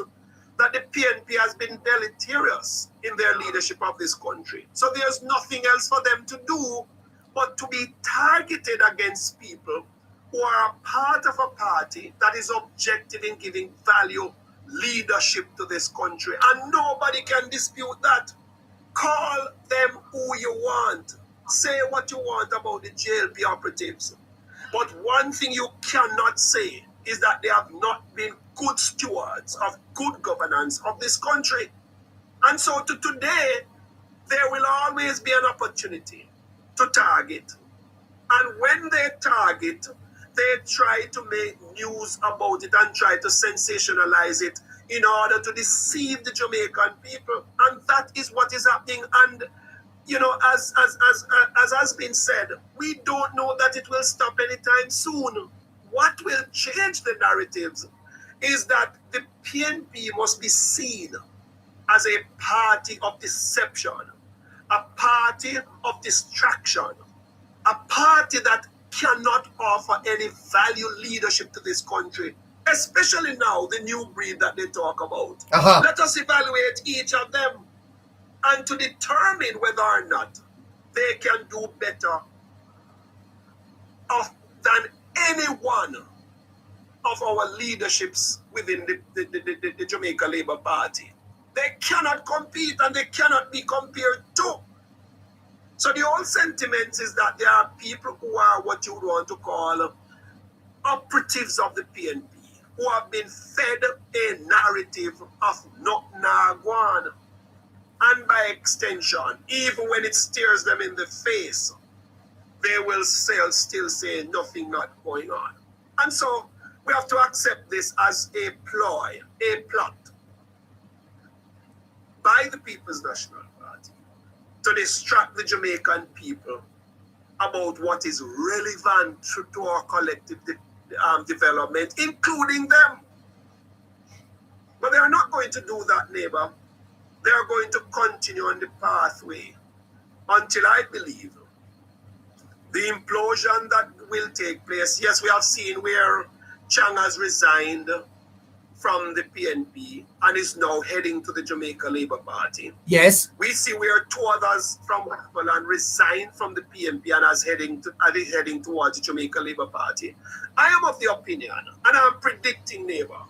N: that the PNP has been deleterious in their leadership of this country. So there's nothing else for them to do but to be targeted against people who are a part of a party that is objective in giving value leadership to this country. And nobody can dispute that. Call them who you want. Say what you want about the JLP operatives. But one thing you cannot say is that they have not been good stewards of good governance of this country. And so to today, there will always be an opportunity to target. And when they target, they try to make news about it and try to sensationalize it in order to deceive the Jamaican people. And that is what is happening. And you know, as has been said, we don't know that it will stop anytime soon. What will change the narratives is that the PNP must be seen as a party of deception, a party of distraction, a party that cannot offer any value leadership to this country, especially now, the new breed that they talk about. Let us evaluate each of them and to determine whether or not they can do better than any one of our leaderships within the Jamaica Labour Party. They cannot compete and they cannot be compared to. So the whole sentiment is that there are people who are what you would want to call operatives of the PNP, who have been fed a narrative of not Nagwan. And by extension, even when it stares them in the face, they will still say nothing not going on. And so we have to accept this as a ploy, a plot by the People's National Party to distract the Jamaican people about what is relevant to our collective development, including them. But they are not going to do that, neighbor. They are going to continue on the pathway until I believe the implosion that will take place. Yes, we have seen where Chang has resigned from the PNP and is now heading to the Jamaica Labour Party.
A: Yes.
N: We see where two others from Westmoreland resigned from the PNP and are heading towards the Jamaica Labour Party. I am of the opinion, and I'm predicting, neighbor,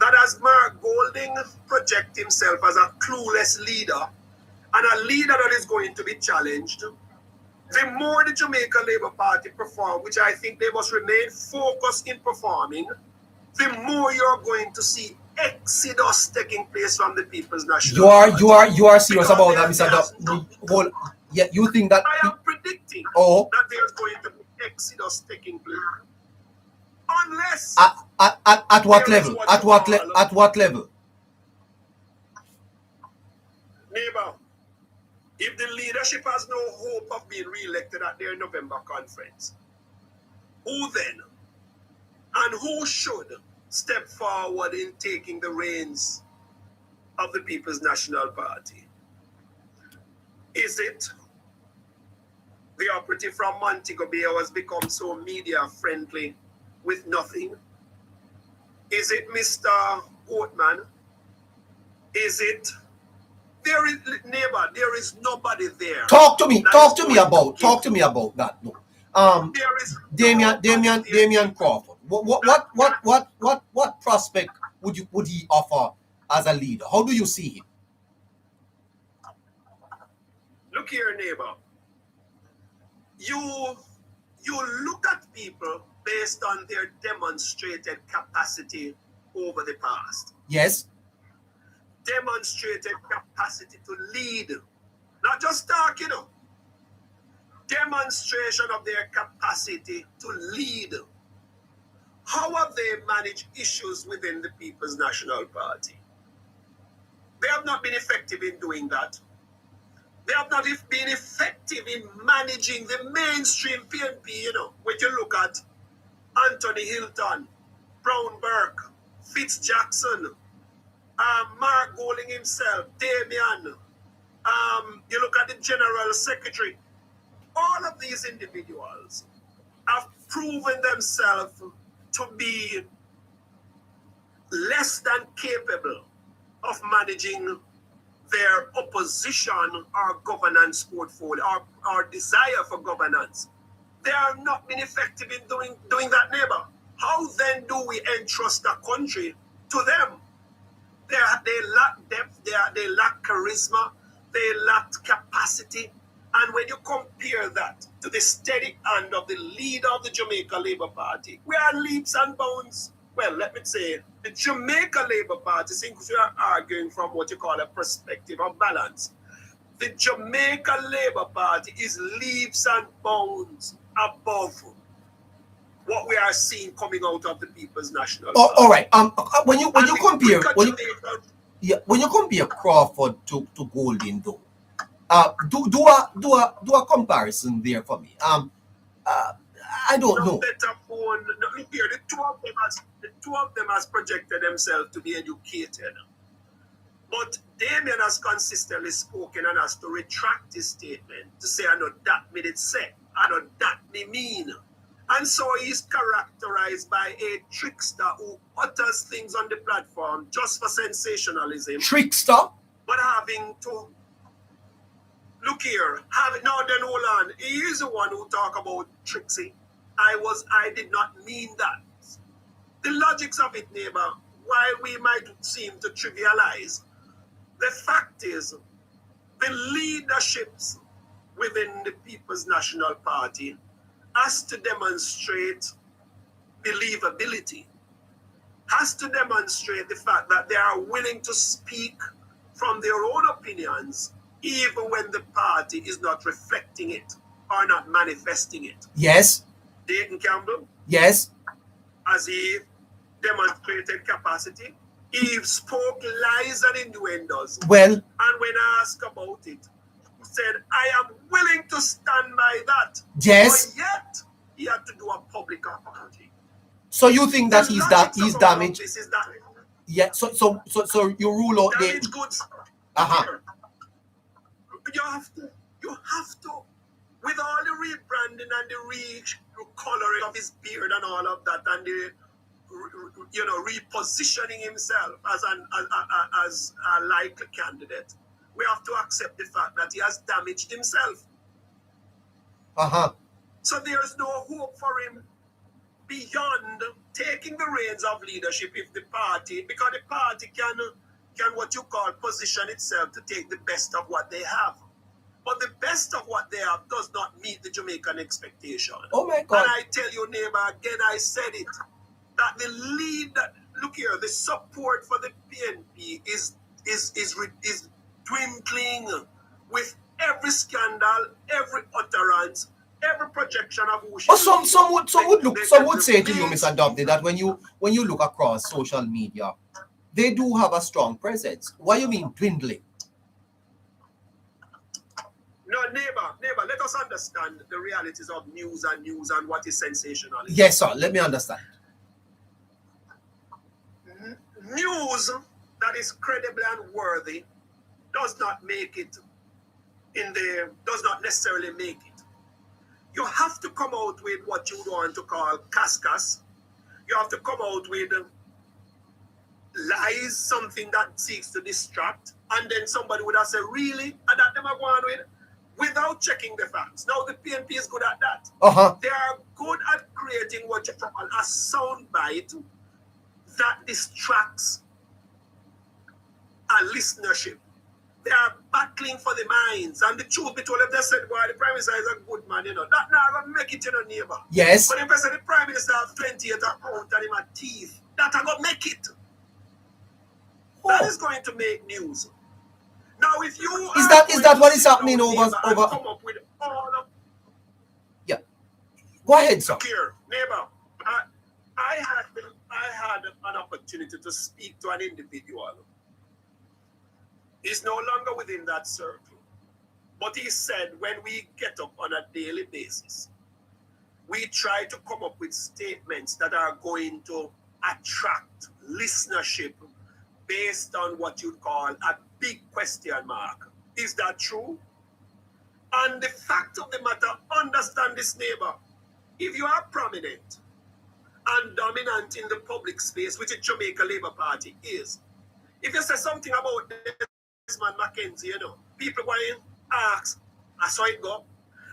N: that as Mark Golding projects himself as a clueless leader and a leader that is going to be challenged, the more the Jamaica Labour Party perform, which I think they must remain focused in performing, the more you're going to see exodus taking place from the People's National Party.
A: You are serious about that, Mr. Duff? Yeah, you think that?
N: I am predicting that there's going to be exodus taking place. Unless
A: at what level? At what level?
N: Neighbor, if the leadership has no hope of being re-elected at their November conference, who then and who should step forward in taking the reins of the People's National Party? Is it the operative from Montego Bay who has become so media friendly with nothing? Is it Mr. Oatman? Is it there is nobody there.
A: Talk to me about that. No. Damian Crawford. What prospect would he offer as a leader? How do you see him?
N: Look here, neighbor. You look at people based on their demonstrated capacity over the past.
A: Yes.
N: Demonstrated capacity to lead. Not just talk, Demonstration of their capacity to lead. How have they managed issues within the People's National Party? They have not been effective in doing that. They have not been effective in managing the mainstream PNP, when you look at Anthony Hilton, Brown Burke, Fitz Jackson, Mark Golding himself, Damian, you look at the General Secretary. all of these individuals have proven themselves to be less than capable of managing their opposition or governance portfolio or desire for governance. They have not been effective in doing that, neighbor. How then do we entrust a country to them? They lack depth, they lack charisma, they lack capacity. And when you compare that to the steady hand of the leader of the Jamaica Labour Party, we are leaps and bounds. Well, let me say, the Jamaica Labour Party, since we are arguing from what you call a perspective of balance, the Jamaica Labour Party is leaps and bounds above what we are seeing coming out of the People's National Party.
A: All right. When you compare Crawford to Golden Doe, do a comparison there for me. I don't know.
N: Look here, the two of them has projected themselves to be educated. But Damien has consistently spoken and has to retract his statement to say, I know that me did say, I know that me mean. And so he's characterized by a trickster who utters things on the platform just for sensationalism.
A: Trickster?
N: But having to look here, now then hold on. He is the one who talk about Trixie. I did not mean that. The logics of it, neighbor, while we might seem to trivialize, the fact is the leaderships within the People's National Party has to demonstrate believability, has to demonstrate the fact that they are willing to speak from their own opinions, even when the party is not reflecting it or not manifesting it.
A: Yes.
N: Dayton Campbell?
A: Yes.
N: As he demonstrated capacity, he spoke lies and innuendos.
A: Well.
N: And when asked about it, he said, I am willing to stand by that.
A: Yes.
N: But yet, he had to do a public apology.
A: So you think that he's damaged?
N: This is that.
A: Yeah. So you rule out
N: damage the goods. You have to, with all the rebranding and the recoloring of his beard and all of that, and the repositioning himself as a likely candidate, we have to accept the fact that he has damaged himself. So there's no hope for him beyond taking the reins of leadership if the party, because the party can what you call position itself to take the best of what they have. But the best of what they have does not meet the Jamaican expectation.
A: Oh my God.
N: And I tell you, neighbor, again, I said it, that the lead, look here, the support for the PNP is dwindling with every scandal, every utterance, every projection of who she
A: But some would say to you, Mr. Dubney, that when you look across social media, they do have a strong presence. What do you mean dwindling?
N: No, neighbor, let us understand the realities of news and what is sensational.
A: Yes, sir. Let me understand.
N: News that is credible and worthy does not necessarily make it. You have to come out with what you want to call cascas. You have to come out with lies, something that seeks to distract, and then somebody would have said, really? And that them are going with, without checking the facts. Now the PNP is good at that. They are good at creating what you call a soundbite that distracts a listenership. They are battling for the minds. And the truth be told, if they said, well, the Prime Minister is a good man, that not going to make it, neighbor.
A: Yes.
N: But if they said the Prime Minister has 28 account and him a teeth, that are going to make it. That is going to make news. Now, if you
A: is that what is happening over?
N: Come up with all of,
A: yeah. Go ahead, sir.
N: Here, neighbor, I had an opportunity to speak to an individual. He's no longer within that circle. But he said, when we get up on a daily basis, we try to come up with statements that are going to attract listenership based on what you'd call a big question mark. Is that true? And the fact of the matter, understand this, neighbor. If you are prominent and dominant in the public space, which the Jamaica Labour Party is, if you say something about this man Mackenzie, people going to ask, I saw it go.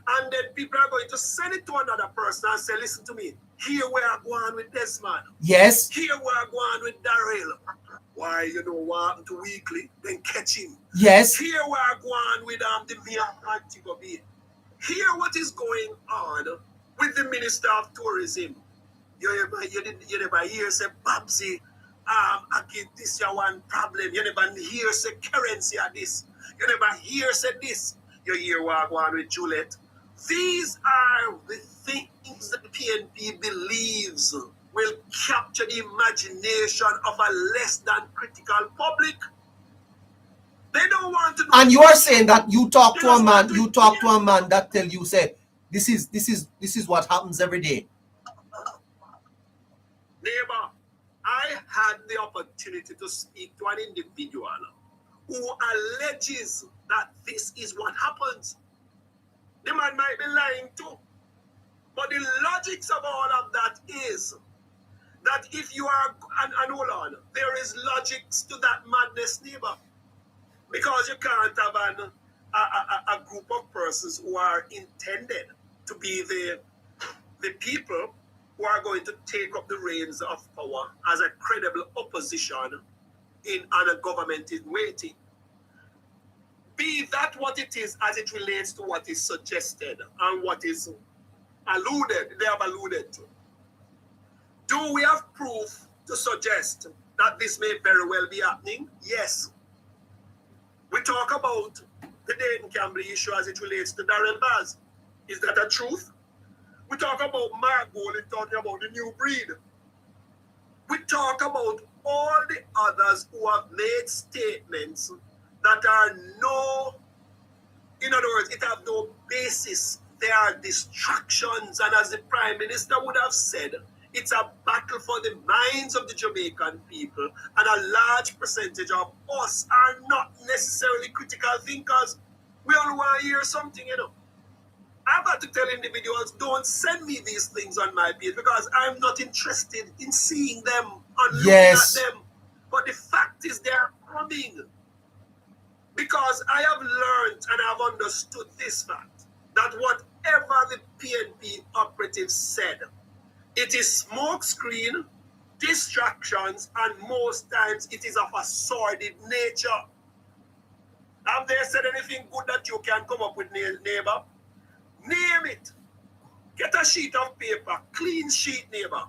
N: And then people are going to send it to another person and say, listen to me, here we are going with Desmond.
A: Yes.
N: Here we are going with Darrell. Why, what happened to Weekly? Then catch him.
A: Yes.
N: Here we are going with the Mayor Antigua Bay. Hear what is going on with the Minister of Tourism. You never hear say Babsy, I get this your one problem. You never hear say currency at this. You never hear say this. You hear what going with Juliet. These are the things that the PNP believes will capture the imagination of a less than critical public. They don't want to know.
A: And you are saying that you talk to a man, that tell you, say, this is what happens every day.
N: Neighbor, I had the opportunity to speak to an individual who alleges that this is what happens. The man might be lying too. But the logics of all of that is that if you are, and hold on, there is logics to that madness, neighbor. Because you can't have a group of persons who are intended to be the people who are going to take up the reins of power as a credible opposition on a government in waiting. Be that what it is as it relates to what is suggested and what is they have alluded to. Do we have proof to suggest that this may very well be happening? Yes. We talk about the Dayton Campbell issue as it relates to Darrell Baz. Is that a truth? We talk about Mark Golding talking about the new breed. We talk about all the others who have made statements that are in other words, it have no basis. They are distractions. And as the Prime Minister would have said, it's a battle for the minds of the Jamaican people. And a large percentage of us are not necessarily critical thinkers. We all want to hear something, I've had to tell individuals, don't send me these things on my page because I'm not interested in seeing them and looking at them. But the fact is they're coming. Because I have learned and I've understood this fact, that whatever the PNP operatives said, it is smokescreen, distractions, and most times it is of a sordid nature. Have they said anything good that you can come up with, neighbor? Name it. Get a sheet of paper, clean sheet, neighbor.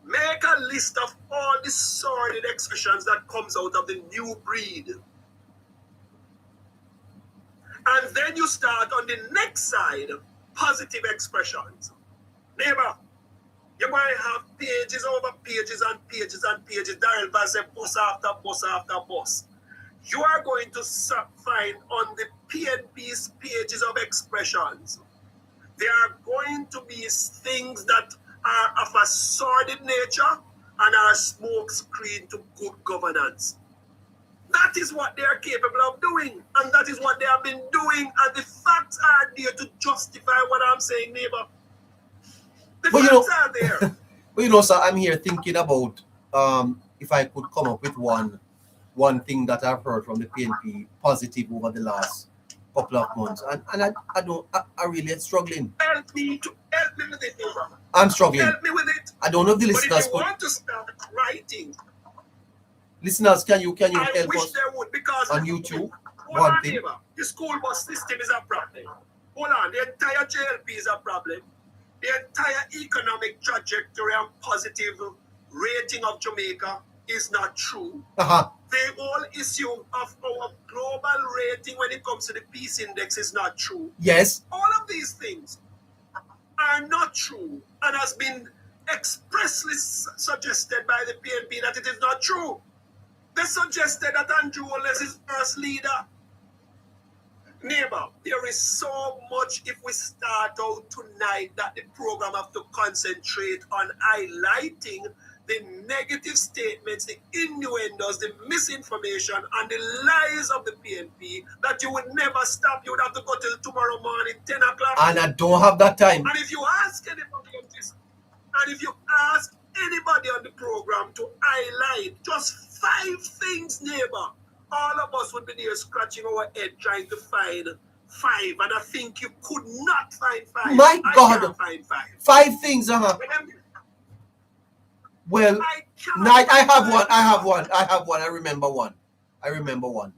N: Make a list of all the sordid expressions that comes out of the new breed. And then you start on the next side, positive expressions. Neighbor, you might have pages over pages and pages and pages. Darrell Baz said bus after bus after bus. You are going to find on the PNP's pages of expressions, there are going to be things that are of a sordid nature and are a smoke screen to good governance. That is what they are capable of doing, and that is what they have been doing, and the facts are there to justify what I'm saying, neighbor. The facts are there.
A: But sir, I'm here thinking about if I could come up with one thing that I've heard from the PNP positive over the last couple of months, and I really am struggling.
N: Help me with it, neighbor.
A: I'm struggling.
N: Help me with it.
A: I don't know if the
N: but
A: listeners
N: if you want to start writing,
A: listeners, can you help
N: wish
A: us
N: they would, because
A: on YouTube?
N: Hold on, neighbor. The school bus system is a problem. Hold on, the entire JLP is a problem. The entire economic trajectory and positive rating of Jamaica is not true. The whole issue of our global rating when it comes to the peace index is not true.
A: Yes.
N: All of these things are not true and has been expressly suggested by the PNP that it is not true. They suggested that Andrew Wallace is first leader. Neighbor, there is so much if we start out tonight that the program have to concentrate on highlighting the negative statements, the innuendos, the misinformation, and the lies of the PNP that you would never stop. You would have to go till tomorrow morning, 10 o'clock.
A: And I don't have that time.
N: And if you ask anybody on this, and if you ask anybody on the program to highlight just 5 things, neighbor, all of us would be there scratching our head trying to find 5. And I think you could not find 5.
A: My God.
N: I can't find 5.
A: 5 things, Well, no, I have one. I remember one.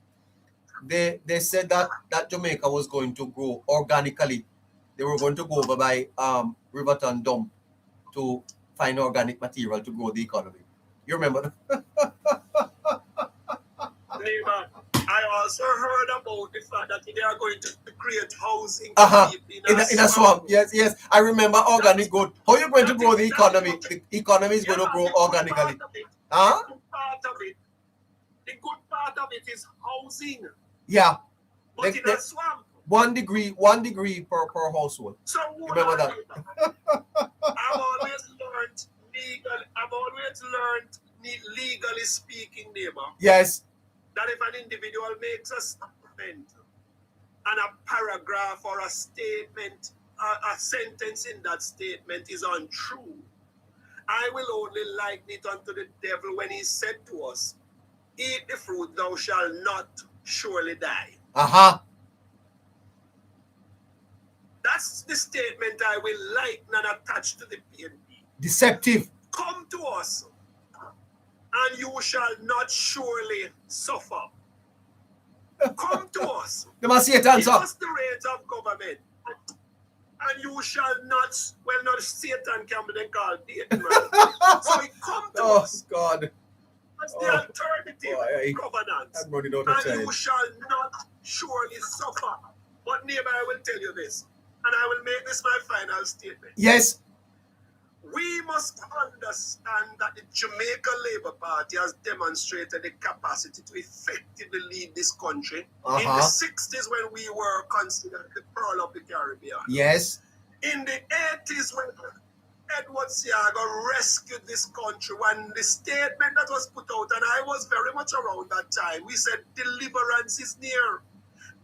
A: They said that Jamaica was going to grow organically. They were going to go over by Riverton Dump to find organic material to grow the economy. You remember that?
N: Neighbor, I also heard about the fact that they are going to create housing
A: in a swamp. Yes. I remember organic growth. How are you going to grow the economy? The economy is going to grow organically. Huh?
N: The good part of it is housing.
A: Yeah.
N: But in a swamp.
A: 1 degree per household.
N: So
A: remember that?
N: I've always learned legally speaking, neighbor.
A: Yes.
N: That if an individual makes a statement and a paragraph or a statement, a sentence in that statement is untrue, I will only liken it unto the devil when he said to us, "Eat the fruit, thou shalt not surely die." That's the statement I will liken and attach to the PNP.
A: Deceptive.
N: Come to us, and you shall not surely suffer. Come to us.
A: Give us the answer.
N: Give us the reins of government, and you shall not. Well, not Satan can be then called Satan. So he come to us.
A: Oh God.
N: That's the alternative governance. And you shall not surely suffer. But neighbor, I will tell you this, and I will make this my final statement.
A: Yes.
N: We must understand that the Jamaica Labour Party has demonstrated the capacity to effectively lead this country in the 60s when we were considered the pearl of the Caribbean.
A: Yes.
N: In the 80s when Edward Siaga rescued this country, when the statement that was put out, and I was very much around that time, we said deliverance is near.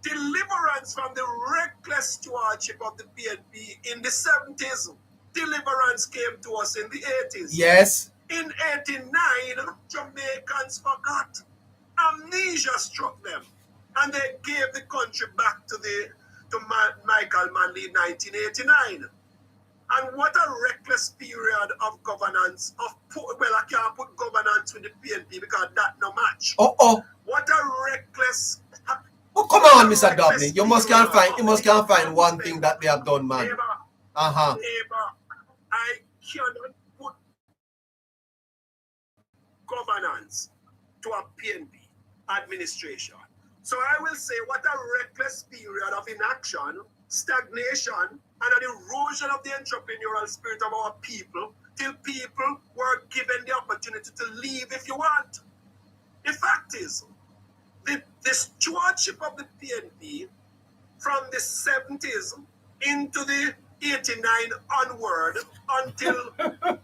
N: Deliverance from the reckless stewardship of the PNP in the 70s. Deliverance came to us in the 80s.
A: Yes.
N: In 89, Jamaicans forgot. Amnesia struck them. And they gave the country back to Michael Manley in 1989. And what a reckless period of governance. I can't put governance with the PNP because that no match. What a reckless...
A: Oh, come on, Mr. Dobney. You must can't find one thing that they have done, man.
N: Neighbor, I cannot put governance to a PNP administration. So I will say what a reckless period of inaction, stagnation, and an erosion of the entrepreneurial spirit of our people till people were given the opportunity to leave if you want. The fact is, the stewardship of the PNP from the 70s into the 89 onward until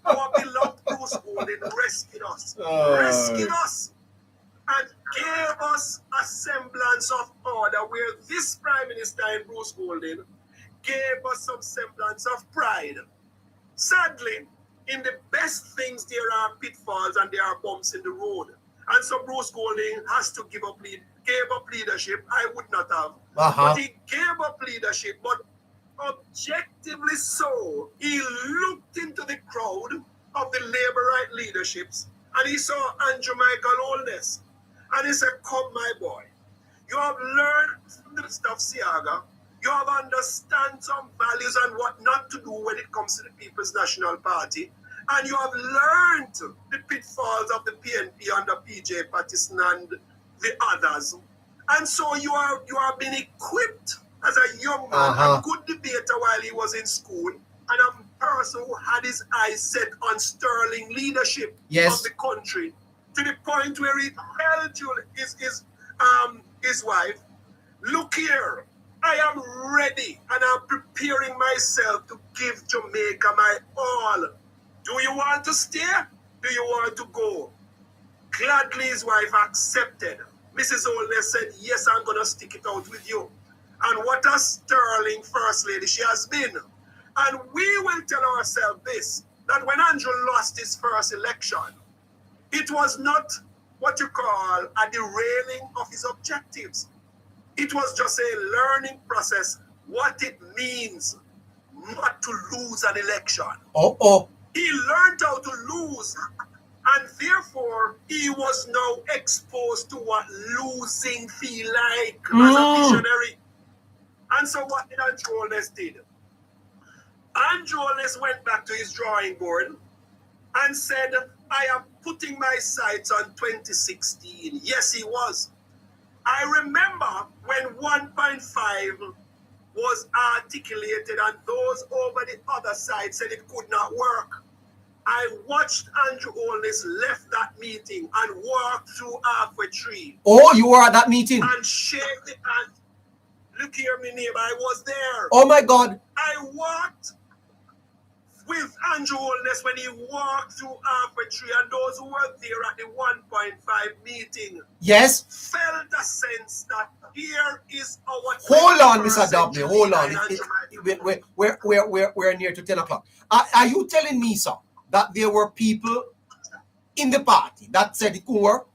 N: our beloved Bruce Golding rescued us. Rescued us and gave us a semblance of order where this Prime Minister in Bruce Golding gave us some semblance of pride. Sadly, in the best things there are pitfalls and there are bumps in the road. And so Bruce Golding has to gave up leadership. I would not have. But he gave up leadership, but objectively so, he looked into the crowd of the labor right leaderships and he saw Andrew Michael Holness and he said, "Come, my boy, you have learned from the stuff, Siaga. You have understand some values and what not to do when it comes to the People's National Party, and you have learned the pitfalls of the PNP under PJ Patterson and the others, and so you are being equipped as a young man, a good debater while he was in school, and a person who had his eyes set on sterling leadership of the country, to the point where he held his wife, look here, I am ready and I'm preparing myself to give Jamaica my all. Do you want to stay? do you want to go? Gladly his wife accepted. Mrs. Holness said, yes, I'm going to stick it out with you. And what a sterling first lady she has been. And we will tell ourselves this, that when Andrew lost his first election, it was not what you call a derailing of his objectives. It was just a learning process, what it means not to lose an election. He learned how to lose, and therefore he was now exposed to what losing feel like as a visionary. And so what did Andrew Holness did? Andrew Holness went back to his drawing board and said, I am putting my sights on 2016. Yes, he was. I remember when 1.5 was articulated and those over the other side said it could not work. I watched Andrew Holness left that meeting and walked through halfway tree.
A: Oh, you were at that meeting?
N: And shake the hand. Look here, my neighbor, I was there.
A: Oh my God.
N: I walked with Andrew Holness when he walked through halfway tree, and those who were there at the 1.5 meeting,
A: yes,
N: felt a sense that here is our.
A: Hold on, Mr. W. Hold on. We're near to 10 o'clock. Are you telling me, sir, that there were people in the party that said it couldn't work?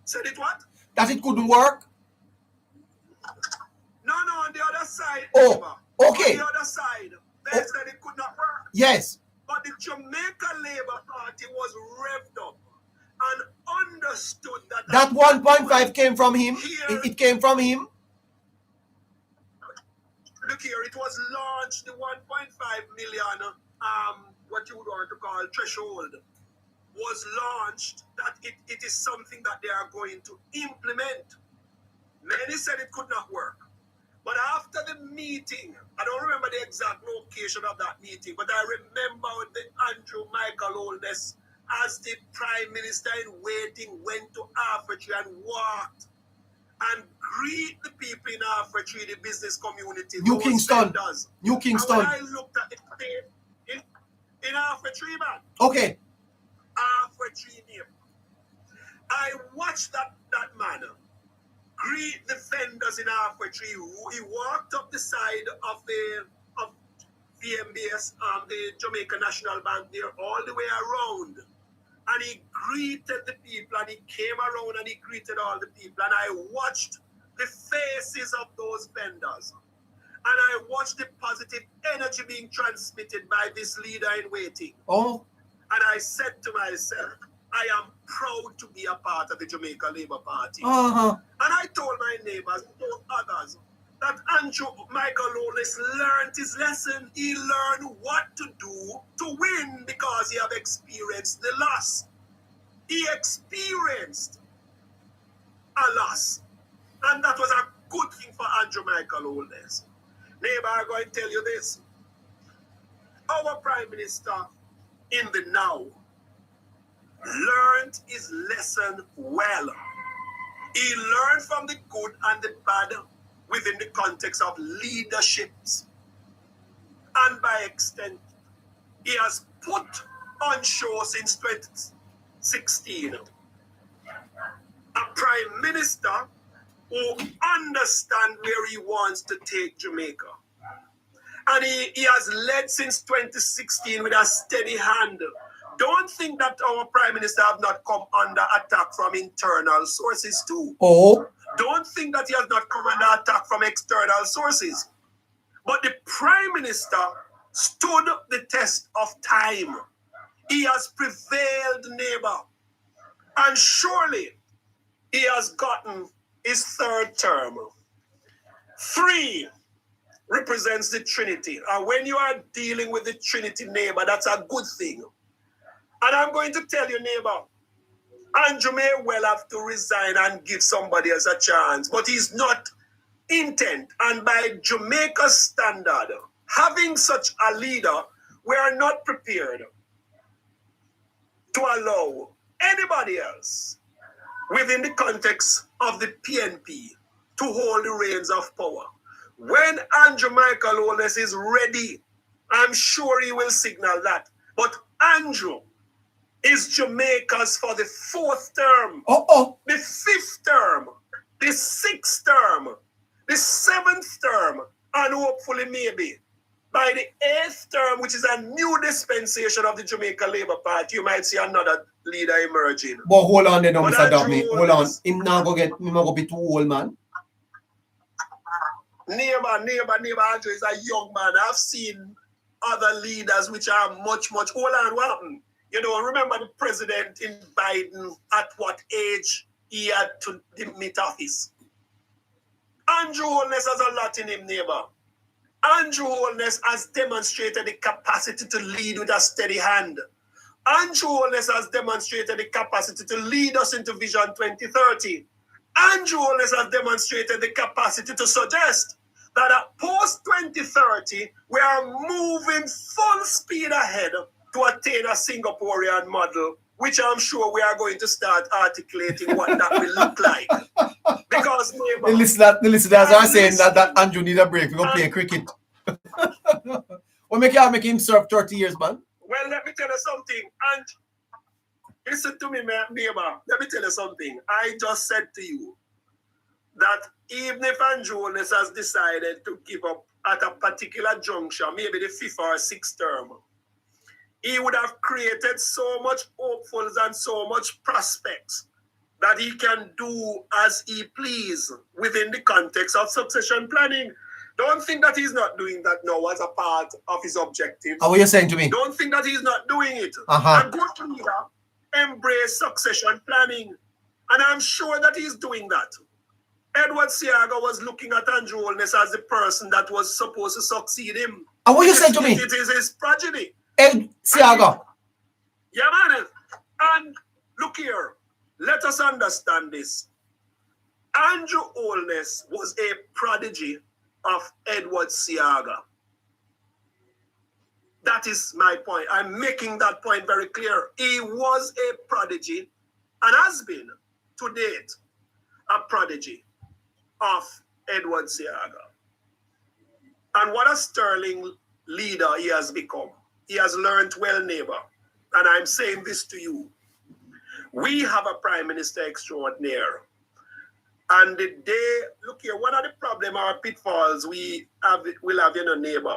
N: Said it what?
A: That it couldn't work?
N: No, on the other side.
A: Oh, okay.
N: On the other side, they said it could not work.
A: Yes.
N: But the Jamaica Labour Party was revved up and understood that.
A: That 1.5 came from him? It came from him?
N: Look here, it was launched, the 1.5 million, what you would want to call threshold, was launched, that it is something that they are going to implement. Many said it could not work. But after the meeting, I don't remember the exact location of that meeting, but I remember when the Andrew Michael Holness, as the Prime Minister in waiting, went to Africa and walked and greet the people in Africa, the business community.
A: New Kingston. New Kingston.
N: And when I looked at the thing in Africa, man.
A: Okay.
N: Africa name. I watched that man greet the vendors in Africa. He walked up the side of the VMBS, the Jamaica National Bank there, all the way around. And he greeted the people, and he came around and he greeted all the people. And I watched the faces of those vendors. And I watched the positive energy being transmitted by this leader in waiting.
A: Oh.
N: And I said to myself, I am proud to be a part of the Jamaica Labour Party.
A: Uh-huh.
N: And I told my neighbors, told others, that Andrew Michael Holness learned his lesson. He learned what to do to win because he have experienced the loss. He experienced a loss. And that was a good thing for Andrew Michael Holness. Neighbor, I'm going to tell you this. Our Prime Minister in the now learned his lesson well. He learned from the good and the bad within the context of leaderships. And by extent, he has put on show since 2016 a Prime Minister who understands where he wants to take Jamaica. And he has led since 2016 with a steady hand. Don't think that our Prime Minister have not come under attack from internal sources too.
A: Oh.
N: Don't think that he has not come under attack from external sources. But the Prime Minister stood the test of time. He has prevailed, neighbor. And surely he has gotten his third term. 3 represents the Trinity. And when you are dealing with the Trinity, neighbor, that's a good thing. And I'm going to tell you, neighbor, Andrew may well have to resign and give somebody else a chance, but he's not intent. And by Jamaica's standard, having such a leader, we are not prepared to allow anybody else within the context of the PNP to hold the reins of power. When Andrew Michael Holness is ready, I'm sure he will signal that. But Andrew is Jamaica's for the 4th term, the 5th term, the 6th term, the 7th term, and hopefully maybe by the 8th term, which is a new dispensation of the Jamaica Labour Party, you might see another leader emerging.
A: But hold on then,
N: But
A: Mr.
N: Andrew
A: Dabney. Hold on.
N: Holness-
A: Him now go be too old, man.
N: Neighbor, Andrew is a young man. I've seen other leaders which are much. Hold on, what happened? You know, remember the president in Biden, at what age he had to admit office? Andrew Holness has a lot in him, neighbor. Andrew Holness has demonstrated the capacity to lead with a steady hand. Andrew Holness has demonstrated the capacity to lead us into Vision 2030. Andrew Holness has demonstrated the capacity to suggest that at post-2030, we are moving full speed ahead to attain a Singaporean model, which I'm sure we are going to start articulating what that will look like. Because neighbor,
A: The listeners are saying that Andrew need a break. We go play cricket. Well, make him serve 30 years, man.
N: well, let me tell you something. And listen to me, neighbor. Let me tell you something. I just said to you that even if Andrew Holness has decided to give up at a particular juncture, maybe the 5th or 6th term, he would have created so much hopefuls and so much prospects that he can do as he please within the context of succession planning. Don't think that he's not doing that now as a part of his objective.
A: What are you saying to me?
N: Don't think that he's not doing it.
A: Uh-huh.
N: A good leader embrace succession planning. And I'm sure that he's doing that. Edward Siaga was looking at Andrew Holness as the person that was supposed to succeed him.
A: And what you saying to me?
N: It is his progeny.
A: Ed Siaga.
N: Yeah, man. And look here. Let us understand this. Andrew Holness was a prodigy of Edward Siaga. That is my point. I'm making that point very clear. He was a prodigy and has been, to date, a prodigy of Edward Siaga. And what a sterling leader he has become. He has learned well, neighbor. And I'm saying this to you. We have a prime minister extraordinaire. And the day, look here, one of the problems or pitfalls we'll have in a neighbor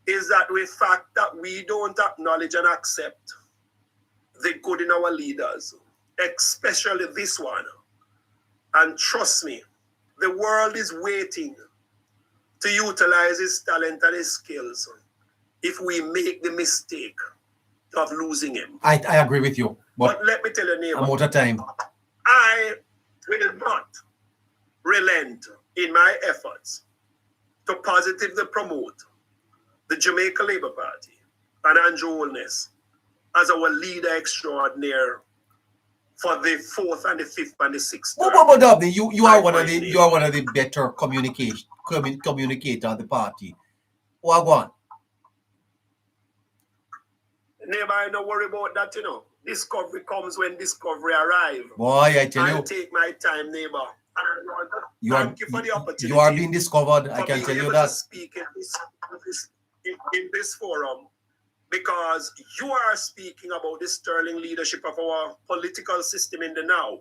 N: is that the fact that we don't acknowledge and accept the good in our leaders, especially this one. And trust me, the world is waiting to utilize his talent and his skills if we make the mistake of losing him.
A: I agree with you.
N: But let me tell you, neighbor,
A: I'm out of time.
N: I will not relent in my efforts to positively promote the Jamaica Labour Party and Andrew Holness as our leader extraordinaire for the 4th and the 5th and the 6th term.
A: But Dabney, you are one of the better communicator of the party. What go on?
N: Neighbor, I don't worry about that, you know. Discovery comes when discovery arrives.
A: Boy, I tell you.
N: I'll take my time, neighbor. Thank you for the opportunity.
A: You are being discovered, I can tell you that.
N: To speak in this forum, because you are speaking about the sterling leadership of our political system in the now.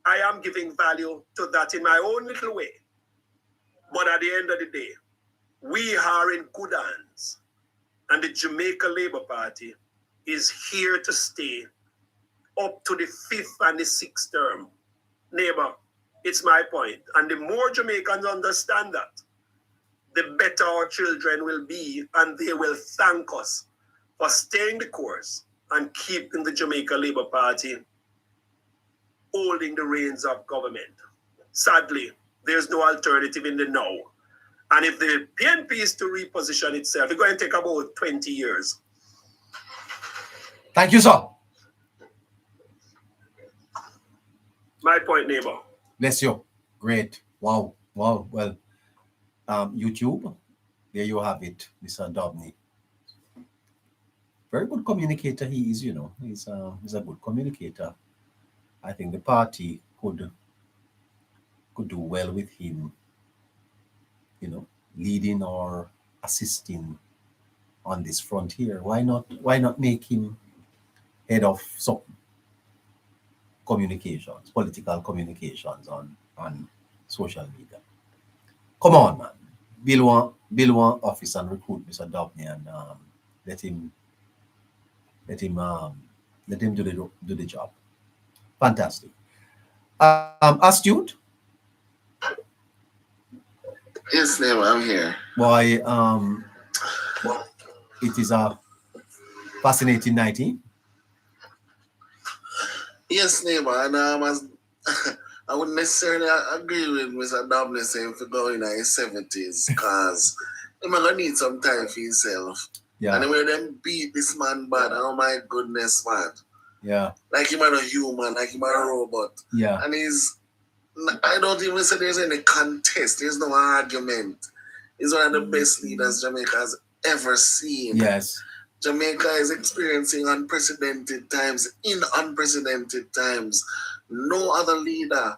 N: I am giving value to that in my own little way. But at the end of the day, we are in good hands. And the Jamaica Labour Party is here to stay up to the 5th and the 6th term. Neighbor, it's my point. And the more Jamaicans understand that, the better our children will be, and they will thank us for staying the course and keeping the Jamaica Labour Party holding the reins of government. Sadly, there's no alternative in the now. And if the PNP is to reposition itself, it's going to take about 20 years.
A: Thank you, sir.
N: My point, neighbor.
A: Bless you. Great. Wow. Well, YouTube, there you have it, Mr. Dabney. Very good communicator he is, you know. He's a good communicator. I think the party could do well with him, you know, leading or assisting on this front here. Why not make him head of some communications, political communications on social media? Come on, man. Build one office and recruit Mr. Dabney and let him do the job. Fantastic. Astute?
P: Yes, neighbor, I'm here.
A: Boy, it is a fascinating night.
P: Yes, neighbor, and as I wouldn't necessarily agree with Mr. Dabney saying for going in his 70s, because he's gonna need some time for himself.
A: Yeah.
P: And when them beat this man bad, oh my goodness, man.
A: Yeah.
P: Like him a human, like him a robot.
A: Yeah.
P: And I don't even say there's any contest, there's no argument. He's one of the best leaders Jamaica has ever seen.
A: Yes.
P: Jamaica is experiencing unprecedented times. In unprecedented times, no other leader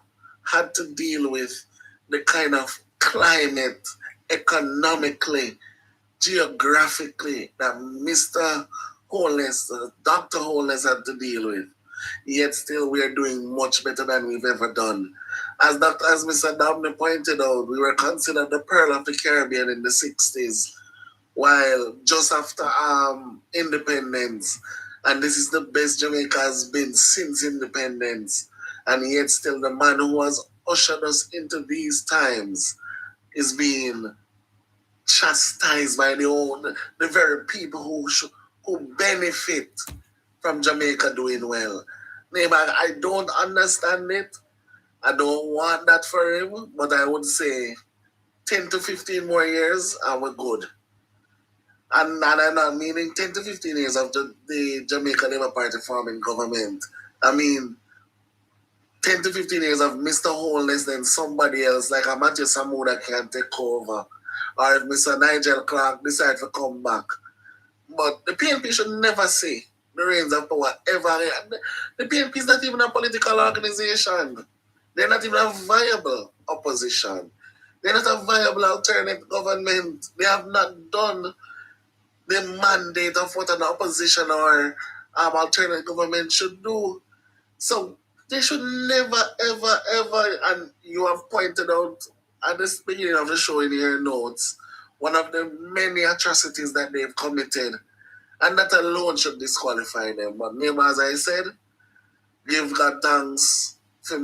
P: had to deal with the kind of climate, economically, geographically, that Mr. Holness, Dr. Holness had to deal with. Yet still we are doing much better than we've ever done. As Mr. Dabney pointed out, we were considered the pearl of the Caribbean in the 60s, while just after independence, and this is the best Jamaica has been since independence, and yet still the man who has ushered us into these times is being chastised by the very people who benefit from Jamaica doing well. Neighbor, I don't understand it. I don't want that for him, but I would say 10 to 15 more years and we're good. And I'm not meaning 10 to 15 years of the Jamaica Labour Party forming government. I mean 10 to 15 years of Mr. Holness, then somebody else like a Matthew Samuda can take over. Or if Mr. Nigel Clark decide to come back. But the PNP should never say the reins of power ever. The PNP is not even a political organization. They're not even a viable opposition. They're not a viable alternate government. They have not done the mandate of what an opposition or alternate government should do. So they should never, ever, ever, and you have pointed out at the beginning of the show in your notes, one of the many atrocities that they've committed. And that alone should disqualify them. But neighbor, as I said, give God thanks for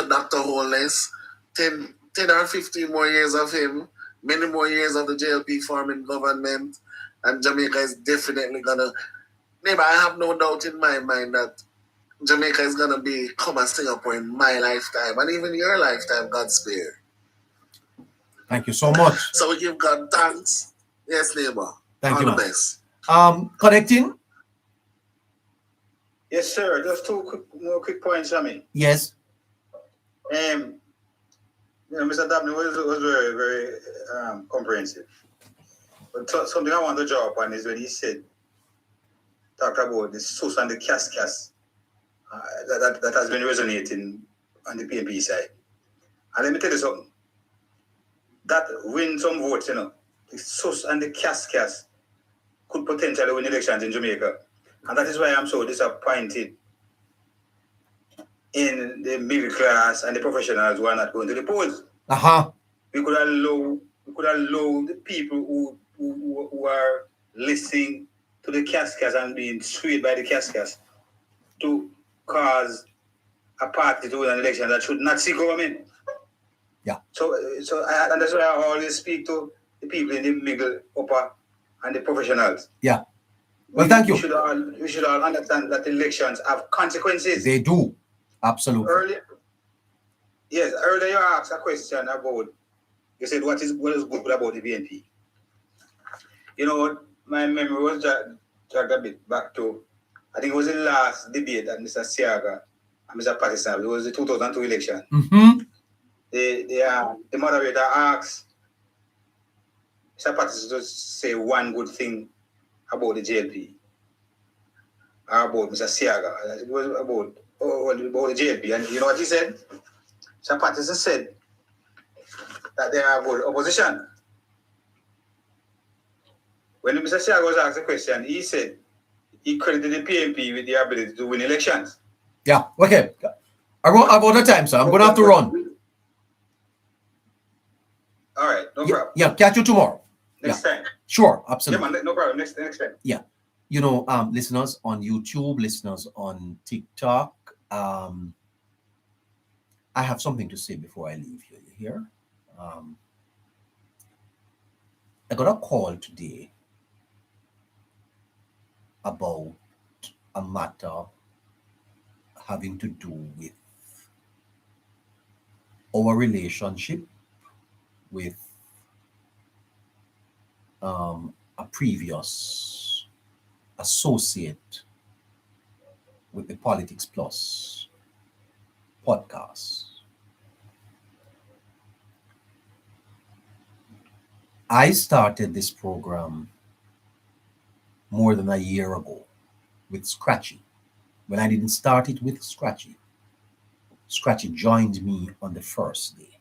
P: Dr. Holness. 10 or 15 more years of him, many more years of the JLP forming government, and Jamaica is definitely gonna. Neighbor, I have no doubt in my mind that Jamaica is gonna become a Singapore in my lifetime, and even your lifetime, God spare.
A: Thank you so much.
P: So we give God thanks. Yes, neighbor.
A: Thank you,
P: all the
A: man.
P: best.
A: Connecting?
O: Yes, sir. Just two quick points, Sammy.
A: Yes.
O: Mr. Dabney was very, very comprehensive. But something I want to draw upon is when he talked about the source and the cas that has been resonating on the PNP side. And let me tell you something. That win some votes, the source and the cas could potentially win elections in Jamaica. And that is why I'm so disappointed in the middle class and the professionals who are not going to the polls. We could allow the people who are listening to the cascas and being swayed by the cascas to cause a party to win an election that should not see government.
A: Yeah.
O: So and that's why I always speak to the people in the middle, upper, and the professionals.
A: Yeah. Well, thank you.
O: We should all understand that elections have consequences.
A: They do. Absolutely.
O: Earlier you asked a question about, you said what is good about the BNP. You know what? My memory was dragged a bit back to, I think it was the last debate that Mr. Siaga and Mr. Patterson, it was the 2002 election.
A: Mm-hmm.
O: The moderator asked Mr. Patterson to say one good thing about the JLP, or about Mr. Siaga. It was about the JLP. And you know what he said? Mr. Patterson said that they are good opposition. when Mr. Siago was asked the question, he said he credited the PNP with the ability to win elections.
A: Yeah, okay. I'm out of time, sir. I'm going to have to run.
O: All right, no problem.
A: Yeah, catch you tomorrow.
O: Next time.
A: Sure, absolutely.
O: Yeah, man, no problem. Next time.
A: Yeah. You know, listeners on YouTube, listeners on TikTok, I have something to say before I leave you here. I got a call today about a matter having to do with our relationship with a previous associate with the Politics Plus podcast. I started this program more than a year ago with Scratchy. When I didn't start it with Scratchy, Scratchy joined me on the first day.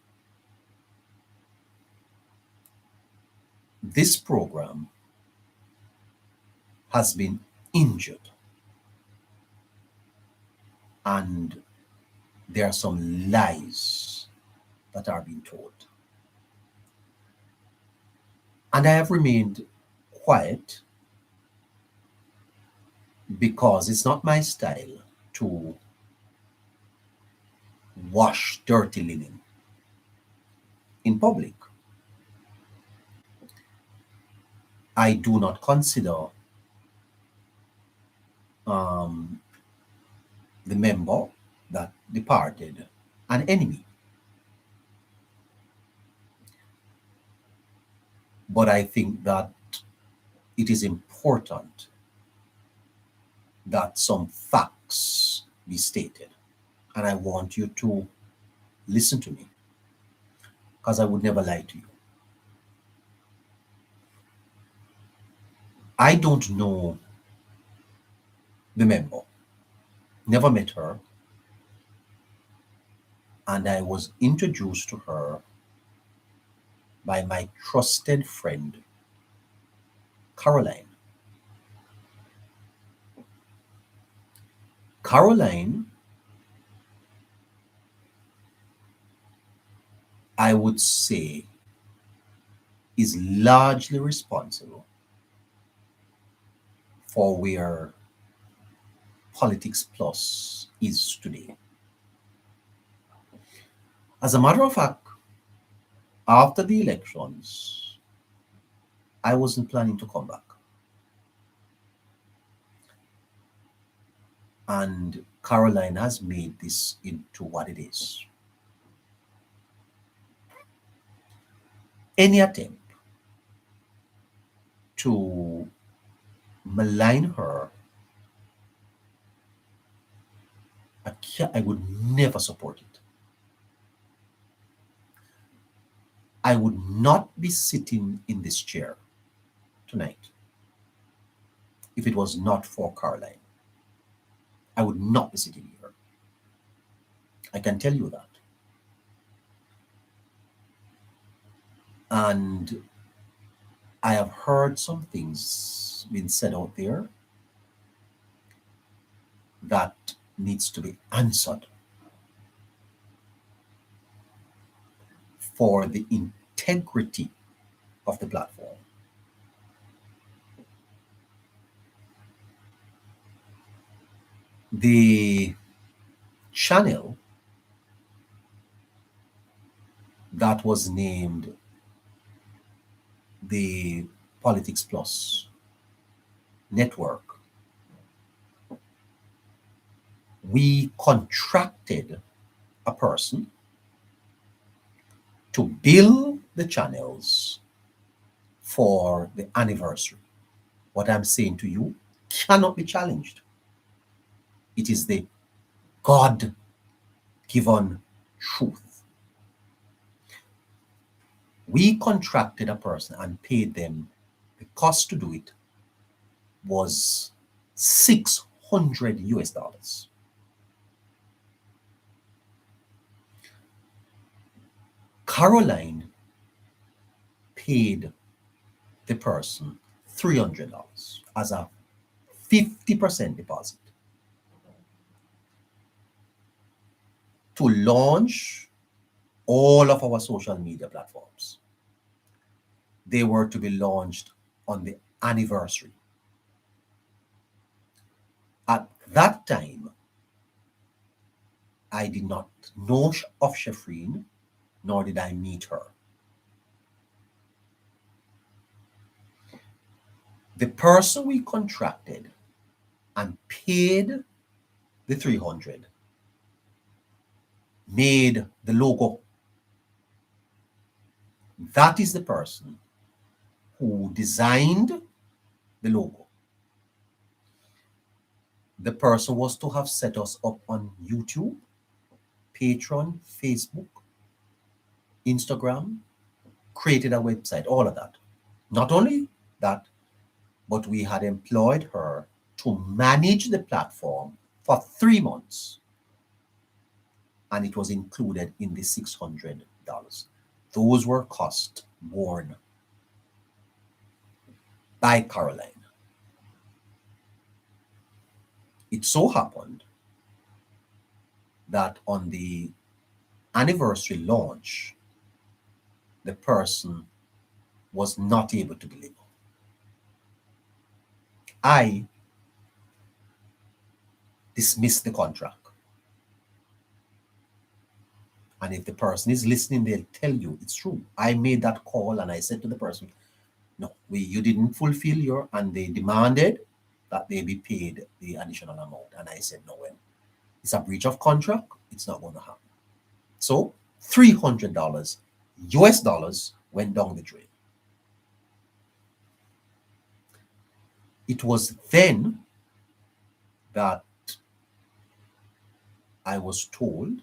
A: This program has been injured, and there are some lies that are being told. And I have remained quiet because it's not my style to wash dirty linen in public. I do not consider the member that departed an enemy. But I think that it is important that some facts be stated. And I want you to listen to me, because I would never lie to you. I don't know the member, never met her, and I was introduced to her by my trusted friend, Caroline. Caroline, I would say, is largely responsible for where Politics Plus is today. As a matter of fact, after the elections, I wasn't planning to come back. And Caroline has made this into what it is. Any attempt to malign her, I would never support it. I would not be sitting in this chair tonight if it was not for Caroline. I would not be sitting here. I can tell you that. And I have heard some things being said out there that needs to be answered for the integrity of the platform. The channel that was named the Politics Plus network, we contracted a person to build the channels for the anniversary. What I'm saying to you cannot be challenged. It is the God-given truth. We contracted a person and paid them. The cost to do it was $600. Caroline paid the person $300 as a 50% deposit to launch all of our social media platforms. They were to be launched on the anniversary. At that time, I did not know of Shafreen, nor did I meet her. The person we contracted and paid the 300 made the logo. That is the person who designed the logo. The person was to have set us up on YouTube, Patreon, Facebook, Instagram, created a website, all of that. Not only that, but we had employed her to manage the platform for 3 months. And it was included in the $600. Those were costs borne by Caroline. It so happened that on the anniversary launch, the person was not able to deliver. I dismissed the contract. And if the person is listening, they'll tell you it's true. I made that call and I said to the person, no, you didn't fulfill your, and they demanded that they be paid the additional amount. And I said, no, when it's a breach of contract, it's not going to happen. So $300 US dollars went down the drain. It was then that I was told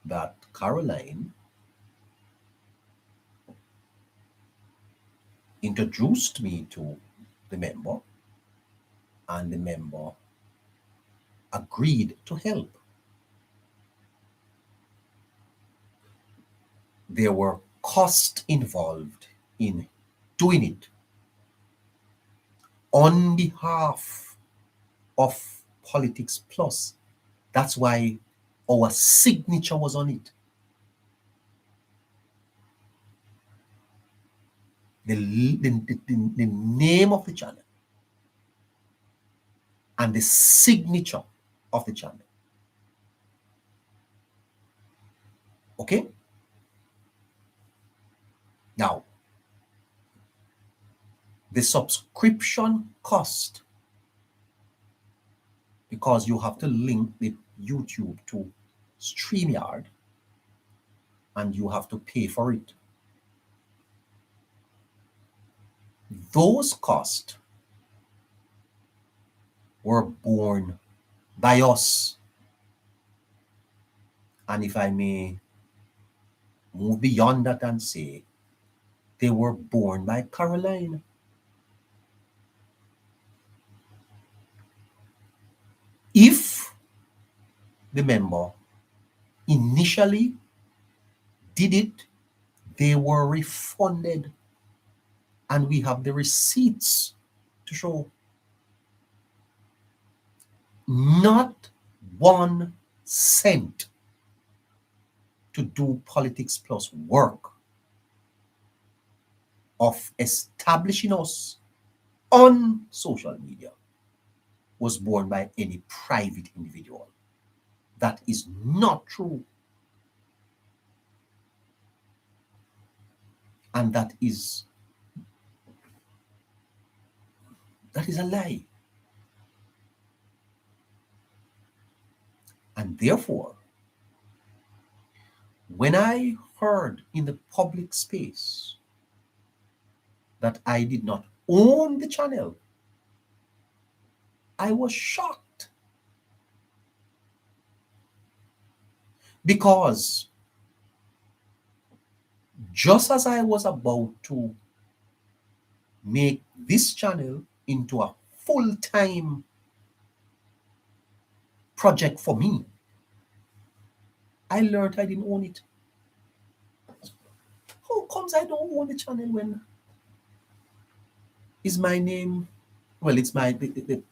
A: that Caroline introduced me to the member, and the member agreed to help. There were costs involved in doing it on behalf of Politics Plus. That's why our signature was on it. The name of the channel and the signature of the channel. Okay? Now, the subscription cost, because you have to link the YouTube to StreamYard and you have to pay for it. Those costs were borne by us. And if I may move beyond that and say, they were borne by Caroline. If the member initially did it, they were refunded. And we have the receipts to show. Not 1 cent to do Politics Plus work of establishing us on social media was borne by any private individual. That is not true. And that is a lie. And therefore, when I heard in the public space that I did not own the channel, I was shocked. Because just as I was about to make this channel into a full-time project for me, I learned I didn't own it. How comes I don't own the channel when Is my name, well, it's the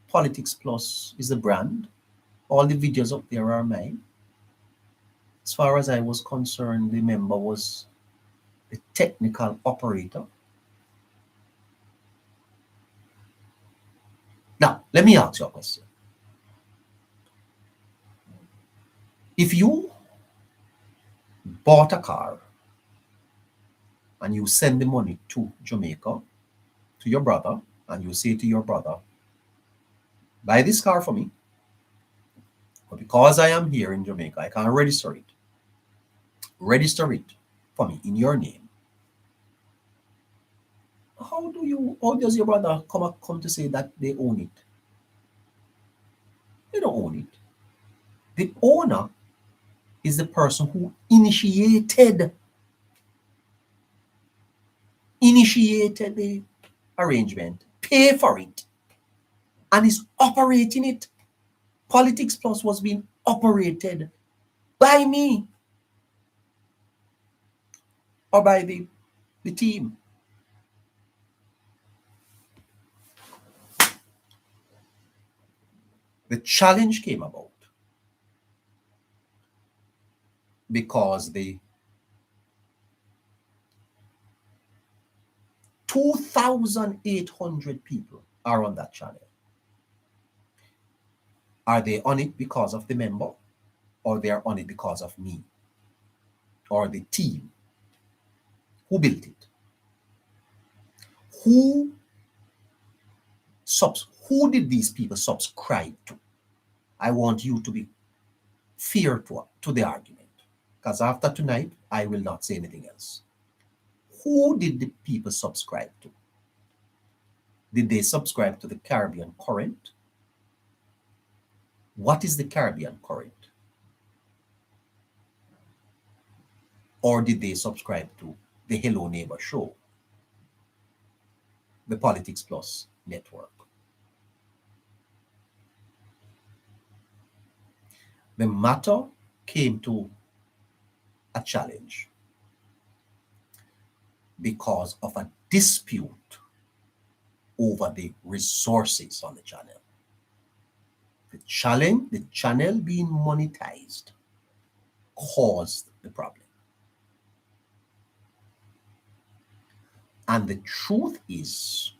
A: Politics Plus is the brand. All the videos up there are mine. As far as I was concerned, the member was the technical operator. Now, let me ask you a question. If you bought a car and you send the money to Jamaica, to your brother, and you say to your brother, buy this car for me, but because I am here in Jamaica, I can't register it. Register it for me in your name. How does your brother come to say that they own it? They don't own it. The owner is the person who initiated the arrangement, pay for it, and is operating it. Politics Plus was being operated by me or by the team. The challenge came about because the 2,800 people are on that channel. Are they on it because of the member, or they are on it because of me or the team? Who built it? Who did these people subscribe to? I want you to be fair to the argument, because after tonight, I will not say anything else. Who did the people subscribe to? Did they subscribe to the Caribbean Current? What is the Caribbean Current? Or did they subscribe to the Hello Neighbor show, the Politics Plus network? The matter came to a challenge because of a dispute over the resources on the channel. The channel being monetized caused the problem. And the truth is,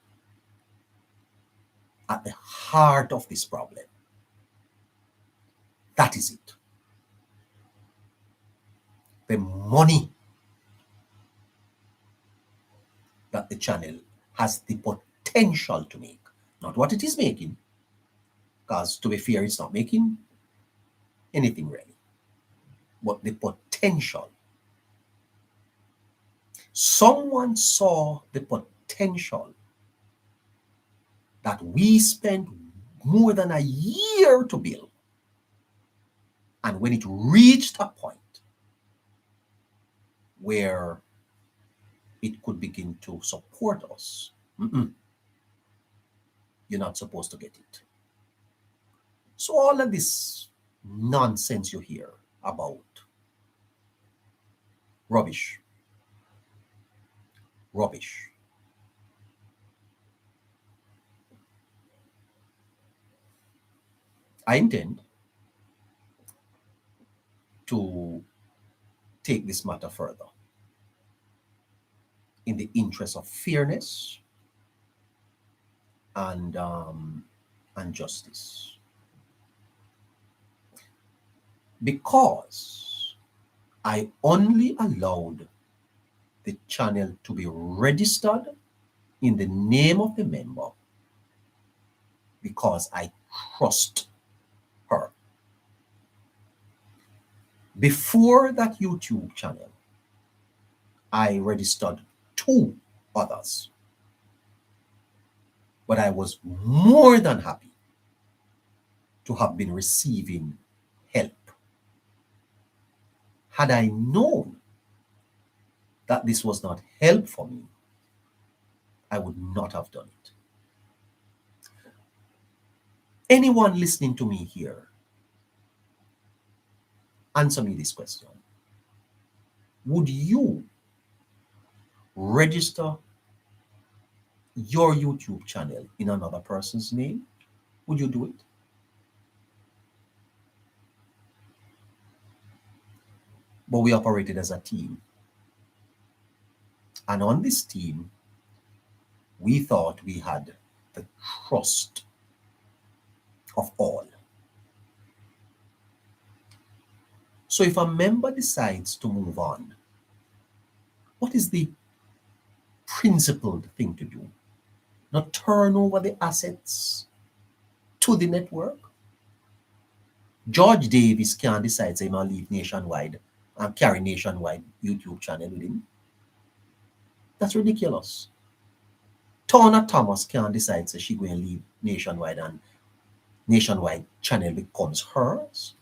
A: at the heart of this problem, that is it. The money that the channel has the potential to make, not what it is making, because to be fair, it's not making anything really, but the potential. Someone saw the potential that we spent more than a year to build. And when it reached a point where it could begin to support us, you're not supposed to get it. So all of this nonsense you hear about rubbish. I intend to take this matter further in the interest of fairness and justice. Because I only allowed the channel to be registered in the name of the member because I trust her. Before that YouTube channel, I registered 2 others. But I was more than happy to have been receiving help. Had I known that this was not help for me, I would not have done it. Anyone listening to me here, answer me this question. Would you register your YouTube channel in another person's name, would you do it? But we operated as a team. And on this team, we thought we had the trust of all. So if a member decides to move on, what is the principled thing to do? Not turn over the assets to the network. George Davis can't decide say, I'll leave Nationwide and carry Nationwide YouTube channel with him. That's ridiculous. Turner Thomas can't decide say she going to leave Nationwide and Nationwide channel becomes hers.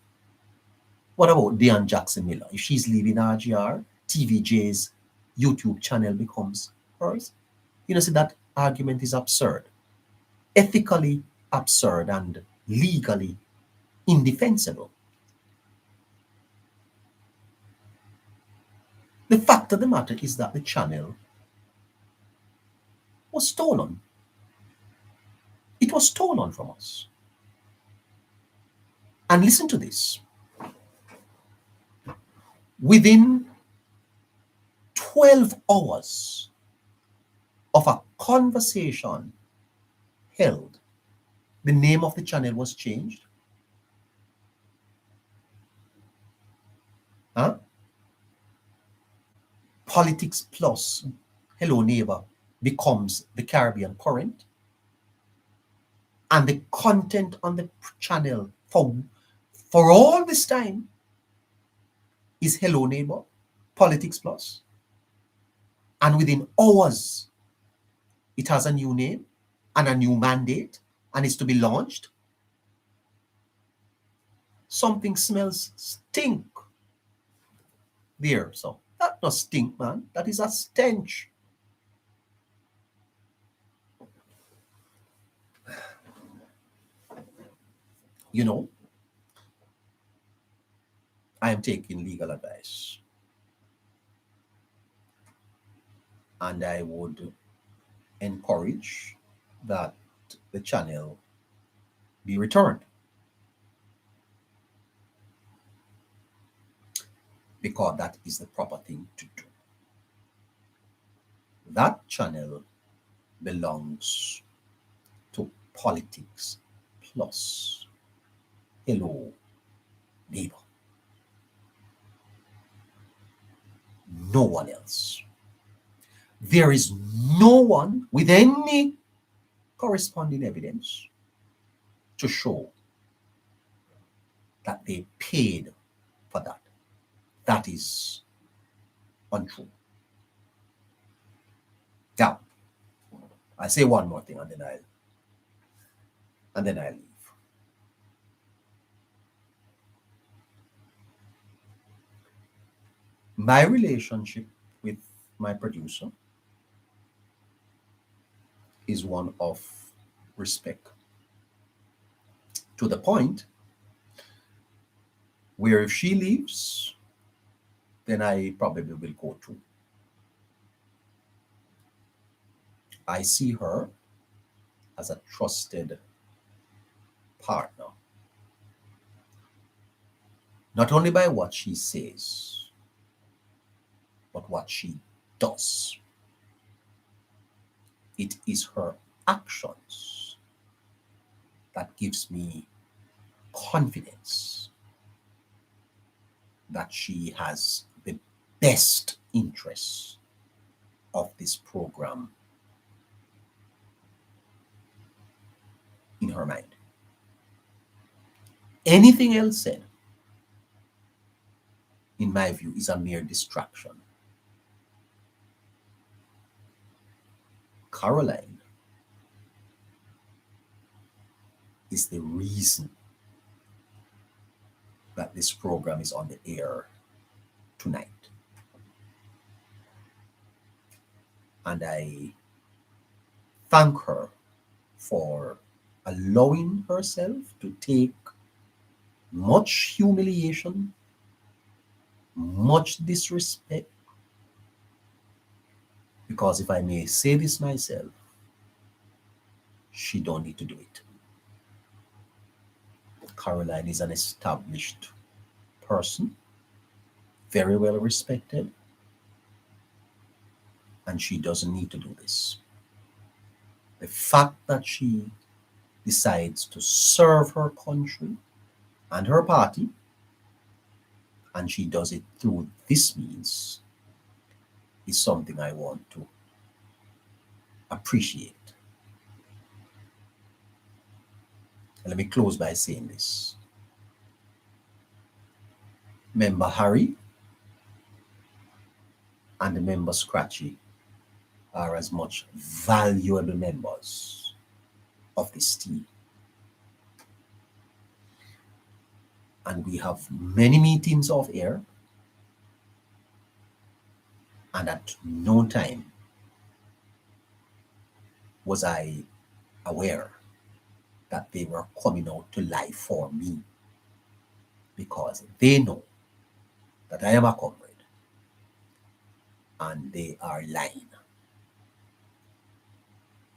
A: What about Diane Jackson Miller? If she's leaving RGR, TVJ's YouTube channel becomes hers. You know, see, that argument is absurd, ethically absurd, and legally indefensible. The fact of the matter is that the channel was stolen. It was stolen from us. And listen to this. Within 12 hours of a conversation held, the name of the channel was changed. Huh? Politics Plus, Hello Neighbor, becomes the Caribbean Current. And the content on the channel for all this time is Hello Neighbor, Politics Plus. And within hours, it has a new name and a new mandate and is to be launched. Something smells stink there. So that not stink, man. That is a stench. You know, I am taking legal advice. And I would encourage that the channel be returned. Because that is the proper thing to do. That channel belongs to Politics Plus. Hello, Neighbor. No one else. There is no one with any corresponding evidence to show that they paid for that. That is untrue. Now, I say one more thing and then I leave. My relationship with my producer is one of respect, to the point where if she leaves, then I probably will go too. I see her as a trusted partner, not only by what she says, but what she does. It is her actions that gives me confidence that she has the best interests of this program in her mind. Anything else said, in my view, is a mere distraction. Caroline is the reason that this program is on the air tonight. And I thank her for allowing herself to take much humiliation, much disrespect, because if I may say this myself, she don't need to do it. Caroline is an established person, very well respected, and she doesn't need to do this. The fact that she decides to serve her country and her party, and she does it through this means, is something I want to appreciate. And let me close by saying this. Member Harry and the member Scratchy are as much valuable members of this team. And we have many meetings off air, and at no time was I aware that they were coming out to lie for me, because they know that I am a comrade and they are lying.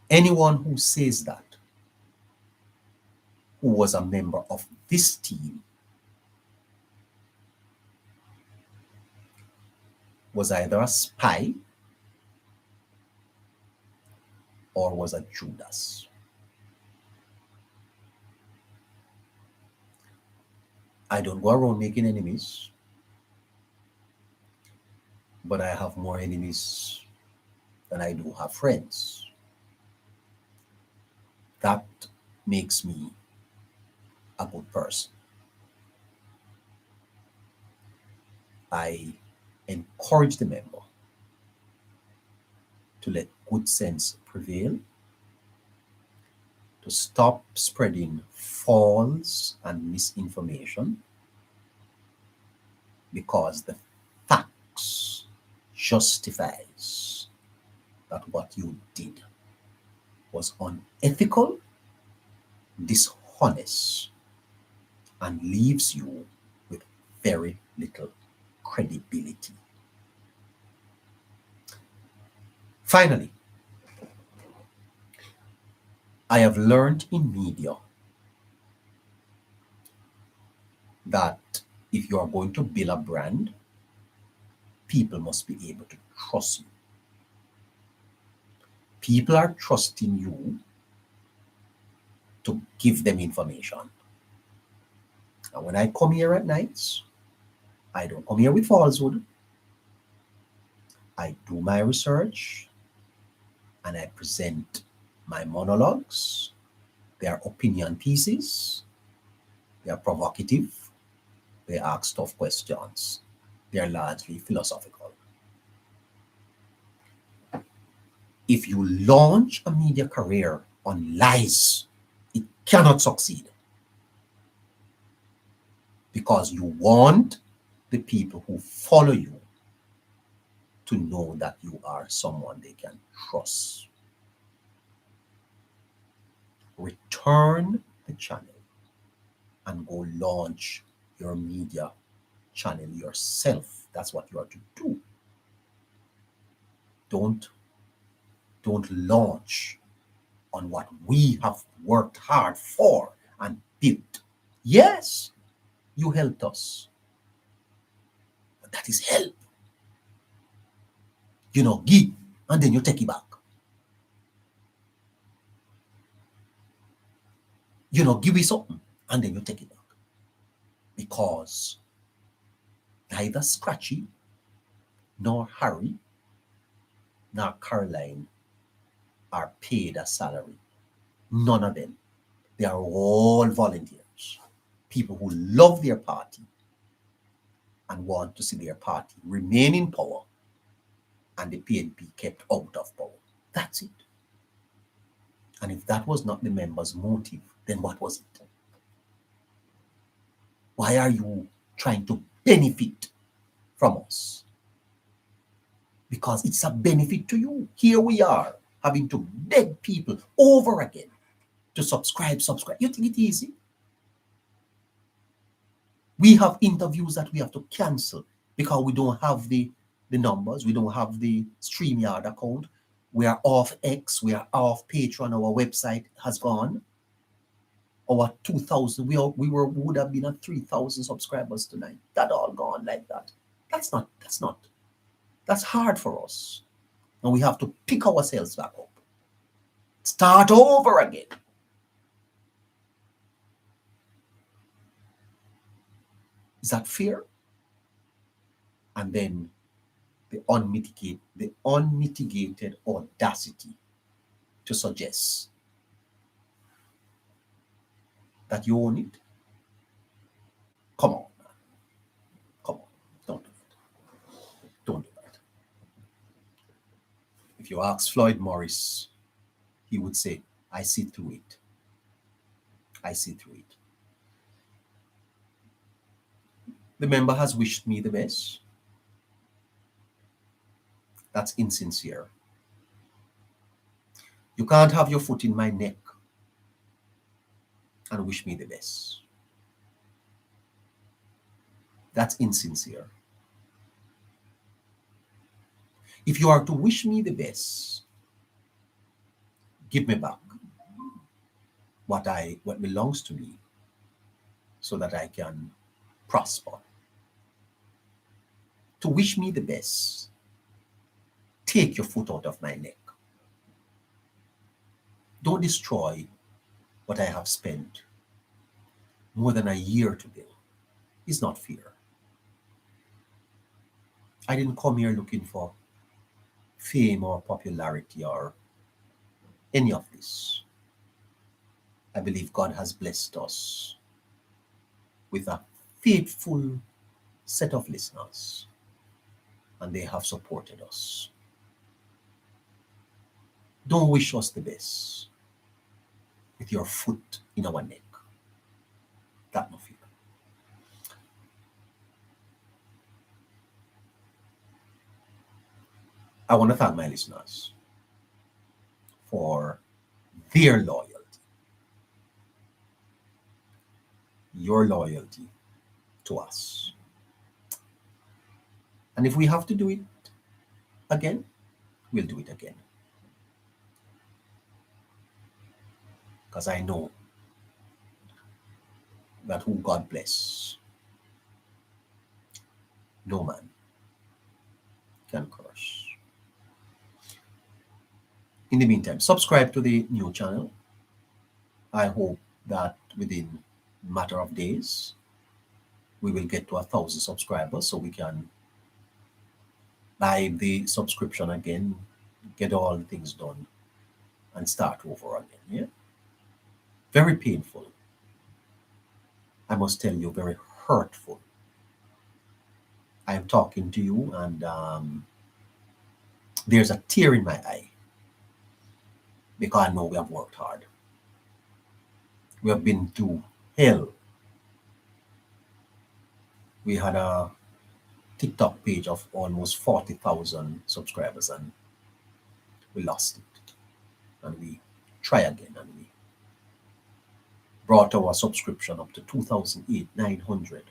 A: Anyone who says that, who was a member of this team, was either a spy or was a Judas. I don't go around making enemies, but I have more enemies than I do have friends. That makes me a good person. I encourage the member to let good sense prevail, to stop spreading false and misinformation, because the facts justifies that what you did was unethical, dishonest, and leaves you with very little credibility. Finally, I have learned in media that if you are going to build a brand, people must be able to trust you. People are trusting you to give them information. And when I come here at nights, I don't come here with falsehood. I do my research and I present my monologues. They are opinion pieces. They are provocative. They ask tough questions. They are largely philosophical. If you launch a media career on lies, it cannot succeed, because you want the people who follow you to know that you are someone they can trust. Return the channel and go launch your media channel yourself. That's what you are to do. Don't launch on what we have worked hard for and built. Yes, you helped us, but that is help. Give and then you take it back. Give me something and then you take it back. Because neither Scratchy, nor Harry, nor Caroline are paid a salary. None of them. They are all volunteers. People who love their party and want to see their party remain in power and the PNP kept out of power. That's it. And if that was not the members' motive, then what was it? Why are you trying to benefit from us? Because it's a benefit to you. Here we are having to beg people over again to subscribe. You think it's easy? We have interviews that we have to cancel because we don't have the numbers. We don't have the StreamYard account. We are off X, we are off Patreon, our website has gone. Our 2,000, we would have been at 3,000 subscribers tonight. That all gone like that. That's hard for us. And we have to pick ourselves back up. Start over again. Is that fear? And then the unmitigated audacity to suggest that you own it. Come on, man. Come on. Don't do it. Don't do that. If you ask Floyd Morris, he would say, I see through it. I see through it. The member has wished me the best. That's insincere. You can't have your foot in my neck and wish me the best. That's insincere. If you are to wish me the best, give me back what belongs to me so that I can prosper. To wish me the best, take your foot out of my neck. Don't destroy what I have spent more than a year to build. It's not fear. I didn't come here looking for fame or popularity or any of this. I believe God has blessed us with a faithful set of listeners, and they have supported us. Don't wish us the best with your foot in our neck. That no fear. I want to thank my listeners for their loyalty. Your loyalty to us. And if we have to do it again, we'll do it again. Because I know that who God bless, no man can curse. In the meantime, subscribe to the new channel. I hope that within a matter of days, we will get to 1,000 subscribers so we can buy the subscription again, get all the things done, and start over again. Yeah? Very painful. I must tell you, very hurtful. I am talking to you and there's a tear in my eye because I know we have worked hard. We have been through hell. We had a TikTok page of almost 40,000 subscribers and we lost it. And we try again and we brought our subscription up to 2,900.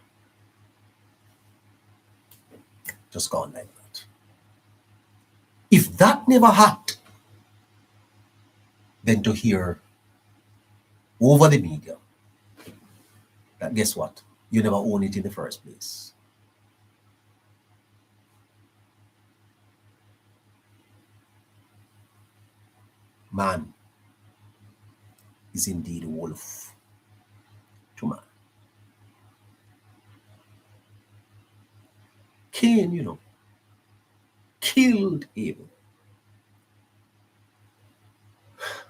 A: Just gone like that. If that never happened, then to hear over the media that guess what? You never own it in the first place. Man is indeed a wolf to man. Cain, killed Abel.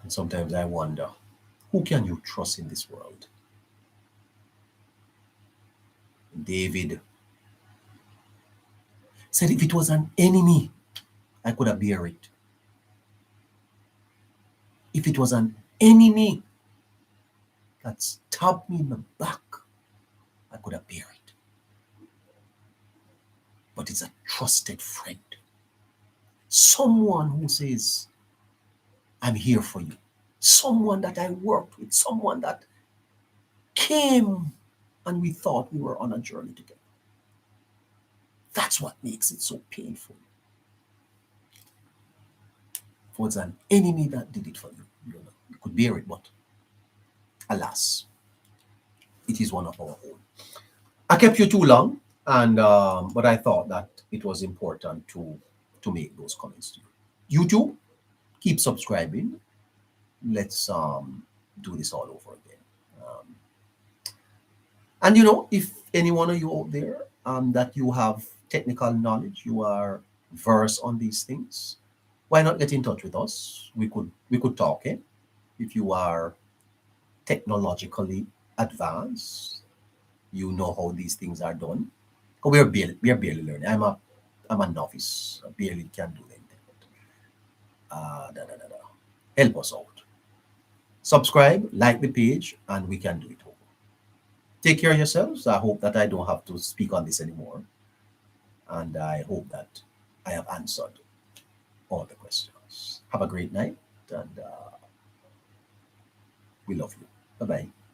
A: And sometimes I wonder, who can you trust in this world? David said, if it was an enemy, I could have bear it. If it was an enemy that stabbed me in the back, I could have bear it. But it's a trusted friend. Someone who says, I'm here for you. Someone that I worked with, someone that came and we thought we were on a journey together. That's what makes it so painful. was an enemy that did it for you. You could bear it, but alas, it is one of our own. I kept you too long, and but I thought that it was important to make those comments to you. YouTube, keep subscribing. Let's do this all over again. And if any one of you out there that you have technical knowledge, you are versed on these things, why not get in touch with us? We could talk. If you are technologically advanced, you know how these things are done. We are barely learning. I'm a novice. I barely can do anything. Help us out. Subscribe, like the page, and we can do it over. Take care of yourselves. I hope that I don't have to speak on this anymore. And I hope that I have answered all the questions. Have a great night, and we love you. Bye bye.